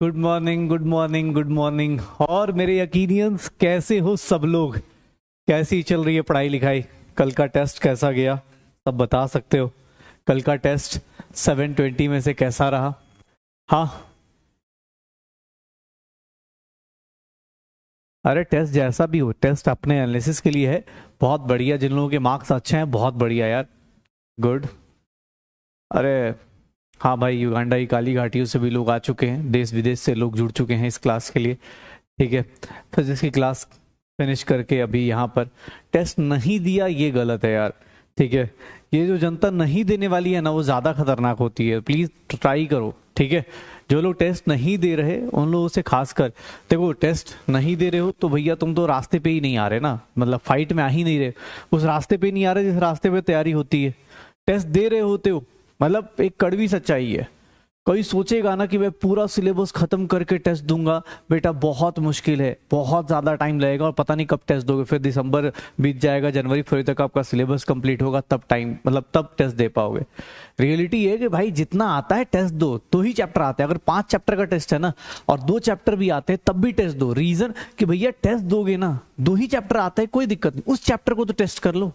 Good morning, good morning, good morning. और मेरे यकीनियंस कैसे हो सब लोग? कैसी चल रही है पढ़ाई लिखाई? कल का टेस्ट कैसा गया सब बता सकते हो? कल का टेस्ट 720 में से कैसा रहा? हाँ, अरे टेस्ट जैसा भी हो, टेस्ट अपने एनालिसिस के लिए है। बहुत बढ़िया, जिन लोगों के मार्क्स अच्छे हैं बहुत बढ़िया यार, गुड। अरे हाँ भाई, युगांडा की काली घाटियों से भी लोग आ चुके हैं, देश विदेश से लोग जुड़ चुके हैं इस क्लास के लिए। ठीक है, फिजिक्स की क्लास फिनिश करके अभी यहाँ पर टेस्ट नहीं दिया, ये गलत है यार। ठीक है, ये जो जनता नहीं देने वाली है ना, वो ज्यादा खतरनाक होती है। प्लीज ट्राई करो, ठीक है। जो लोग टेस्ट नहीं दे रहे उन लोगों से खासकर, देखो टेस्ट नहीं दे रहे हो तो भैया तुम तो रास्ते पे ही नहीं आ रहे ना, मतलब फाइट में आ ही नहीं रहे, उस रास्ते पे नहीं आ रहे जिस रास्ते पे तैयारी होती है। टेस्ट दे रहे होते हो मतलब एक कड़वी सच्चाई है। कोई सोचेगा ना कि मैं पूरा सिलेबस खत्म करके टेस्ट दूंगा, बेटा बहुत मुश्किल है, बहुत ज्यादा टाइम लगेगा और पता नहीं कब टेस्ट दोगे। फिर दिसंबर बीत जाएगा, जनवरी फरवरी तक आपका सिलेबस कंप्लीट होगा, तब टाइम मतलब तब टेस्ट दे पाओगे। रियलिटी है कि भाई जितना आता है टेस्ट दो, 2 ही चैप्टर आते हैं। अगर 5 चैप्टर का टेस्ट है ना और 2 चैप्टर भी आते हैं तब भी टेस्ट दो। रीजन कि भैया टेस्ट दोगे ना, 2 ही चैप्टर आता है कोई दिक्कत नहीं, उस चैप्टर को तो टेस्ट कर लो।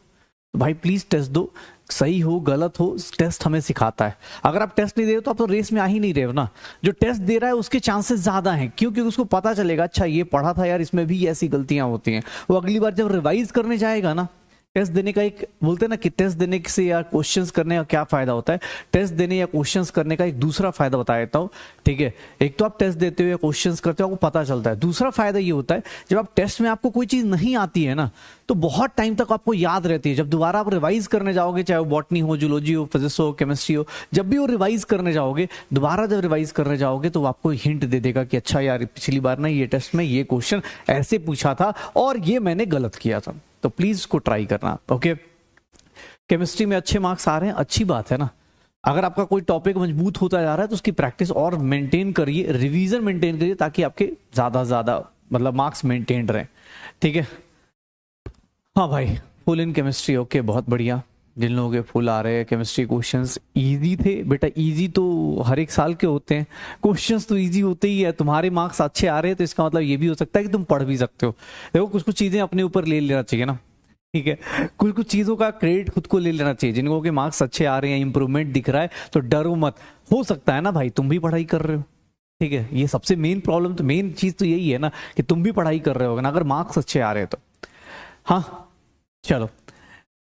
तो भाई प्लीज टेस्ट दो, सही हो गलत हो टेस्ट हमें सिखाता है। अगर आप टेस्ट नहीं दे रहे हो तो आप तो रेस में आ ही नहीं रहे हो ना। जो टेस्ट दे रहा है उसके चांसेस ज्यादा हैं, क्योंकि उसको पता चलेगा अच्छा ये पढ़ा था यार, इसमें भी ऐसी गलतियां होती हैं। वो अगली बार जब रिवाइज करने जाएगा ना, टेस्ट देने का एक बोलते हैं ना कि टेस्ट देने से या क्वेश्चंस करने का क्या फायदा होता है, टेस्ट देने या क्वेश्चंस करने का एक दूसरा फायदा बता देता हूँ। ठीक है, एक तो आप टेस्ट देते हो या क्वेश्चंस करते हो आपको पता चलता है, दूसरा फायदा ये होता है जब आप टेस्ट में आपको कोई चीज नहीं आती है ना तो बहुत टाइम तक आपको याद रहती है। जब दोबारा आप रिवाइज करने जाओगे, चाहे वो बॉटनी हो, जूलॉजी हो, फिजिक्स हो, केमिस्ट्री हो, जब भी वो रिवाइज करने जाओगे, दोबारा जब रिवाइज करने जाओगे तो वो आपको हिंट दे देगा कि अच्छा यार पिछली बार ना ये टेस्ट में ये क्वेश्चन ऐसे पूछा था और ये मैंने गलत किया था। तो प्लीज इसको ट्राई करना। ओके, केमिस्ट्री में अच्छे मार्क्स आ रहे हैं, अच्छी बात है ना। अगर आपका कोई टॉपिक मजबूत होता जा रहा है तो उसकी प्रैक्टिस और मेंटेन करिए, रिवीजन मेंटेन करिए, ताकि आपके ज्यादा ज्यादा मतलब मार्क्स मेंटेन रहें। ठीक है, हाँ भाई, फुल इन केमिस्ट्री। ओके, बहुत बढ़िया। जिन लोगों के फुल आ रहे हैं, केमिस्ट्री क्वेश्चंस इजी थे बेटा, इजी तो हर एक साल के होते हैं, क्वेश्चंस तो इजी होते ही है। तुम्हारे मार्क्स अच्छे आ रहे हैं तो इसका मतलब ये भी हो सकता है कि तुम पढ़ भी सकते हो। देखो कुछ कुछ चीजें अपने ऊपर ले लेना चाहिए ना, ठीक है। कुछ कुछ चीजों का क्रेडिट खुद को ले लेना चाहिए। जिन लोगों के मार्क्स अच्छे आ रहे हैं, इंप्रूवमेंट दिख रहा है, तो डरो मत, हो सकता है ना भाई तुम भी पढ़ाई कर रहे हो। ठीक है, ये सबसे मेन प्रॉब्लम तो मेन चीज तो यही है ना कि तुम भी पढ़ाई कर रहे हो ना, अगर मार्क्स अच्छे आ रहे हैं तो। हाँ चलो,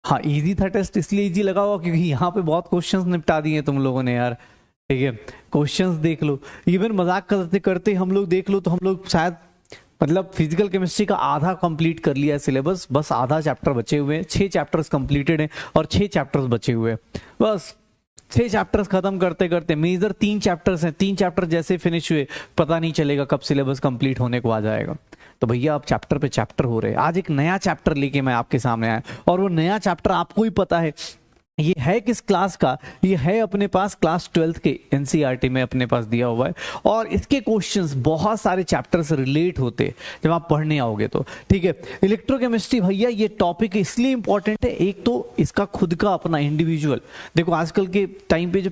हाँ इजी था टेस्ट, इसलिए इजी लगा हुआ क्योंकि यहाँ पे बहुत क्वेश्चंस निपटा दिए तुम लोगों ने यार। ठीक है, क्वेश्चंस देख लो, इवन मजाक करते करते हम लोग देख लो तो हम लोग शायद मतलब फिजिकल केमिस्ट्री का आधा कंप्लीट कर लिया है सिलेबस, बस आधा चैप्टर बचे हुए हैं। 6 चैप्टर्स कंप्लीटेड हैं और 6 चैप्टर्स बचे हुए हैं। बस 6 चैप्टर्स खत्म करते करते, मेजर 3 चैप्टर्स हैं, 3 चैप्टर जैसे फिनिश हुए पता नहीं चलेगा कब सिलेबस कंप्लीट होने को आ जाएगा। तो भैया अब चैप्टर पे चैप्टर हो रहे हैं। आज एक नया चैप्टर लेके मैं आपके सामने आया और वो नया चैप्टर आपको ही पता है ये है किस क्लास का, ये है अपने पास क्लास 12th के एनसीईआरटी में अपने पास दिया हुआ है। और इसके क्वेश्चंस बहुत सारे चैप्टर से रिलेट होते हैं जब आप पढ़ने आओगे तो। ठीक है, इलेक्ट्रोकेमिस्ट्री भैया ये टॉपिक इसलिए इंपॉर्टेंट है, एक तो इसका खुद का अपना इंडिविजुअल, देखो आजकल के टाइम पे जो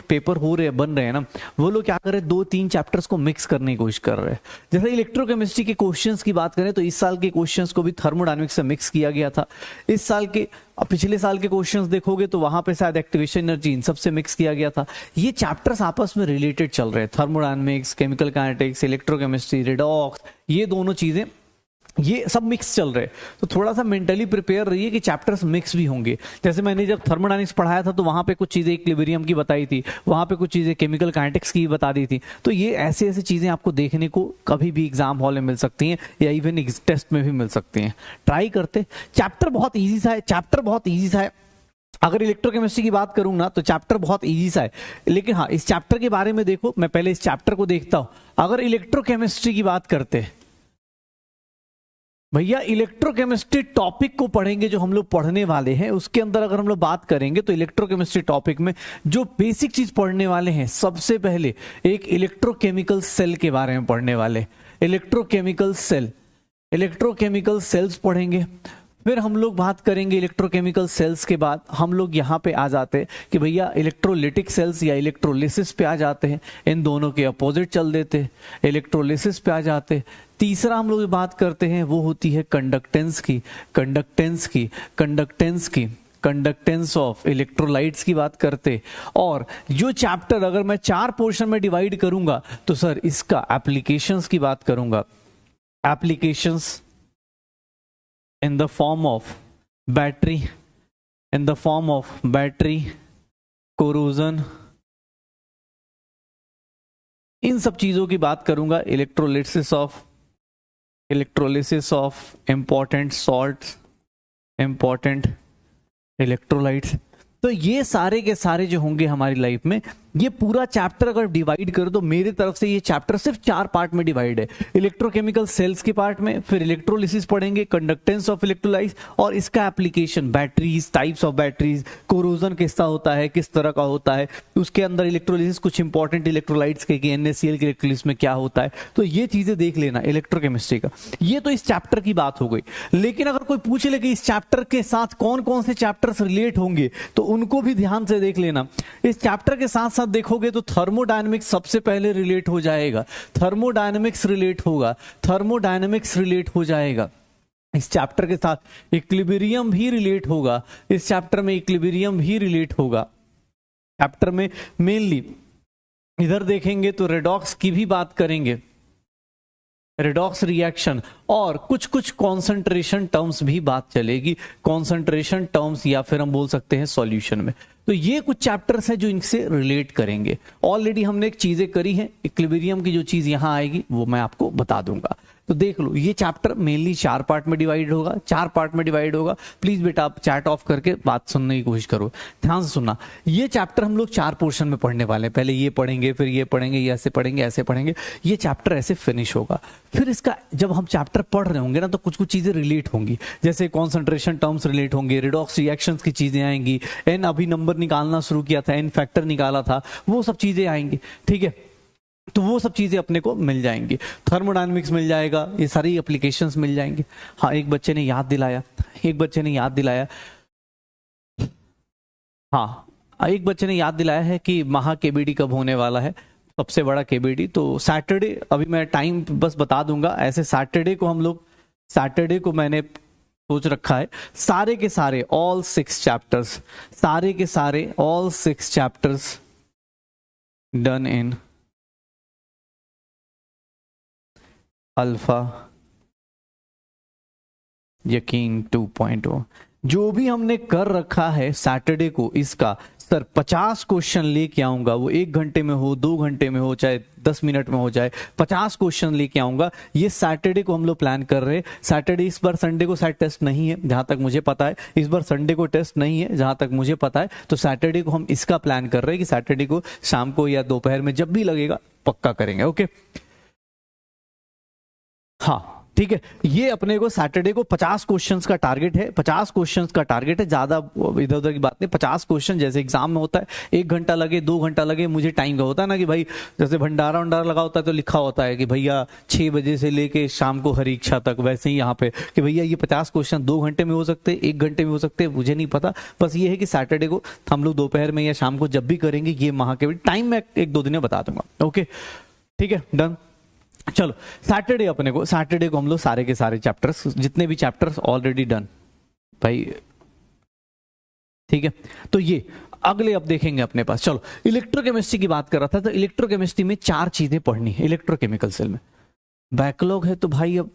पेपर हो रहे हैं, बन रहे हैं ना, वो लोग क्या कर रहे हैं, 2-3 चैप्टर्स को मिक्स करने की कोशिश कर रहे हैं। जैसे इलेक्ट्रोकेमिस्ट्री के क्वेश्चंस की बात करें तो इस साल के क्वेश्चंस को भी थर्मोडायनेमिक्स से मिक्स किया गया था। इस साल के पिछले साल के क्वेश्चंस देखोगे तो वहां पे शायद एक्टिवेशन एनर्जी इन सबसे मिक्स किया गया था। ये चैप्टर्स आपस में रिलेटेड चल रहे हैं, thermodynamics, chemical kinetics, electrochemistry, redox, ये दोनों चीजें ये सब मिक्स चल रहे हैं। तो थोड़ा सा मेंटली प्रिपेयर रहिए कि चैप्टर्स मिक्स भी होंगे। जैसे मैंने जब थर्मोडायनेमिक्स पढ़ाया था तो वहां पे कुछ चीजें इक्विलिब्रियम की बताई थी, वहां पे कुछ चीजें केमिकल काइनेटिक्स की बता दी थी। तो ये ऐसे ऐसे चीजें आपको देखने को कभी भी एग्जाम हॉल में मिल सकती हैं या इवन टेस्ट में भी मिल सकती हैं। ट्राई करते, चैप्टर बहुत ईजी सा है, चैप्टर बहुत ईजी सा है। अगर इलेक्ट्रोकेमिस्ट्री की बात करूं ना तो चैप्टर बहुत इजी सा है, लेकिन हाँ इस चैप्टर के बारे में देखो, मैं पहले इस चैप्टर को देखता हूं। अगर इलेक्ट्रोकेमिस्ट्री की बात करते हैं भैया, इलेक्ट्रोकेमिस्ट्री टॉपिक को पढ़ेंगे जो हम लोग पढ़ने वाले हैं, उसके अंदर अगर हम लोग बात करेंगे तो इलेक्ट्रोकेमिस्ट्री टॉपिक में जो बेसिक चीज पढ़ने वाले हैं, सबसे पहले एक इलेक्ट्रोकेमिकल सेल के बारे में पढ़ने वाले। इलेक्ट्रोकेमिकल सेल, इलेक्ट्रोकेमिकल सेल्स पढ़ेंगे, फिर हम लोग बात करेंगे इलेक्ट्रोकेमिकल सेल्स के बाद हम लोग यहाँ पे आ जाते हैं कि भैया इलेक्ट्रोलिटिक सेल्स या इलेक्ट्रोलिसिस पे आ जाते हैं, इन दोनों के अपोजिट चल देते हैं, इलेक्ट्रोलिसिस पे आ जाते हैं। तीसरा हम लोग बात करते हैं वो होती है कंडक्टेंस ऑफ इलेक्ट्रोलाइट्स की बात करते। और जो चैप्टर अगर मैं 4 पोर्शन में डिवाइड करूंगा तो सर इसका एप्लीकेशंस की बात करूंगा, applications in the form of battery, corrosion, इन सब चीजों की बात करूंगा। Electrolysis of important salts, important electrolytes. तो ये सारे के सारे जो होंगे हमारी लाइफ में, ये पूरा चैप्टर अगर डिवाइड करो तो मेरे तरफ से ये चैप्टर सिर्फ 4 पार्ट में डिवाइड है। इलेक्ट्रोकेमिकल सेल्स के पार्ट में, फिर इलेक्ट्रोलिसिस पढ़ेंगे, कंडक्टेंस ऑफ इलेक्ट्रोलाइट्स और इसका application, batteries, types of batteries, corrosion किसका होता है, किस तरह का होता है, उसके अंदर इलेक्ट्रोलिसिस, कुछ इंपॉर्टेंट इलेक्ट्रोलाइट्स के NaCl के इलेक्ट्रोलिसिस में क्या होता है। तो ये चीजें देख लेना इलेक्ट्रोकेमिस्ट्री का। ये तो इस चैप्टर की बात हो गई। लेकिन अगर कोई पूछ ले कि इस चैप्टर के साथ कौन कौन से चैप्टर्स रिलेट होंगे तो उनको भी ध्यान से देख लेना। इस चैप्टर के साथ देखोगे तो थर्मोडायनेमिक्स सबसे पहले रिलेट हो जाएगा, थर्मोडायनेमिक्स रिलेट हो जाएगा इस चैप्टर के साथ। इक्विलिब्रियम भी रिलेट होगा इस चैप्टर में, चैप्टर में मेनली इधर देखेंगे तो रेडॉक्स की भी बात करेंगे, रेडॉक्स रिएक्शन, और कुछ कुछ कॉन्सेंट्रेशन टर्म्स भी बात चलेगी, कॉन्सेंट्रेशन टर्म्स या फिर हम बोल सकते हैं सॉल्यूशन में। तो ये कुछ चैप्टर्स हैं जो इनसे रिलेट करेंगे। ऑलरेडी हमने एक चीजें करी हैं, इक्विलिब्रियम की जो चीज यहां आएगी वो मैं आपको बता दूंगा। तो देख लो, ये चैप्टर मेनली 4 पार्ट में डिवाइड होगा। प्लीज बेटा आप चैट ऑफ करके बात सुनने की कोशिश करो, ध्यान से सुनना। ये चैप्टर हम लोग 4 पोर्शन में पढ़ने वाले हैं। पहले ये पढ़ेंगे, फिर ये पढ़ेंगे, ये ऐसे पढ़ेंगे। ये चैप्टर ऐसे फिनिश होगा। फिर इसका जब हम चैप्टर पढ़ रहे होंगे ना तो कुछ कुछ चीजें रिलेट होंगी, जैसे कॉन्सेंट्रेशन टर्म्स रिलेट होंगे, रिडॉक्स रिएक्शंस की चीजें आएंगी, एन अभी नंबर निकालना शुरू किया था, एन फैक्टर निकाला था, वो सब चीजें आएंगी। ठीक है, तो वो सब चीजें अपने को मिल जाएंगी, थर्मोडायनेमिक्स मिल जाएगा, ये सारी एप्लीकेशंस मिल जाएंगे। हाँ, एक बच्चे ने याद दिलाया, एक बच्चे ने याद दिलाया है कि महा केबीडी कब होने वाला है, सबसे बड़ा केबीडी। तो सैटरडे, अभी मैं टाइम बस बता दूंगा। ऐसे सैटरडे को मैंने सोच रखा है सारे के सारे all 6 chapters done in alpha यकीन 2.0। जो भी हमने कर रखा है सैटरडे को, इसका सर 50 क्वेश्चन लेके आऊंगा, वो 1 घंटे में हो, 2 घंटे में हो, चाहे 10 मिनट में हो जाए, 50 क्वेश्चन लेके आऊंगा। ये सैटरडे को हम लोग प्लान कर रहे हैं। सैटरडे, इस बार संडे को शायद टेस्ट नहीं है जहां तक मुझे पता है, तो सैटरडे को हम इसका प्लान कर रहे हैं कि सैटरडे को शाम को या दोपहर में जब भी लगेगा पक्का करेंगे। ओके, हाँ ठीक है। ये अपने को सैटरडे को 50 क्वेश्चंस का टारगेट है, ज्यादा इधर उधर की बात नहीं। 50 क्वेश्चन जैसे एग्जाम में होता है, 1 घंटा लगे, 2 घंटा लगे, मुझे टाइम का होता है ना कि भाई जैसे भंडारा लगा होता है तो लिखा होता है कि भैया 6 बजे से लेके शाम को हरी इच्छा तक, वैसे ही यहाँ पे कि भैया ये 50 क्वेश्चन 2 घंटे में हो सकते, 1 घंटे में हो सकते, मुझे नहीं पता। बस ये है कि सैटरडे को हम लोग दोपहर में या शाम को जब भी करेंगे, ये माह के टाइम मैं 1-2 दिन में बता दूंगा। ओके ठीक है, डन। चलो सैटरडे को हम लोग सारे के सारे चैप्टर्स, जितने भी चैप्टर्स ऑलरेडी डन भाई, ठीक है। तो ये अगले अब देखेंगे अपने पास। चलो, इलेक्ट्रोकेमिस्ट्री की बात कर रहा था, तो इलेक्ट्रोकेमिस्ट्री में 4 चीजें पढ़नी है। इलेक्ट्रोकेमिकल सेल में बैकलॉग है तो भाई, अब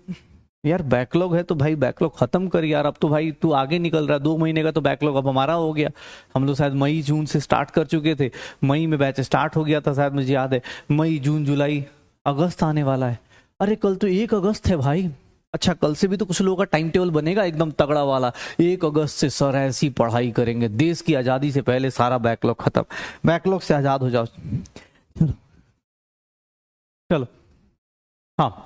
यार बैकलॉग है तो भाई बैकलॉग खत्म कर यार। अब तो भाई तू आगे निकल रहा है, 2 महीने का तो बैकलॉग अब हमारा हो गया। हम लोग शायद मई जून से स्टार्ट कर चुके थे, मई में बैच स्टार्ट हो गया था शायद, मुझे याद है। मई जून जुलाई अगस्त आने वाला है। अरे कल तो 1 अगस्त है भाई। अच्छा, कल से भी तो कुछ लोगों का टाइम टेबल बनेगा एकदम तगड़ा वाला। 1 अगस्त से सर ऐसी पढ़ाई करेंगे, देश की आजादी से पहले सारा बैकलॉग खत्म, बैकलॉग से आजाद हो जाओ। चलो हाँ,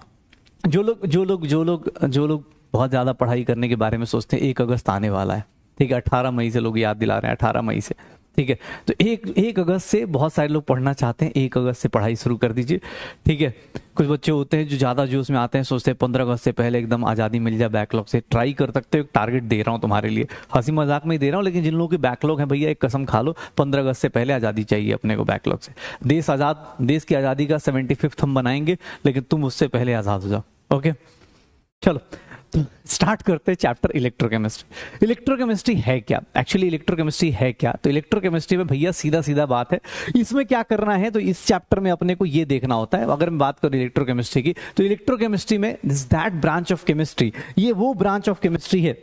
जो लोग बहुत ज्यादा पढ़ाई करने के बारे में सोचते हैं, 1 अगस्त आने वाला है, ठीक है। 18 मई से लोग याद दिला रहे हैं, 18 मई से ठीक है, तो 1 अगस्त से बहुत सारे लोग पढ़ना चाहते हैं, 1 अगस्त से पढ़ाई शुरू कर दीजिए। ठीक है, कुछ बच्चे होते हैं जो ज़्यादा जोश में आते हैं, सोचते हैं 15 अगस्त से पहले एकदम आज़ादी मिल जाए बैकलॉग से। ट्राई कर सकते हो, एक टारगेट दे रहा हूँ तुम्हारे लिए, हंसी मजाक में ही दे रहा हूँ, लेकिन जिन लोगों के बैकलॉग है भैया, एक कसम खा लो, 15 अगस्त से पहले आज़ादी चाहिए अपने को बैकलॉग से। देश आज़ाद, देश की आज़ादी का 75th हम बनाएंगे, लेकिन तुम उससे पहले आज़ाद हो जाओ। ओके, चलो तो स्टार्ट करते हैं चैप्टर इलेक्ट्रोकेमिस्ट्री। इलेक्ट्रोकेमिस्ट्री है क्या? एक्चुअली इलेक्ट्रोकेमिस्ट्री है क्या? तो इलेक्ट्रोकेमिस्ट्री में भैया सीधा सीधा बात है, इसमें क्या करना है, तो इस चैप्टर में अपने को ये देखना होता है। अगर मैं बात करूं इलेक्ट्रोकेमिस्ट्री की, तो इलेक्ट्रोकेमिस्ट्री में this that branch of chemistry, ये वो ब्रांच ऑफ केमिस्ट्री है,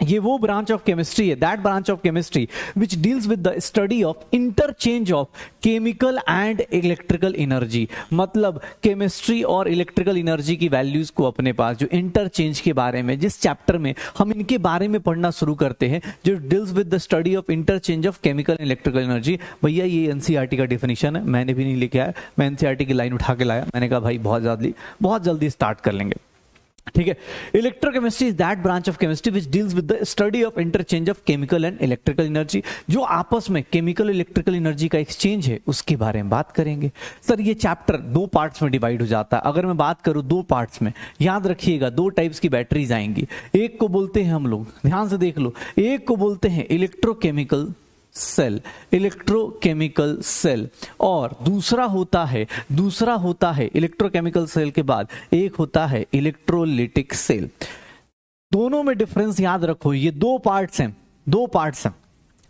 ये वो ब्रांच ऑफ केमिस्ट्री है, that branch of chemistry which deals with the study of interchange of chemical and electrical energy. मतलब केमिस्ट्री और इलेक्ट्रिकल एनर्जी की वैल्यूज को अपने पास, जो इंटरचेंज के बारे में, जिस चैप्टर में हम इनके बारे में पढ़ना शुरू करते हैं, जो deals with the study of interchange of chemical and electrical energy. भैया ये एनसीईआरटी का डिफिनेशन है, मैंने भी नहीं लिखा है, मैं एनसीईआरटी की लाइन उठा के लाया, मैंने कहा भाई बहुत जल्दी स्टार्ट कर लेंगे। ठीक है, electrochemistry is that branch of chemistry which deals with the study of interchange of chemical and electrical energy. जो आपस में केमिकल इलेक्ट्रिकल एनर्जी का एक्सचेंज है, उसके बारे में बात करेंगे। सर ये चैप्टर 2 पार्ट्स में डिवाइड हो जाता है। अगर मैं बात करूं 2 पार्ट्स में, याद रखिएगा 2 टाइप्स की बैटरीज आएंगी। एक को बोलते हैं हम लोग, ध्यान से देख लो, एक को बोलते हैं इलेक्ट्रोकेमिकल सेल, इलेक्ट्रोकेमिकल सेल, और दूसरा होता है इलेक्ट्रोकेमिकल सेल के बाद एक होता है इलेक्ट्रोलिटिक सेल। दोनों में डिफरेंस याद रखो, ये 2 पार्ट्स हैं।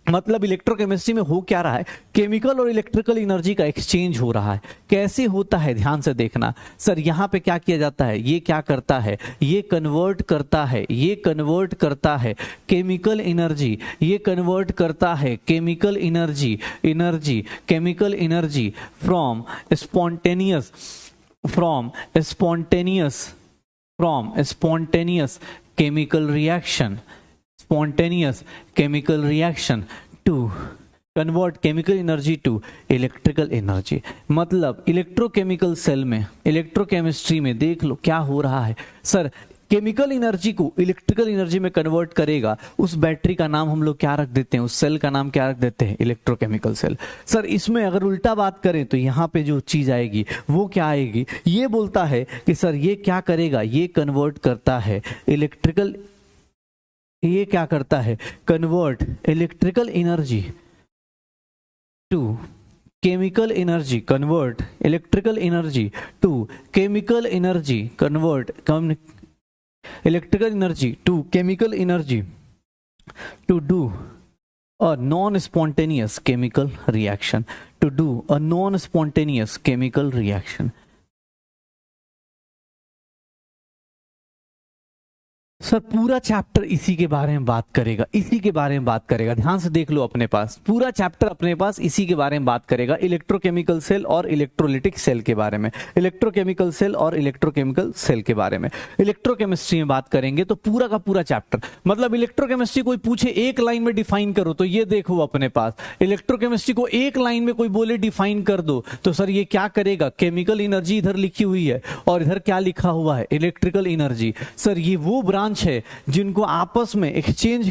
मतलब इलेक्ट्रोकेमिस्ट्री में हो क्या रहा है, केमिकल और इलेक्ट्रिकल एनर्जी का एक्सचेंज हो रहा है। कैसे होता है, ध्यान से देखना। सर यहाँ पे क्या किया जाता है, ये क्या करता है, ये कन्वर्ट करता है केमिकल एनर्जी, ये कन्वर्ट करता है chemical energy from spontaneous chemical reaction to convert chemical energy to electrical energy। मतलब इलेक्ट्रोकेमिकल सेल में, इलेक्ट्रोकेमिस्ट्री में देख लो क्या हो रहा है। सर केमिकल एनर्जी को इलेक्ट्रिकल एनर्जी में कन्वर्ट करेगा, उस बैटरी का नाम हम लोग क्या रख देते हैं, उस सेल का नाम क्या रख देते हैं, इलेक्ट्रोकेमिकल सेल। सर इसमें अगर उल्टा बात करें तो यहाँ पे जो चीज आएगी वो क्या आएगी, ये बोलता है कि सर ये क्या करेगा, ये कन्वर्ट करता है convert electrical energy to chemical energy, convert electrical energy to chemical energy, convert electrical energy to chemical energy to do a non-spontaneous chemical reaction। Sir पूरा चैप्टर इसी के बारे में बात करेगा, ध्यान से देख लो अपने पास, पूरा चैप्टर अपने पास इसी के बारे में बात करेगा, इलेक्ट्रोकेमिकल सेल और इलेक्ट्रोलिटिक सेल के बारे में, इलेक्ट्रोकेमिकल सेल के बारे में इलेक्ट्रोकेमिस्ट्री में बात करेंगे। तो पूरा का पूरा चैप्टर, मतलब इलेक्ट्रोकेमिस्ट्री कोई पूछे एक लाइन में डिफाइन करो, तो ये देखो अपने पास इलेक्ट्रोकेमिस्ट्री को एक लाइन में कोई बोले डिफाइन कर दो, तो सर ये क्या करेगा, केमिकल एनर्जी इधर लिखी हुई है और इधर क्या लिखा हुआ है, इलेक्ट्रिकल एनर्जी। सर ये वो ब्रांच है जिनको आपस में एक्सचेंज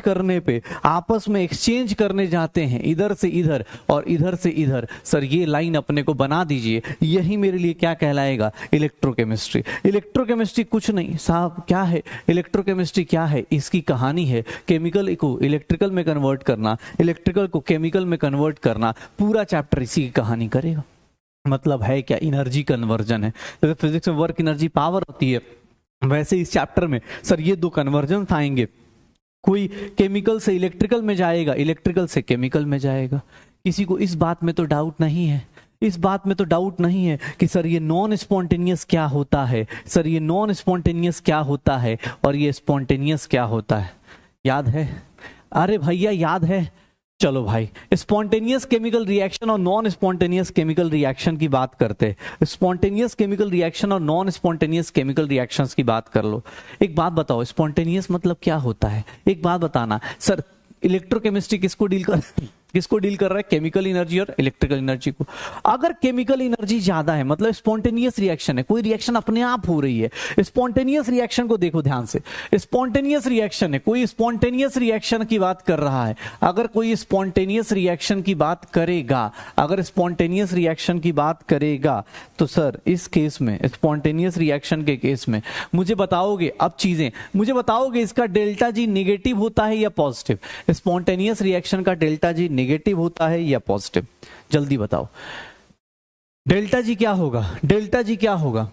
करने जाते हैं, इधर से इधर और इधर से इधर। सर ये लाइन अपने को बना दीजिए, यही मेरे लिए क्या कहलाएगा, इलेक्ट्रोकेमिस्ट्री। इलेक्ट्रोकेमिस्ट्री कुछ नहीं साहब, क्या है इलेक्ट्रोकेमिस्ट्री, क्या है, इसकी कहानी है केमिकल को इलेक्ट्रिकल में कन्वर्ट करना, इलेक्ट्रिकल को केमिकल में कन्वर्ट करना। पूरा चैप्टर इसी की कहानी करेगा। मतलब है क्या, एनर्जी कन्वर्जन है। जैसे फिजिक्स में वर्क एनर्जी पावर होती है, वैसे इस चैप्टर में सर ये 2 कन्वर्जन आएंगे, कोई केमिकल से इलेक्ट्रिकल में जाएगा, इलेक्ट्रिकल से केमिकल में जाएगा। किसी को इस बात में तो डाउट नहीं है, कि सर ये नॉन स्पॉन्टेनियस क्या होता है, सर ये नॉन स्पॉन्टेनियस क्या होता है और ये स्पॉन्टेनियस क्या होता है, याद है? अरे भैया याद है, चलो भाई स्पॉन्टेनियस केमिकल रिएक्शन और नॉन स्पॉन्टेनियस केमिकल रिएक्शन की बात करते हैं। स्पॉन्टेनियस केमिकल रिएक्शन और नॉन स्पॉन्टेनियस केमिकल रिएक्शंस की बात कर लो। एक बात बताओ, स्पॉन्टेनियस मतलब क्या होता है, एक बात बताना। सर इलेक्ट्रोकेमिस्ट्री किसको डील कर किसको डील कर रहा है? केमिकल एनर्जी और इलेक्ट्रिकल एनर्जी को। अगर केमिकल एनर्जी ज्यादा है मतलब स्पॉन्टेनियस रिएक्शन है, कोई रिएक्शन अपने आप हो रही है। स्पॉन्टेनियस रिएक्शन को देखो ध्यान से, स्पॉन्टेनियस रिएक्शन है, कोई स्पॉन्टेनियस रिएक्शन की बात कर रहा है। अगर कोई स्पॉन्टेनियस रिएक्शन की बात करेगा, अगर स्पॉन्टेनियस रिएक्शन की बात करेगा तो सर इस केस में, स्पॉन्टेनियस रिएक्शन के केस में मुझे बताओगे अब चीजें, मुझे बताओगे इसका डेल्टा जी नेगेटिव होता है या पॉजिटिव? स्पॉन्टेनियस रिएक्शन का डेल्टा जी नेगेटिव होता है या पॉजिटिव? जल्दी बताओ डेल्टा जी क्या होगा, डेल्टा जी क्या होगा?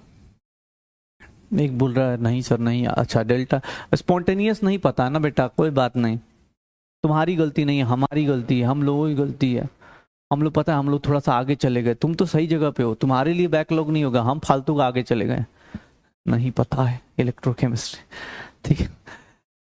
एक बोल रहा है नहीं सर नहीं। अच्छा डेल्टा स्पॉन्टेनियस नहीं पता ना बेटा, कोई बात नहीं, तुम्हारी गलती नहीं है, हमारी गलती है, हम लोगों की गलती है। हम लोग पता है हम लोग थोड़ा सा आगे चले गए, तुम तो सही जगह पे हो, तुम्हारे लिए बैकलॉग नहीं होगा, हम फालतू का आगे चले गए, नहीं पता है इलेक्ट्रोकेमिस्ट्री। ठीक है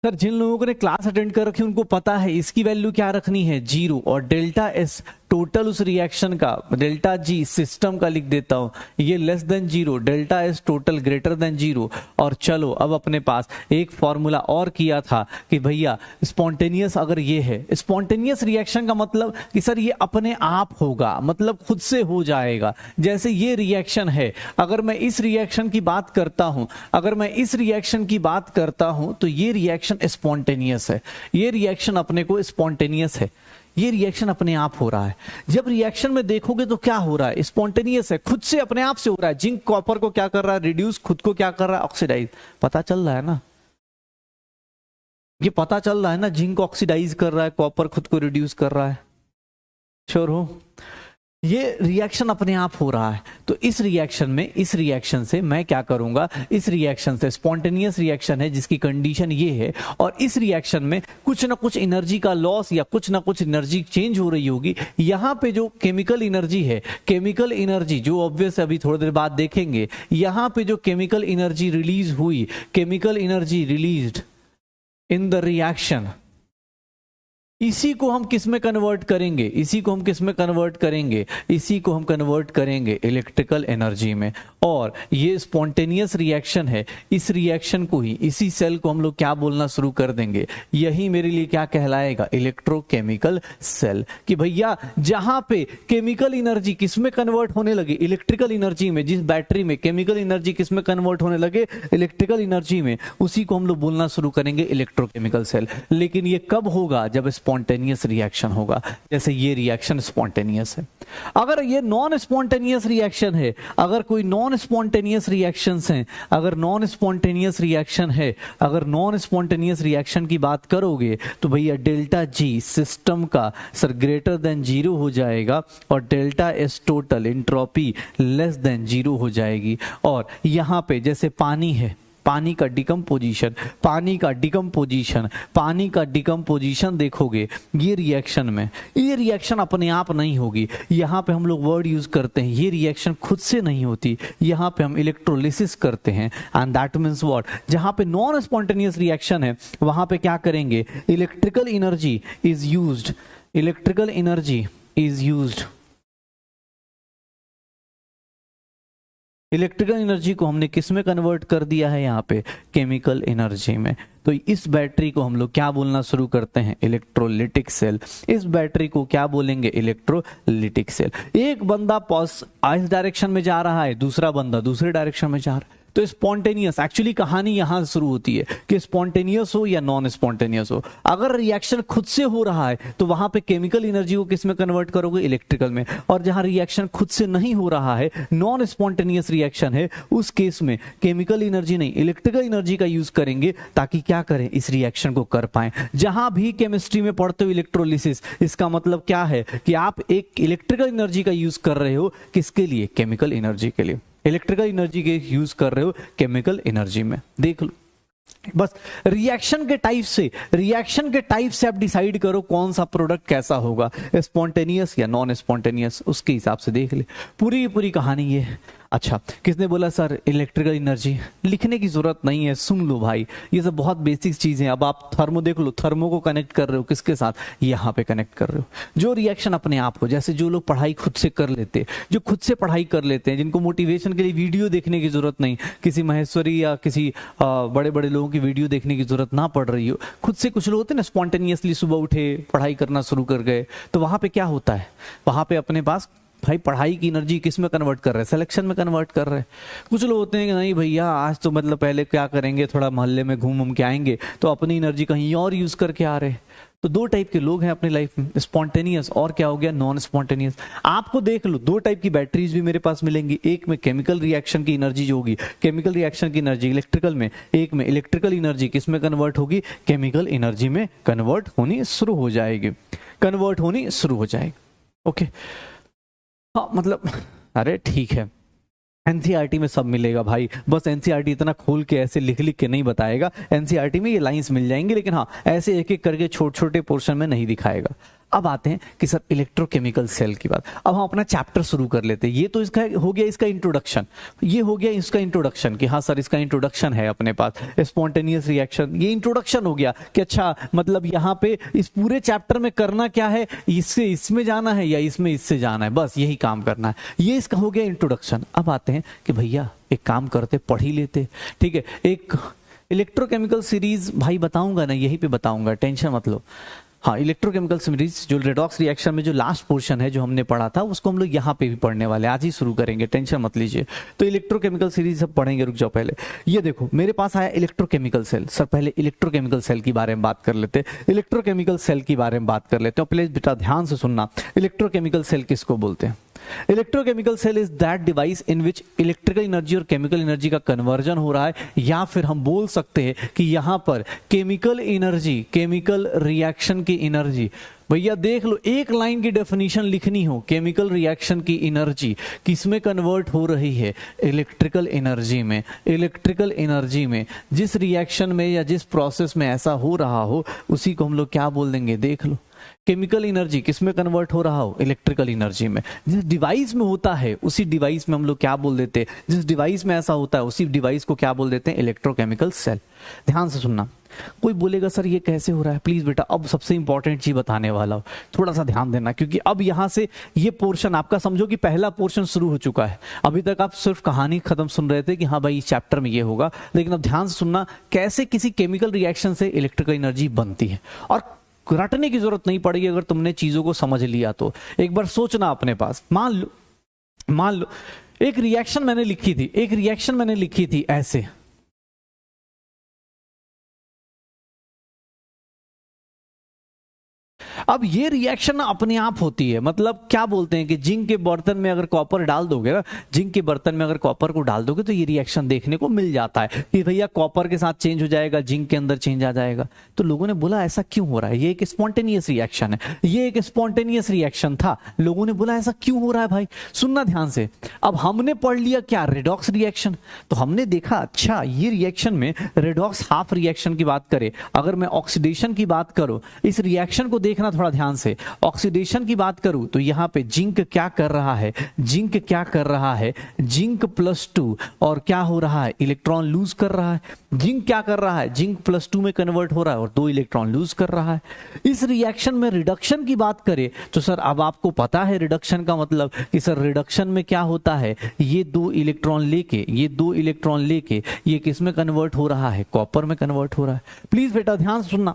सर, जिन लोगों ने क्लास अटेंड कर रखी उनको पता है इसकी वैल्यू क्या रखनी है, 0, और डेल्टा एस टोटल उस रिएक्शन का, डेल्टा जी सिस्टम का लिख देता हूं, ये less than 0, delta S total greater than 0। और चलो अब अपने पास एक फॉर्मूला और किया था कि भैया स्पॉन्टेनियस अगर ये है, स्पॉन्टेनियस रिएक्शन का मतलब कि सर ये अपने आप होगा, मतलब खुद से हो जाएगा। जैसे ये रिएक्शन है, अगर मैं इस रिएक्शन की बात करता हूं, अगर मैं इस रिएक्शन की बात करता हूं तो ये रिएक्शन स्पॉन्टेनियस है, ये रिएक्शन अपने को स्पॉन्टेनियस है, ये रिएक्शन अपने आप हो रहा है। जब रिएक्शन में देखोगे तो क्या हो रहा है, स्पॉन्टेनियस है, खुद से अपने आप से हो रहा है। जिंक कॉपर को क्या कर रहा है, रिड्यूस, खुद को क्या कर रहा है, ऑक्सीडाइज। पता चल रहा है ना, ये पता चल रहा है ना, जिंक ऑक्सीडाइज कर रहा है, कॉपर खुद को रिड्यूस कर रहा है। श्योर हो? ये रिएक्शन अपने आप हो रहा है। तो इस रिएक्शन में, इस रिएक्शन से मैं क्या करूंगा, इस रिएक्शन से स्पॉन्टेनियस रिएक्शन है जिसकी कंडीशन ये है, और इस रिएक्शन में कुछ ना कुछ एनर्जी का लॉस या कुछ ना कुछ एनर्जी चेंज हो रही होगी। यहां पे जो केमिकल एनर्जी है, केमिकल एनर्जी जो ऑब्वियस अभी थोड़ी देर बाद देखेंगे, यहां पे जो केमिकल एनर्जी रिलीज हुई, chemical energy released in the reaction, इसी को हम किस में कन्वर्ट करेंगे, इसी को हम किस में कन्वर्ट करेंगे, इसी को हम कन्वर्ट करेंगे इलेक्ट्रिकल एनर्जी में। और ये स्पॉन्टेनियस रिएक्शन है, इस रिएक्शन को ही, इसी सेल को हम लोग क्या बोलना शुरू कर देंगे, यही मेरे लिए क्या कहलाएगा, इलेक्ट्रोकेमिकल सेल। कि भैया जहां पे केमिकल एनर्जी किस में कन्वर्ट होने लगे, इलेक्ट्रिकल एनर्जी में, जिस बैटरी में केमिकल एनर्जी किस में कन्वर्ट होने लगे, इलेक्ट्रिकल एनर्जी में, उसी को हम लोग बोलना शुरू करेंगे इलेक्ट्रोकेमिकल सेल। लेकिन ये कब होगा, जब स्पॉन्टेनियस रिएक्शन होगा। जैसे ये रिएक्शन स्पॉन्टेनियस है। अगर ये नॉन स्पॉन्टेनियस रिएक्शन है, अगर कोई नॉन स्पॉन्टेनियस रिएक्शंस हैं, अगर नॉन स्पॉन्टेनियस रिएक्शन है, अगर नॉन स्पॉन्टेनियस रिएक्शन की बात करोगे तो भैया डेल्टा जी सिस्टम का सर ग्रेटर देन 0 हो जाएगा, और delta S total entropy less than 0 हो जाएगी। और यहां पे जैसे पानी है, पानी का डिकम्पोजिशन, पानी का डिकम्पोजिशन, पानी का डिकम्पोजिशन देखोगे ये रिएक्शन में, ये रिएक्शन अपने आप नहीं होगी। यहाँ पे हम लोग वर्ड यूज करते हैं, ये रिएक्शन खुद से नहीं होती, यहाँ पे हम इलेक्ट्रोलिसिस करते हैं। एंड दैट मीन्स व्हाट, जहाँ पे नॉन स्पॉन्टेनियस रिएक्शन है वहां पे क्या करेंगे, electrical energy is used, electrical energy is used, electrical energy को हमने किस में कन्वर्ट कर दिया है, यहाँ पे केमिकल एनर्जी में। तो इस बैटरी को हम लोग क्या बोलना शुरू करते हैं, इलेक्ट्रोलिटिक सेल। इस बैटरी को क्या बोलेंगे, इलेक्ट्रोलिटिक सेल। एक बंदा इस डायरेक्शन में जा रहा है, दूसरा बंदा दूसरे डायरेक्शन में जा रहा है। तो स्पॉन्टेनियस, एक्चुअली कहानी यहां से शुरू होती है कि स्पॉन्टेनियस हो या नॉन स्पॉन्टेनियस हो। अगर रिएक्शन खुद से हो रहा है तो वहां पे केमिकल एनर्जी को किस में कन्वर्ट करोगे, इलेक्ट्रिकल में। और जहां रिएक्शन खुद से नहीं हो रहा है, नॉन स्पॉन्टेनियस रिएक्शन है, उस केस में केमिकल एनर्जी नहीं इलेक्ट्रिकल एनर्जी का यूज करेंगे, ताकि क्या करें, इस रिएक्शन को कर पाए। जहां भी केमिस्ट्री में पढ़ते हो इलेक्ट्रोलिसिस, इसका मतलब क्या है कि आप एक इलेक्ट्रिकल एनर्जी का यूज कर रहे हो, किसके लिए, केमिकल एनर्जी के लिए। इलेक्ट्रिकल एनर्जी के यूज कर रहे हो केमिकल एनर्जी में। देख लो बस रिएक्शन के टाइप से, रिएक्शन के टाइप से आप डिसाइड करो कौन सा प्रोडक्ट कैसा होगा, स्पॉन्टेनियस या नॉन स्पॉन्टेनियस, उसके हिसाब से देख ले। पूरी पूरी कहानी ये है। अच्छा, किसने बोला सर इलेक्ट्रिकल एनर्जी? लिखने की जरूरत नहीं है, सुन लो भाई, ये सब बहुत बेसिक चीजें हैं। अब आप थर्मो देख लो, थर्मो को कनेक्ट कर रहे हो किसके साथ? यहाँ पे कनेक्ट कर रहे हो। जो रिएक्शन अपने आप को, जैसे जो लोग पढ़ाई खुद से कर लेते, जो खुद से पढ़ाई कर लेते हैं, जिनको मोटिवेशन के लिए वीडियो देखने की जरूरत नहीं, किसी महेश्वरी या किसी बड़े बड़े लोगों की वीडियो देखने की जरूरत ना पड़ रही हो, खुद से कुछ लोग होते हैं ना स्पॉन्टेनियसली सुबह उठे पढ़ाई करना शुरू कर गए, तो वहां पे क्या होता है, वहां पे अपने पास भाई पढ़ाई की एनर्जी किस में कन्वर्ट कर रहे हैं? सिलेक्शन में कन्वर्ट कर रहे हैं। कुछ लोग होते हैं कि नहीं भैया आज तो मतलब पहले क्या करेंगे, थोड़ा मोहल्ले में घूम के आएंगे, तो अपनी एनर्जी कहीं और यूज करके आ रहे हैं। तो दो टाइप के लोग हैं अपनी लाइफ में, स्पॉन्टेनियस और क्या हो गया, नॉन स्पॉन्टेनियस। आपको देख लो, दो टाइप की बैटरीज भी मेरे पास मिलेंगी, एक में केमिकल रिएक्शन की एनर्जी जो होगी, केमिकल रिएक्शन की एनर्जी इलेक्ट्रिकल में, एक में इलेक्ट्रिकल एनर्जी किस में कन्वर्ट होगी, केमिकल एनर्जी में कन्वर्ट होनी शुरू हो जाएगी, कन्वर्ट होनी शुरू हो जाएगी। ओके, हाँ मतलब अरे ठीक है, एनसीईआरटी में सब मिलेगा भाई, बस एनसीईआरटी इतना खोल के ऐसे लिख लिख के नहीं बताएगा। एनसीईआरटी में ये लाइंस मिल जाएंगे, लेकिन हाँ ऐसे एक एक करके छोटे छोटे पोर्शन में नहीं दिखाएगा। अब आते हैं कि सर इलेक्ट्रोकेमिकल सेल की बात। अब हम अपना चैप्टर शुरू कर लेते हैं। ये तो इसका हो गया, इसका इंट्रोडक्शन, ये हो गया इसका इंट्रोडक्शन कि हाँ सर इसका इंट्रोडक्शन है अपने पास, स्पॉन्टेनियस रिएक्शन, ये इंट्रोडक्शन हो गया कि अच्छा मतलब यहाँ पे इस पूरे चैप्टर में करना क्या है, इससे इसमें जाना है या इसमें इससे जाना है, बस यही काम करना है, ये इसका हो गया इंट्रोडक्शन। अब आते हैं कि भैया एक काम करते, पढ़ ही लेते, ठीक है। एक इलेक्ट्रोकेमिकल सीरीज भाई बताऊंगा ना, यहीं पे बताऊंगा, टेंशन मत लो। हाँ, इलेक्ट्रोकेमिकल सीरीज जो रेडॉक्स रिएक्शन में जो लास्ट पोर्शन है जो हमने पढ़ा था, उसको हम लोग यहाँ पे भी पढ़ने वाले, आज ही शुरू करेंगे, टेंशन मत लीजिए। तो इलेक्ट्रोकेमिकल सीरीज सब पढ़ेंगे, रुक जाओ पहले। ये देखो मेरे पास आया इलेक्ट्रोकेमिकल सेल। सर पहले इलेक्ट्रोकेमिकल सेल के बारे में बात कर लेते, इलेक्ट्रोकेमिकल सेल के बारे में बात कर लेते हैं। प्लीज बेटा ध्यान से सुनना, इलेक्ट्रोकेमिकल सेल किसको बोलते हैं? Electrochemical cell is that device in which electrical energy और केमिकल एनर्जी का कन्वर्जन हो रहा है, या फिर हम बोल सकते हैं कि यहां पर केमिकल एनर्जी, केमिकल रिएक्शन की एनर्जी, भैया देख लो एक लाइन की डेफिनेशन लिखनी हो, केमिकल रिएक्शन की एनर्जी किसमें कन्वर्ट हो रही है? इलेक्ट्रिकल एनर्जी में। इलेक्ट्रिकल एनर्जी में जिस रिएक्शन में या जिस प्रोसेस में ऐसा हो रहा हो, उसी को हम लोग क्या बोल देंगे? देख लो, केमिकल एनर्जी किसमें कन्वर्ट हो रहा हो? इलेक्ट्रिकल एनर्जी में। जिस डिवाइस में होता है उसी डिवाइस में हम लोग क्या बोल देते हैं? जिस डिवाइस में ऐसा होता है उसी डिवाइस को क्या बोल देते हैं? Electrochemical cell. ध्यान से सुनना। कोई बोलेगा सर ये कैसे हो रहा है? प्लीज बेटा अब सबसे इंपॉर्टेंट चीज बताने वाला हूं, थोड़ा सा ध्यान देना, क्योंकि अब यहां से ये पोर्शन आपका समझो कि पहला पोर्शन शुरू हो चुका है। अभी तक आप सिर्फ कहानी खत्म सुन रहे थे कि हाँ भाई इस चैप्टर में ये होगा, लेकिन अब ध्यान से सुनना कैसे किसी केमिकल रिएक्शन से इलेक्ट्रिकल एनर्जी बनती है। और रटने की जरूरत नहीं पड़ेगी अगर तुमने चीजों को समझ लिया तो। एक बार सोचना अपने पास, मान लो एक रिएक्शन मैंने लिखी थी, एक रिएक्शन मैंने लिखी थी ऐसे, अब ये रिएक्शन अपने आप होती है। मतलब क्या बोलते हैं कि जिंक के बर्तन में अगर कॉपर डाल दोगे ना, जिंक के बर्तन में अगर कॉपर को डाल दोगे तो ये रिएक्शन देखने को मिल जाता है कि भैया कॉपर के साथ चेंज हो जाएगा, जिंक के अंदर चेंज आ जाएगा। तो लोगों ने बोला ऐसा क्यों हो रहा है? ये एक स्पॉन्टेनियस रिएक्शन है, ये एक स्पॉन्टेनियस रिएक्शन था। लोगों ने बोला ऐसा क्यों हो रहा है भाई? सुनना ध्यान से। अब हमने पढ़ लिया क्या? Redox reaction. तो हमने देखा अच्छा ये रिएक्शन में रेडॉक्स हाफ रिएक्शन की बात करें, अगर मैं ऑक्सीडेशन की बात करूं, इस रिएक्शन को देखना थोड़ा ध्यान से। ऑक्सीडेशन की बात करूं तो यहां पे जिंक क्या कर रहा है? जिंक क्या कर रहा है? जिंक +2 और क्या हो रहा है? इलेक्ट्रॉन लूज कर रहा है। जिंक क्या कर रहा है? जिंक +2 में कन्वर्ट हो रहा है और 2 इलेक्ट्रॉन लूज कर रहा है। इस रिएक्शन में रिडक्शन की बात करें तो सर अब आपको पता है रिडक्शन का मतलब कि सर रिडक्शन में क्या होता है? ये 2 इलेक्ट्रॉन लेके, ये 2 इलेक्ट्रॉन लेके ये किस में कन्वर्ट हो रहा है? कॉपर में कन्वर्ट हो रहा है। प्लीज बेटा ध्यान से सुनना,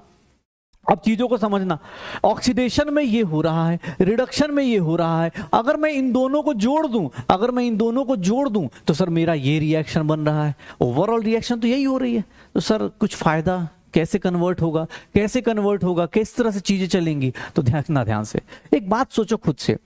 अब चीजों को समझना। ऑक्सीडेशन में ये हो रहा है, रिडक्शन में ये हो रहा है। अगर मैं इन दोनों को जोड़ दूं, अगर मैं इन दोनों को जोड़ दूं तो सर मेरा ये रिएक्शन बन रहा है। ओवरऑल रिएक्शन तो यही हो रही है। तो सर कुछ फायदा कैसे कन्वर्ट होगा? कैसे कन्वर्ट होगा? किस तरह से चीजें चलेंगी? तो ध्यान से एक बात सोचो खुद से,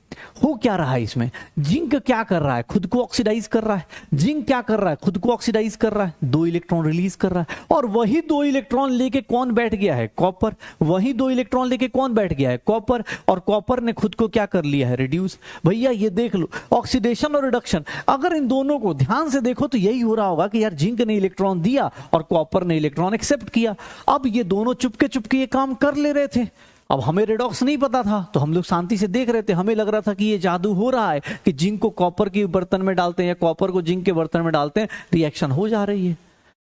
हो क्या रहा है इसमें? जिंक क्या कर रहा है? खुद को ऑक्सीडाइज कर रहा है। जिंक क्या कर रहा है? खुद को ऑक्सीडाइज कर रहा है, 2 इलेक्ट्रॉन रिलीज कर रहा है। और वही 2 इलेक्ट्रॉन लेके कौन बैठ गया है? कॉपर। वही 2 इलेक्ट्रॉन लेके कौन बैठ गया है? कॉपर। और कॉपर ने खुद को क्या कर लिया है? रिड्यूस। भैया ये देख लो, ऑक्सीडेशन और रिडक्शन, अगर इन दोनों को ध्यान से देखो तो यही हो रहा होगा कि यार जिंक ने इलेक्ट्रॉन दिया और कॉपर ने इलेक्ट्रॉन एक्सेप्ट किया। अब ये दोनों चुपके चुपके ये काम कर ले रहे थे। अब हमें रेडॉक्स नहीं पता था तो हम लोग शांति से देख रहे थे, हमें लग रहा था कि ये जादू हो रहा है कि जिंक को कॉपर के बर्तन में डालते हैं या कॉपर को जिंक के बर्तन में डालते हैं, रिएक्शन हो जा रही है।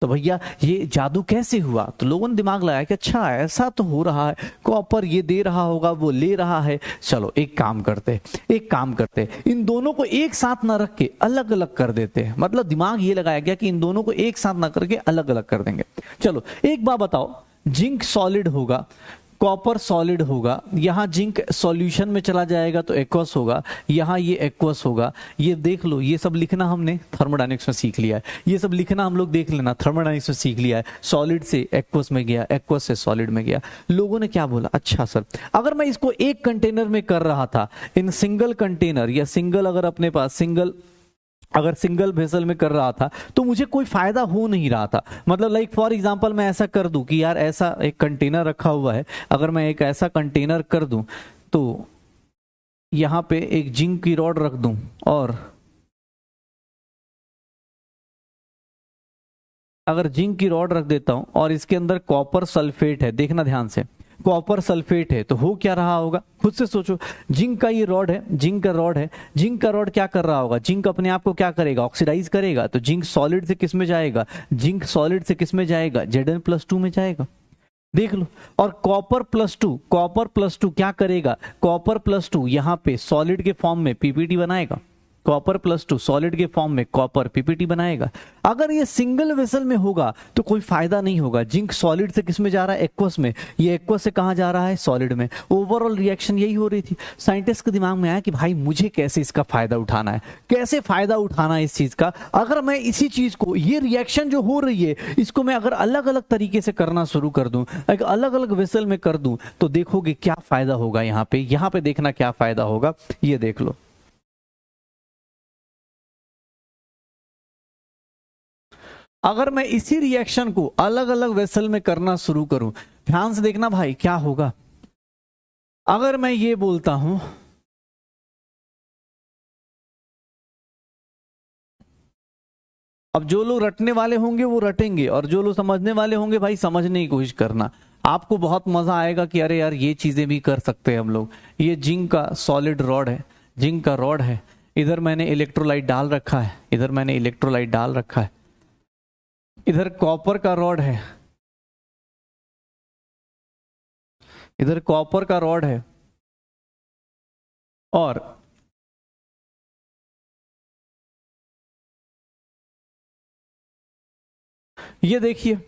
तो भैया ये जादू कैसे हुआ? तो लोगों ने दिमाग लगाया कि अच्छा ऐसा तो हो रहा है, कॉपर ये दे रहा होगा, वो ले रहा है, चलो एक काम करते इन दोनों को एक साथ ना रख के अलग अलग कर देते हैं। मतलब दिमाग ये लगाया गया कि इन दोनों को एक साथ ना करके अलग अलग कर देंगे। चलो एक बात बताओ, जिंक सॉलिड होगा, कॉपर सॉलिड होगा, यहां जिंक सॉल्यूशन में चला जाएगा तो एक्वस होगा, यहां ये एक्वस होगा। ये देख लो, ये सब लिखना हमने थर्मोडायनेमिक्स में सीख लिया है, ये सब लिखना हम लोग देख लेना थर्मोडायनेमिक्स में सीख लिया है। सॉलिड से एक्वस में गया, एक्वस से सॉलिड में गया। लोगों ने क्या बोला, अच्छा सर अगर मैं इसको एक कंटेनर में कर रहा था, इन सिंगल कंटेनर या सिंगल, अगर अपने पास सिंगल वेसल में कर रहा था तो मुझे कोई फायदा हो नहीं रहा था। मतलब लाइक फॉर एग्जांपल मैं ऐसा कर दूं कि यार ऐसा एक कंटेनर रखा हुआ है, अगर मैं एक ऐसा कंटेनर कर दूं तो यहां पे एक जिंक की रॉड रख दूं, और अगर जिंक की रॉड रख देता हूं और इसके अंदर कॉपर सल्फेट है, देखना ध्यान से, कॉपर सल्फेट है, तो हो क्या रहा होगा, खुद से सोचो। जिंक का ये रॉड है, जिंक का रॉड है, जिंक का रॉड क्या कर रहा होगा, जिंक अपने आप को क्या करेगा, ऑक्सीडाइज करेगा। तो जिंक सॉलिड से किस में जाएगा, जिंक सॉलिड से किस में जाएगा, Zn+2 में जाएगा। देख लो, और कॉपर प्लस टू क्या करेगा, कॉपर प्लस टू यहां पे सॉलिड के फॉर्म में पीपीटी बनाएगा, कॉपर प्लस टू सॉलिड के फॉर्म में कॉपर पीपीटी बनाएगा। अगर ये सिंगल वेसल में होगा तो कोई फायदा नहीं होगा। जिंक सॉलिड से किस में जा रहा है, एक्वस में, ये एक्वस से कहां जा रहा है, सॉलिड में। ओवरऑल रिएक्शन यही हो रही थी। साइंटिस्ट के दिमाग में आया कि भाई मुझे कैसे इसका फायदा उठाना है, कैसे फायदा उठाना है इस चीज का। अगर मैं इसी चीज को, ये रिएक्शन जो हो रही है, इसको मैं अगर अलग अलग तरीके से करना शुरू कर दूं, एक अलग अलग वेसल में कर दूं, तो देखोगे क्या फायदा होगा। यहाँ पे देखना क्या फायदा होगा, ये देख लो। अगर मैं इसी रिएक्शन को अलग अलग वेसल में करना शुरू करूं, ध्यान से देखना भाई क्या होगा। अगर मैं ये बोलता हूं, अब जो लोग रटने वाले होंगे वो रटेंगे, और जो लोग समझने वाले होंगे भाई समझने की कोशिश करना। आपको बहुत मजा आएगा कि अरे यार ये चीजें भी कर सकते हैं हम लोग। ये जिंक का सॉलिड रॉड है, जिंक का रॉड है, इधर मैंने इलेक्ट्रोलाइट डाल रखा है, इधर मैंने इलेक्ट्रोलाइट डाल रखा है, इधर कॉपर का रॉड है, इधर कॉपर का रॉड है, और ये देखिए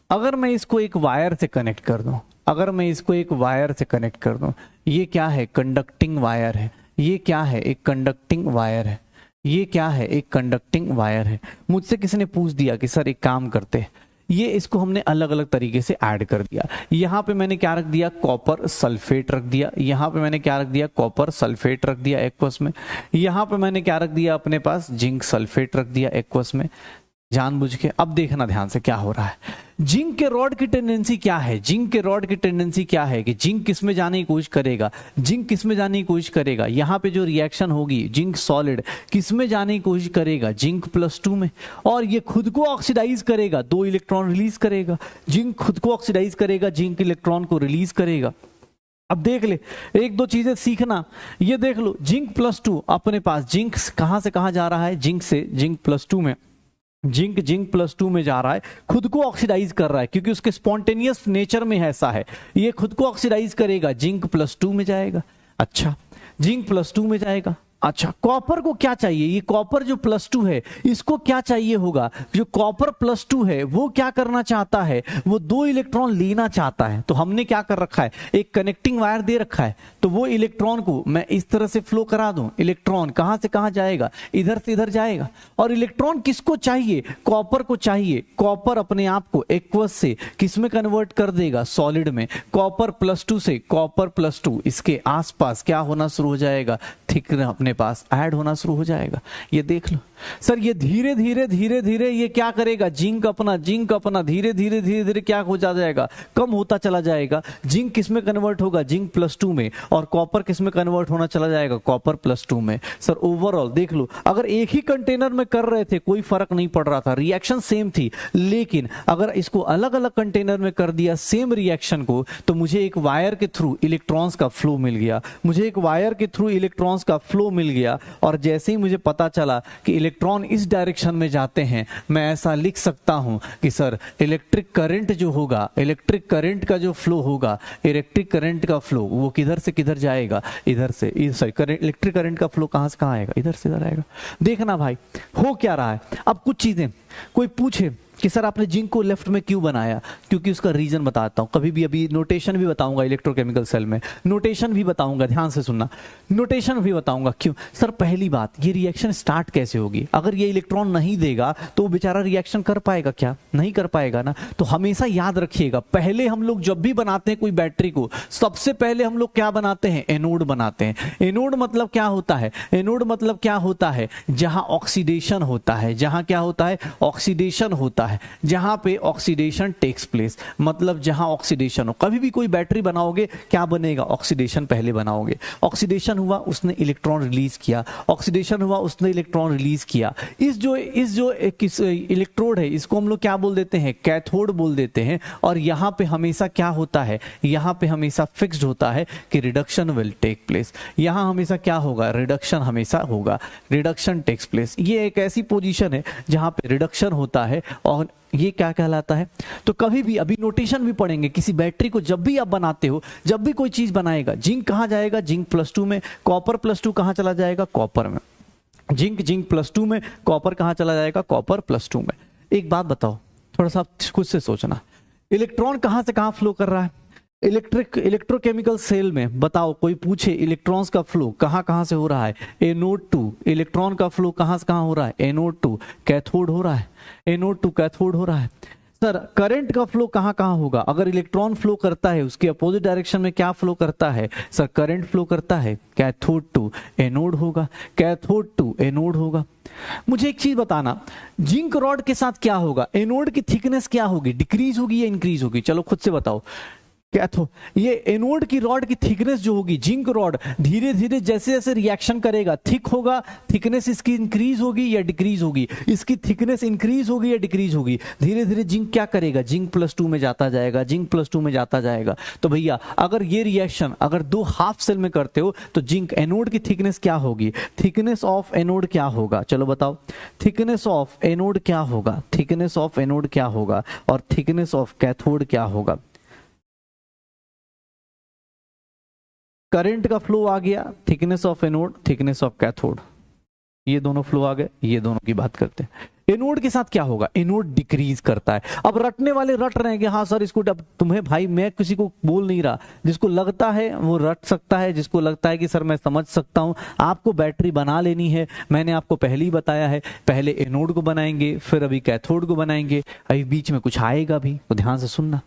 अगर मैं इसको एक वायर से कनेक्ट कर दूं, अगर मैं इसको एक वायर से कनेक्ट कर दूं, ये क्या है, कंडक्टिंग वायर है। ये क्या है, एक कंडक्टिंग वायर है। ये क्या है, एक कंडक्टिंग वायर है। मुझसे किसी ने पूछ दिया कि सर एक काम करते, ये इसको हमने अलग अलग तरीके से ऐड कर दिया। यहाँ पे मैंने क्या रख दिया, कॉपर सल्फेट रख दिया। यहाँ पे मैंने क्या रख दिया, कॉपर सल्फेट रख दिया एक्वस में। यहाँ पे मैंने क्या रख दिया, अपने पास जिंक सल्फेट रख दिया एक्वस में, जानबूझ के। अब देखना ध्यान से क्या हो रहा है। जिंक के रॉड की टेंडेंसी क्या है, जिंक के रॉड की टेंडेंसी क्या है कि जिंक किस में जाने की कोशिश करेगा, जिंक किस में जाने की कोशिश करेगा। यहां पे जो रिएक्शन होगी, जिंक सॉलिड किस में जाने की कोशिश करेगा, Zn+2 में, और ये खुद को ऑक्सीडाइज करेगा, 2 इलेक्ट्रॉन रिलीज करेगा। जिंक खुद को ऑक्सीडाइज करेगा, जिंक इलेक्ट्रॉन को रिलीज करेगा। अब देख ले, एक दो चीजें सीखना। ये देख लो, Zn+2 अपने पास, जिंक कहां से कहां जा रहा है, जिंक से Zn+2 में, Zn+2 में जा रहा है, खुद को ऑक्सीडाइज कर रहा है क्योंकि उसके स्पॉन्टेनियस नेचर में ऐसा है। ये खुद को ऑक्सीडाइज करेगा, Zn+2 में जाएगा। अच्छा, Zn+2 में जाएगा। अच्छा, कॉपर को क्या चाहिए, ये कॉपर जो +2 है इसको क्या चाहिए होगा, जो कॉपर +2 है वो क्या करना चाहता है, वो 2 इलेक्ट्रॉन लेना चाहता है। तो हमने क्या कर रखा है, एक कनेक्टिंग वायर दे रखा है, तो वो इलेक्ट्रॉन को मैं इस तरह से फ्लो करा दूं। इलेक्ट्रॉन कहां से कहां जाएगा, इधर से इधर जाएगा। और इलेक्ट्रॉन किसको चाहिए, कॉपर को चाहिए। कॉपर अपने आप को एक्वस से किस में कन्वर्ट कर देगा, सॉलिड में। कॉपर +2 से कॉपर +2 इसके आसपास क्या होना शुरू हो जाएगा, थिकन अपने पास ऐड होना शुरू हो जाएगा। ये देख लो सर, ये धीरे धीरे धीरे धीरे ये क्या करेगा, जिंक अपना धीरे धीरे धीरे धीरे क्या हो जाएगा, कम होता चला जाएगा। जिंक किस में कन्वर्ट होगा, जिंक +2 में, और कॉपर किस में कन्वर्ट होना चला जाएगा, कॉपर +2 में। सर ओवरऑल देख लो, अगर एक ही कंटेनर में कर रहे थे कोई फर्क नहीं पड़ रहा था, रिएक्शन सेम थी, लेकिन अगर इसको अलग अलग कंटेनर में कर दिया सेम रिएक्शन को, तो मुझे एक वायर के थ्रू इलेक्ट्रॉन्स का फ्लो मिल गया, मुझे एक वायर के थ्रू इलेक्ट्रॉन्स का फ्लो मिल गया। और जैसे ही मुझे पता चला कि इलेक्ट्रॉन इस डायरेक्शन में जाते हैं, मैं ऐसा लिख सकता हूं कि सर इलेक्ट्रिक करंट जो होगा, इलेक्ट्रिक करंट का जो फ्लो होगा, इलेक्ट्रिक करंट का फ्लो वो किधर से किधर जाएगा, इधर से, इलेक्ट्रिक करंट का फ्लो कहां से कहां आएगा, इधर से इधर आएगा। देखना भाई हो क्या रहा है। अब कुछ चीजें कोई पूछे कि सर आपने जिंक को लेफ्ट में क्यों बनाया, क्योंकि उसका रीजन बताता हूं, कभी भी अभी नोटेशन भी बताऊंगा, इलेक्ट्रोकेमिकल सेल में नोटेशन भी बताऊंगा, ध्यान से सुनना, नोटेशन भी बताऊंगा क्यों। सर पहली बात, ये रिएक्शन स्टार्ट कैसे होगी, अगर ये इलेक्ट्रॉन नहीं देगा तो वो बेचारा रिएक्शन कर पाएगा क्या, नहीं कर पाएगा ना। तो हमेशा याद रखिएगा, पहले हम लोग जब भी बनाते हैं कोई बैटरी को, सबसे पहले हम लोग क्या बनाते हैं, एनोड बनाते हैं। एनोड मतलब क्या होता है, एनोड मतलब क्या होता है, जहां ऑक्सीडेशन होता है, जहां क्या होता है, ऑक्सीडेशन होता है, जहां पे ऑक्सीडेशन टेक्स प्लेस, मतलब जहां ऑक्सीडेशन हो। कभी भी कोई बैटरी बनाओगे क्या बनेगा, ऑक्सीडेशन पहले बनाओगे, ऑक्सीडेशन हुआ उसने इलेक्ट्रॉन रिलीज किया, ऑक्सीडेशन हुआ उसने इलेक्ट्रॉन रिलीज किया। इस जो इलेक्ट्रोड है इसको हम लोग क्या बोल देते हैं, कैथोड बोल देते हैं। और यहां पे हमेशा क्या होता है, यहां पे हमेशा फिक्स्ड होता है कि रिडक्शन विल टेक प्लेस, यहां हमेशा क्या होगा, रिडक्शन हमेशा होगा, रिडक्शन टेक्स प्लेस। ये एक ऐसी पोजीशन है जहां पे रिडक्शन होता है, और ये क्या कहलाता है। तो कभी भी अभी नोटेशन भी पढ़ेंगे, किसी बैटरी को जब भी आप बनाते हो, जब भी कोई चीज बनाएगा, जिंक कहां जाएगा, जिंक +2 में, कॉपर +2 कहां चला जाएगा, कॉपर में, जिंक +2 में, कॉपर कहां चला जाएगा, कॉपर +2 में। एक बात बताओ, थोड़ा सा खुद से सोचना, इलेक्ट्रॉन कहां से कहां फ्लो कर रहा है, इलेक्ट्रोकेमिकल सेल में बताओ, कोई पूछे इलेक्ट्रॉन्स का फ्लो कहां कहां से हो रहा है, एनोड टू, इलेक्ट्रॉन का फ्लो कहां से कहां हो रहा है, एनोड टू कैथोड हो रहा है, एनोड टू कैथोड हो रहा है। सर करंट का फ्लो कहां कहां होगा, अगर इलेक्ट्रॉन फ्लो करता है उसके अपोजिट डायरेक्शन में क्या फ्लो करता है, सर करंट फ्लो करता है, कैथोड टू एनोड होगा, कैथोड टू एनोड होगा। मुझे एक चीज बताना, जिंक रॉड के साथ क्या होगा, एनोड की थिकनेस क्या होगी, डिक्रीज होगी या इंक्रीज होगी, चलो खुद से बताओ। ये एनोड की रॉड की थिकनेस जो होगी, जिंक रॉड धीरे धीरे जैसे जैसे रिएक्शन करेगा थिक होगा, थिकनेस इसकी इंक्रीज होगी या डिक्रीज होगी, इसकी थिकनेस इंक्रीज होगी या डिक्रीज होगी, धीरे धीरे जिंक क्या करेगा, जिंक +2 में जाता जाएगा, जिंक +2 में जाता जाएगा। तो भैया अगर ये रिएक्शन अगर 2 हाफ सेल में करते हो तो जिंक एनोड की थिकनेस क्या होगी, थिकनेस ऑफ एनोड क्या होगा, चलो बताओ, थिकनेस ऑफ एनोड क्या होगा, थिकनेस ऑफ एनोड क्या होगा, और थिकनेस ऑफ कैथोड क्या होगा। करंट का फ्लो आ गया, thickness of anode, thickness of cathode, ये दोनों फ्लो आ गए, ये दोनों की बात करते हैं। एनोड के साथ क्या होगा, एनोड डिक्रीज करता है। अब रटने वाले रट रहे हैं कि हाँ सर इसको, अब तुम्हें भाई मैं किसी को बोल नहीं रहा, जिसको लगता है वो रट सकता है, जिसको लगता है कि सर मैं समझ सकता हूं, आपको बैटरी बना लेनी है, मैंने आपको पहले ही बताया है, पहले एनोड को बनाएंगे फिर अभी कैथोड को बनाएंगे, अभी बीच में कुछ आएगा भी, तो ध्यान से सुनना।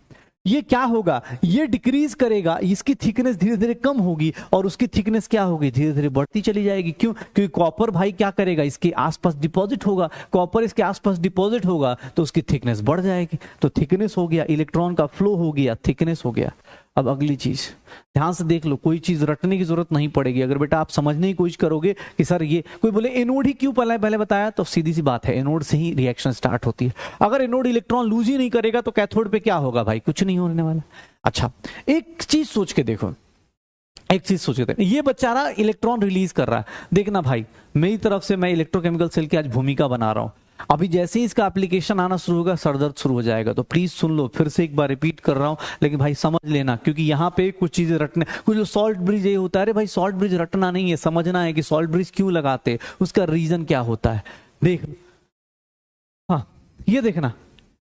ये क्या होगा, ये डिक्रीज करेगा, इसकी थिकनेस धीरे धीरे कम होगी और उसकी थिकनेस क्या होगी, धीरे धीरे बढ़ती चली जाएगी। क्यों, क्योंकि कॉपर भाई क्या करेगा, इसके आसपास डिपॉजिट होगा, कॉपर इसके आसपास डिपॉजिट होगा तो उसकी थिकनेस बढ़ जाएगी, तो थिकनेस हो गया, इलेक्ट्रॉन का फ्लो हो गया, थिकनेस हो गया। अब अगली चीज ध्यान से देख लो, कोई चीज रटने की जरूरत नहीं पड़ेगी, अगर बेटा आप समझने की कोशिश करोगे कि सर ये, कोई बोले एनोड ही क्यों पहले बताया, तो सीधी सी बात है, एनोड से ही रिएक्शन स्टार्ट होती है। अगर एनोड इलेक्ट्रॉन लूज ही नहीं करेगा तो कैथोड पे क्या होगा भाई, कुछ नहीं होने वाला। अच्छा एक चीज सोच के देखो, एक चीज सोच के देखो, ये बेचारा इलेक्ट्रॉन रिलीज कर रहा है, देखना भाई मेरी तरफ से मैं इलेक्ट्रोकेमिकल सेल की आज भूमिका बना रहा हूं, अभी जैसे ही इसका एप्लीकेशन आना शुरू होगा सरदर्द शुरू हो जाएगा, तो प्लीज सुन लो, फिर से एक बार रिपीट कर रहा हूं, लेकिन भाई समझ लेना, क्योंकि यहाँ पे कुछ चीजें रटने, कुछ जो सॉल्ट ब्रिज ये होता है, अरे भाई सॉल्ट ब्रिज रटना नहीं है, समझना है कि सॉल्ट ब्रिज क्यों लगाते, उसका रीजन क्या होता है। देख हाँ ये देखना,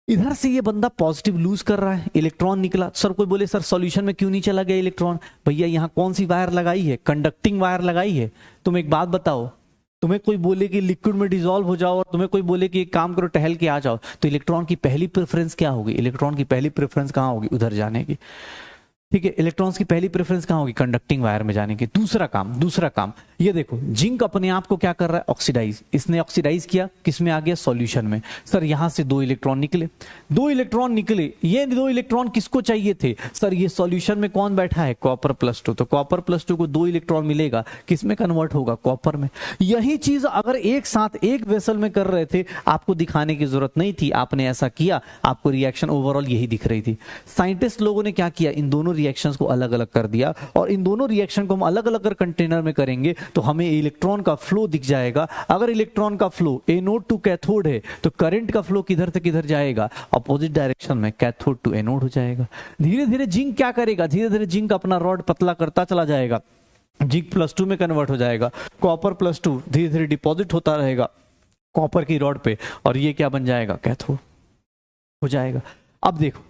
इधर से ये बंदा पॉजिटिव लूज कर रहा है, इलेक्ट्रॉन निकला, सर कोई बोले सर सॉल्यूशन में क्यों नहीं चला गया इलेक्ट्रॉन, भैया यहाँ कौन सी वायर लगाई है, कंडक्टिंग वायर लगाई है। तुम एक बात बताओ, तुम्हें कोई बोले कि लिक्विड में डिसॉल्व हो जाओ और तुम्हें कोई बोले कि एक काम करो टहल के आ जाओ, तो इलेक्ट्रॉन की पहली प्रेफरेंस क्या होगी, इलेक्ट्रॉन की पहली प्रेफरेंस कहाँ होगी, उधर जाने की, ठीक है, इलेक्ट्रॉन्स की पहली प्रेफरेंस कहाँ होगी, कंडक्टिंग वायर में जाने की। दूसरा काम ये देखो जिंक अपने आप को क्या कर रहा है, ऑक्सीडाइज, इसने ऑक्सीडाइज किया, किसमें आ गया, सॉल्यूशन में। सर यहां से 2 इलेक्ट्रॉन निकले, 2 इलेक्ट्रॉन निकले, ये 2 इलेक्ट्रॉन किसको चाहिए थे, सर ये सॉल्यूशन में कौन बैठा है, कॉपर +2, तो कॉपर +2 को 2 इलेक्ट्रॉन मिलेगा, किसमें कन्वर्ट होगा, कॉपर में। यही चीज अगर एक साथ एक वेसल में कर रहे थे, आपको दिखाने की जरूरत नहीं थी, आपने ऐसा किया, आपको रिएक्शन ओवरऑल यही दिख रही थी। साइंटिस्ट लोगों ने क्या किया, इन दोनों रिएक्शंस को अलग अलग कर दिया, और इन दोनों रिएक्शन को हम अलग अलग कंटेनर में करेंगे तो हमें इलेक्ट्रॉन का फ्लो दिख जाएगा। अगर इलेक्ट्रॉन का फ्लो एनोड टू कैथोड है तो करंट का फ्लो किधर से किधर जाएगा, अपोजिट डायरेक्शन में, कैथोड टू एनोड हो जाएगा। धीरे धीरे जिंक क्या करेगा, धीरे धीरे जिंक अपना रॉड पतला करता चला जाएगा, जिंक +2 में कन्वर्ट हो जाएगा, कॉपर +2 धीरे धीरे डिपॉजिट होता रहेगा कॉपर की रॉड पे, और ये क्या बन जाएगा, कैथोड हो जाएगा। अब देखो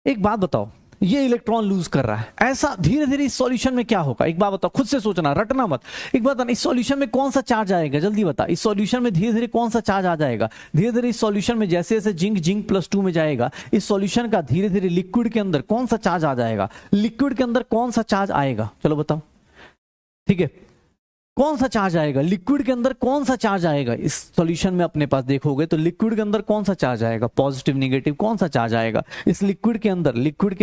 एक बात बताओ, ये इलेक्ट्रॉन लूज कर रहा है, ऐसा धीरे धीरे इस सॉल्यूशन में क्या होगा, एक बात बताओ, खुद से सोचना, रटना मत, एक बात बताना, इस सॉल्यूशन में कौन सा चार्ज आएगा, जल्दी बता, इस सॉल्यूशन में धीरे धीरे कौन सा चार्ज आ जाएगा, धीरे धीरे इस सॉल्यूशन में जैसे जैसे जिंक +2 में जाएगा, इस सॉल्यूशन का धीरे धीरे लिक्विड के अंदर कौन सा चार्ज आ जाएगा, लिक्विड के अंदर कौन सा चार्ज आएगा, चलो बताओ, ठीक है, कौन सा चार्ज आएगा, लिक्विड के अंदर कौन सा चार्ज आएगा, इस सॉल्यूशन में अपने पास देखोगे तो लिक्विड के अंदर कौन सा चार्ज आएगा, पॉजिटिव नेगेटिव कौन सा चार्ज आएगा, इस लिक्विड के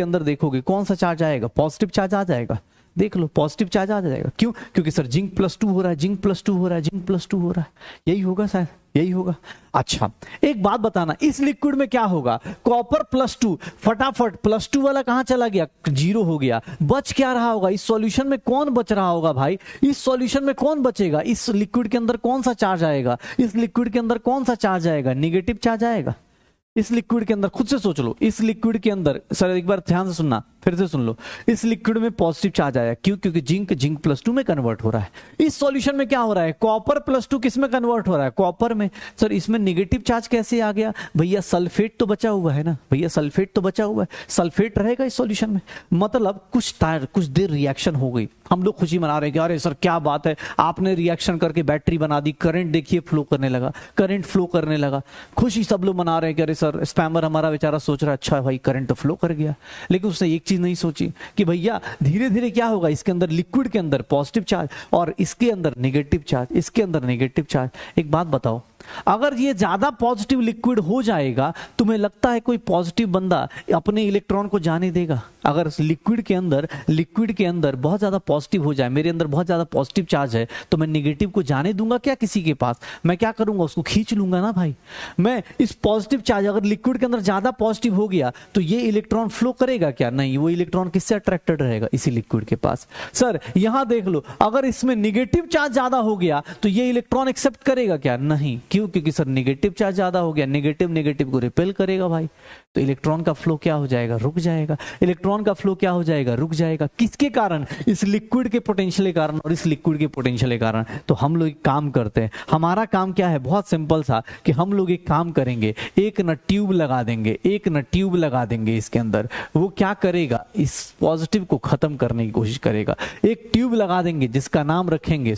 अंदर देखोगे कौन सा चार्ज आएगा, पॉजिटिव चार्ज आ जाएगा, देख लो पॉजिटिव चार्ज आ जाएगा। क्यों, क्योंकि सर जिंक +2 हो रहा है, जिंक +2 हो रहा है, जिंक +2 हो रहा है, यही होगा शायद, यही होगा। अच्छा एक बात बताना, इस लिक्विड में क्या होगा, कॉपर +2, फटाफट +2 वाला कहां चला गया, 0 हो गया, बच क्या रहा होगा, इस सॉल्यूशन में कौन बच रहा होगा भाई, इस सॉल्यूशन में कौन बचेगा, इस लिक्विड के अंदर कौन सा चार्ज आएगा, इस लिक्विड के अंदर कौन सा चार्ज आएगा, निगेटिव चार्ज आएगा। इस लिक्विड के अंदर खुद से सोच लो, इस लिक्विड के अंदर, सर एक बार ध्यान से सुनना, फिर से सुन लो, इस लिक्विड में पॉजिटिव चार्ज आया, क्यों, क्योंकि जिंक +2 में कन्वर्ट हो रहा है। इस सॉल्यूशन में क्या हो रहा है, कॉपर +2 किस में कन्वर्ट हो रहा है, कॉपर में। सर इसमें निगेटिव चार्ज कैसे आ गया, भैया सल्फेट तो बचा हुआ है ना, भैया सल्फेट तो बचा हुआ है, सल्फेट रहेगा इस सॉल्यूशन में, मतलब कुछ देर रिएक्शन हो गई, हम लोग खुशी मना रहे हैं कि अरे सर क्या बात है, आपने रिएक्शन करके बैटरी बना दी, करंट देखिए फ्लो करने लगा, करंट फ्लो करने लगा, खुशी सब लोग मना रहे हैं कि अरे सर स्पैमर हमारा बेचारा सोच रहा है अच्छा भाई करंट तो फ्लो कर गया। लेकिन उसने एक चीज नहीं सोची कि भैया धीरे धीरे क्या होगा, इसके अंदर लिक्विड के अंदर पॉजिटिव चार्ज और इसके अंदर नेगेटिव चार्ज, इसके अंदर नेगेटिव चार्ज। एक बात बताओ, अगर ये ज्यादा पॉजिटिव लिक्विड हो जाएगा, तुम्हें लगता है कोई पॉजिटिव बंदा अपने इलेक्ट्रॉन को जाने देगा? अगर लिक्विड के अंदर बहुत ज्यादा पॉजिटिव हो जाए, मेरे अंदर बहुत ज्यादा पॉजिटिव चार्ज है, तो मैं नेगेटिव को जाने दूंगा क्या किसी के पास? मैं क्या करूंगा, उसको खींच लूंगा ना भाई। मैं इस पॉजिटिव चार्ज, अगर लिक्विड के अंदर ज्यादा पॉजिटिव हो गया तो ये इलेक्ट्रॉन फ्लो करेगा क्या? नहीं, वो इलेक्ट्रॉन किससे अट्रैक्टेड रहेगा? इसी लिक्विड के पास। सर यहां देख लो, अगर इसमें निगेटिव चार्ज ज्यादा हो गया तो ये इलेक्ट्रॉन एक्सेप्ट करेगा क्या? नहीं। क्यों? क्योंकि सर निगेटिव चार्ज ज्यादा हो गया, निगेटिव नेगेटिव को रिपेल करेगा भाई, तो इलेक्ट्रॉन का फ्लो क्या हो जाएगा? रुक जाएगा। इलेक्ट्रॉन का फ्लो क्या हो जाएगा? रुक जाएगा। किसके कारण? इस लिक्विड के पोटेंशियल के कारण और इस लिक्विड के पोटेंशियल के कारण। तो हम लोग एक काम करते हैं, हमारा काम क्या है? बहुत सिंपल सा, कि हम लोग एक काम करेंगे, एक न ट्यूब लगा देंगे इसके अंदर। वो क्या करेगा? इस पॉजिटिव को खत्म करने की कोशिश करेगा। एक ट्यूब लगा देंगे जिसका नाम रखेंगे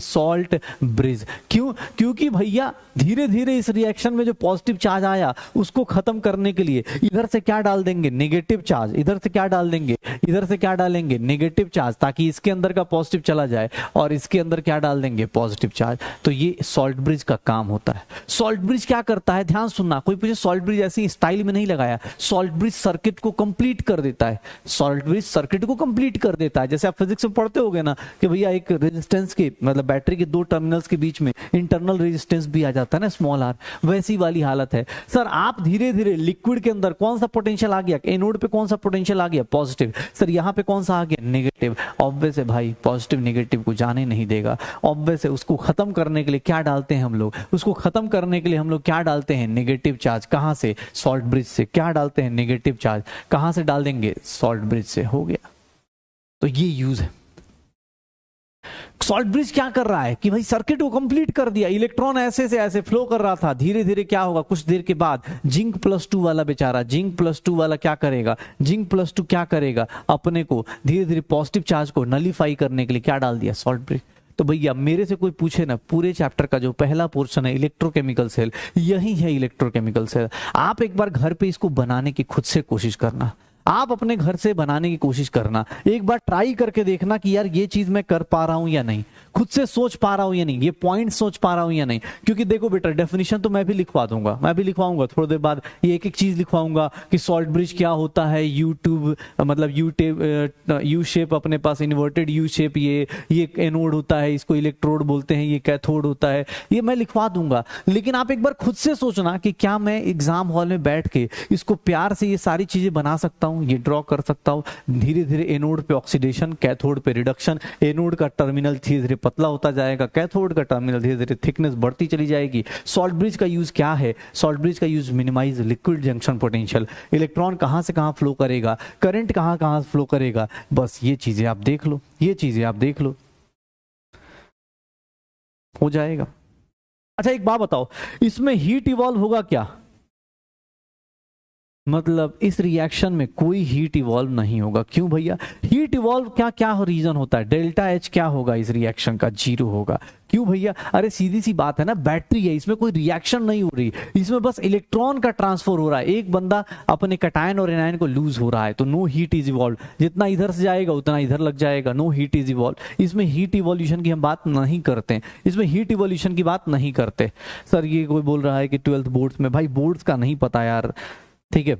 सॉल्ट ब्रिज, क्यों? क्योंकि भैया धीरे धीरे इस रिएक्शन में जो पॉजिटिव चार्ज आया उसको खत्म करने के लिए इधर से क्या डाल देंगे? Negative charge. इधर से क्या डालेंगे? नेगेटिव चार्ज, ताकि इसके अंदर का पॉजिटिव चला जाए और इसके अंदर क्या डाल देंगे? Positive charge. तो ये सॉल्ट ब्रिज का काम होता है। सॉल्ट ब्रिज क्या करता है? ध्यान सुनना, कोई पूछे सॉल्ट ब्रिज ऐसी स्टाइल में नहीं लगाया। सॉल्ट ब्रिज सर्किट को कंप्लीट कर देता है। जैसे आप फिजिक्स में पढ़ते होगे ना कि भैया एक रेजिस्टेंस के, मतलब बैटरी के दो टर्मिनल्स के बीच में इंटरनल रेजिस्टेंस भी आ जाता है ना, स्मॉल आर, वैसी वाली हालत है। सर आप धीरे धीरे लिक्विड के अंदर कौन सा पोटेंशियल आ गया? एनोड पे कौन सा पोटेंशियल आ गया? पॉजिटिव। सर यहाँ पे कौन सा आ गया? नेगेटिव। ऑब्वियस है भाई, पॉजिटिव नेगेटिव को जाने नहीं देगा। ऑब्वियस है, उसको खत्म करने के लिए क्या डालते हैं हम लोग? क्या डालते हैं? Negative charge. कहां से? सॉल्ट ब्रिज से। क्या डालते हैं? Negative charge. कहां से डाल देंगे? सॉल्ट ब्रिज से। हो गया। तो ये यूज है। सॉल्ट ब्रिज क्या कर रहा है कि भाई सर्किट को कंप्लीट कर दिया, इलेक्ट्रॉन ऐसे से ऐसे फ्लो कर रहा था, धीरे धीरे क्या होगा, कुछ देर के बाद जिंक +2 वाला बेचारा, जिंक +2 वाला क्या करेगा? अपने को धीरे धीरे पॉजिटिव चार्ज को नलीफाई करने के लिए क्या डाल दिया? Salt bridge. तो भैया मेरे से कोई पूछे ना, पूरे चैप्टर का जो पहला पोर्शन है इलेक्ट्रोकेमिकल सेल, यही है इलेक्ट्रोकेमिकल सेल। आप एक बार घर पे इसको बनाने की खुद से कोशिश करना। आप अपने घर से बनाने की कोशिश करना, एक बार ट्राई करके देखना कि यार ये चीज मैं कर पा रहा हूं या नहीं, खुद से सोच पा रहा हूं या नहीं, ये पॉइंट सोच पा रहा हूं या नहीं। क्योंकि देखो बेटा, डेफिनेशन तो मैं भी लिखवा दूंगा, मैं भी लिखवाऊंगा थोड़ी देर बाद, ये एक एक चीज लिखवाऊंगा कि सॉल्ट ब्रिज क्या होता है, यूट्यूब मतलब यू शेप, अपने पास इन्वर्टेड यू शेप, ये एनोड होता है, इसको इलेक्ट्रोड बोलते हैं, ये कैथोड होता है, ये मैं लिखवा दूंगा। लेकिन आप एक बार खुद से सोचना कि क्या मैं एग्जाम हॉल में बैठ के इसको प्यार से ये सारी चीजें बना सकता हूं, ये ड्रॉ कर सकता हूं। धीरे धीरे एनोड पे ऑक्सीडेशन, कैथोड पे रिडक्शन, एनोड का टर्मिनल धीरे धीरे पतला होता जाएगा, कैथोड का टर्मिनल धीरे धीरे थिकनेस बढ़ती चली जाएगी। सॉल्ट ब्रिज का यूज क्या है? सॉल्ट ब्रिज का use minimise liquid junction potential, electron कहां से कहां फ्लो करेगा, करंट कहां कहां फ्लो करेगा, बस ये चीजें आप देख लो, ये चीजें आप देख लो, हो जाएगा। अच्छा एक बात बताओ, इसमें हीट इवॉल्व होगा क्या? मतलब इस रिएक्शन में कोई हीट इवॉल्व नहीं होगा। क्यों भैया? हीट इवॉल्व क्या क्या रीजन होता है? डेल्टा एच क्या होगा इस रिएक्शन का? 0 होगा। क्यों भैया? अरे सीधी सी बात है ना, बैटरी है, इसमें कोई रिएक्शन नहीं हो रही, इसमें बस इलेक्ट्रॉन का ट्रांसफर हो रहा है। एक बंदा अपने कैटायन और एनायन को लूज हो रहा है, तो नो हीट इज इवॉल्व, जितना इधर से जाएगा उतना इधर लग जाएगा, नो हीट इज इवॉल्व। इसमें हीट इवोल्यूशन की हम बात नहीं करते, इसमें हीट इवोल्यूशन की बात नहीं करते। सर ये कोई बोल रहा है कि 12th बोर्ड्स में, भाई बोर्ड्स का नहीं पता यार, ठीक है,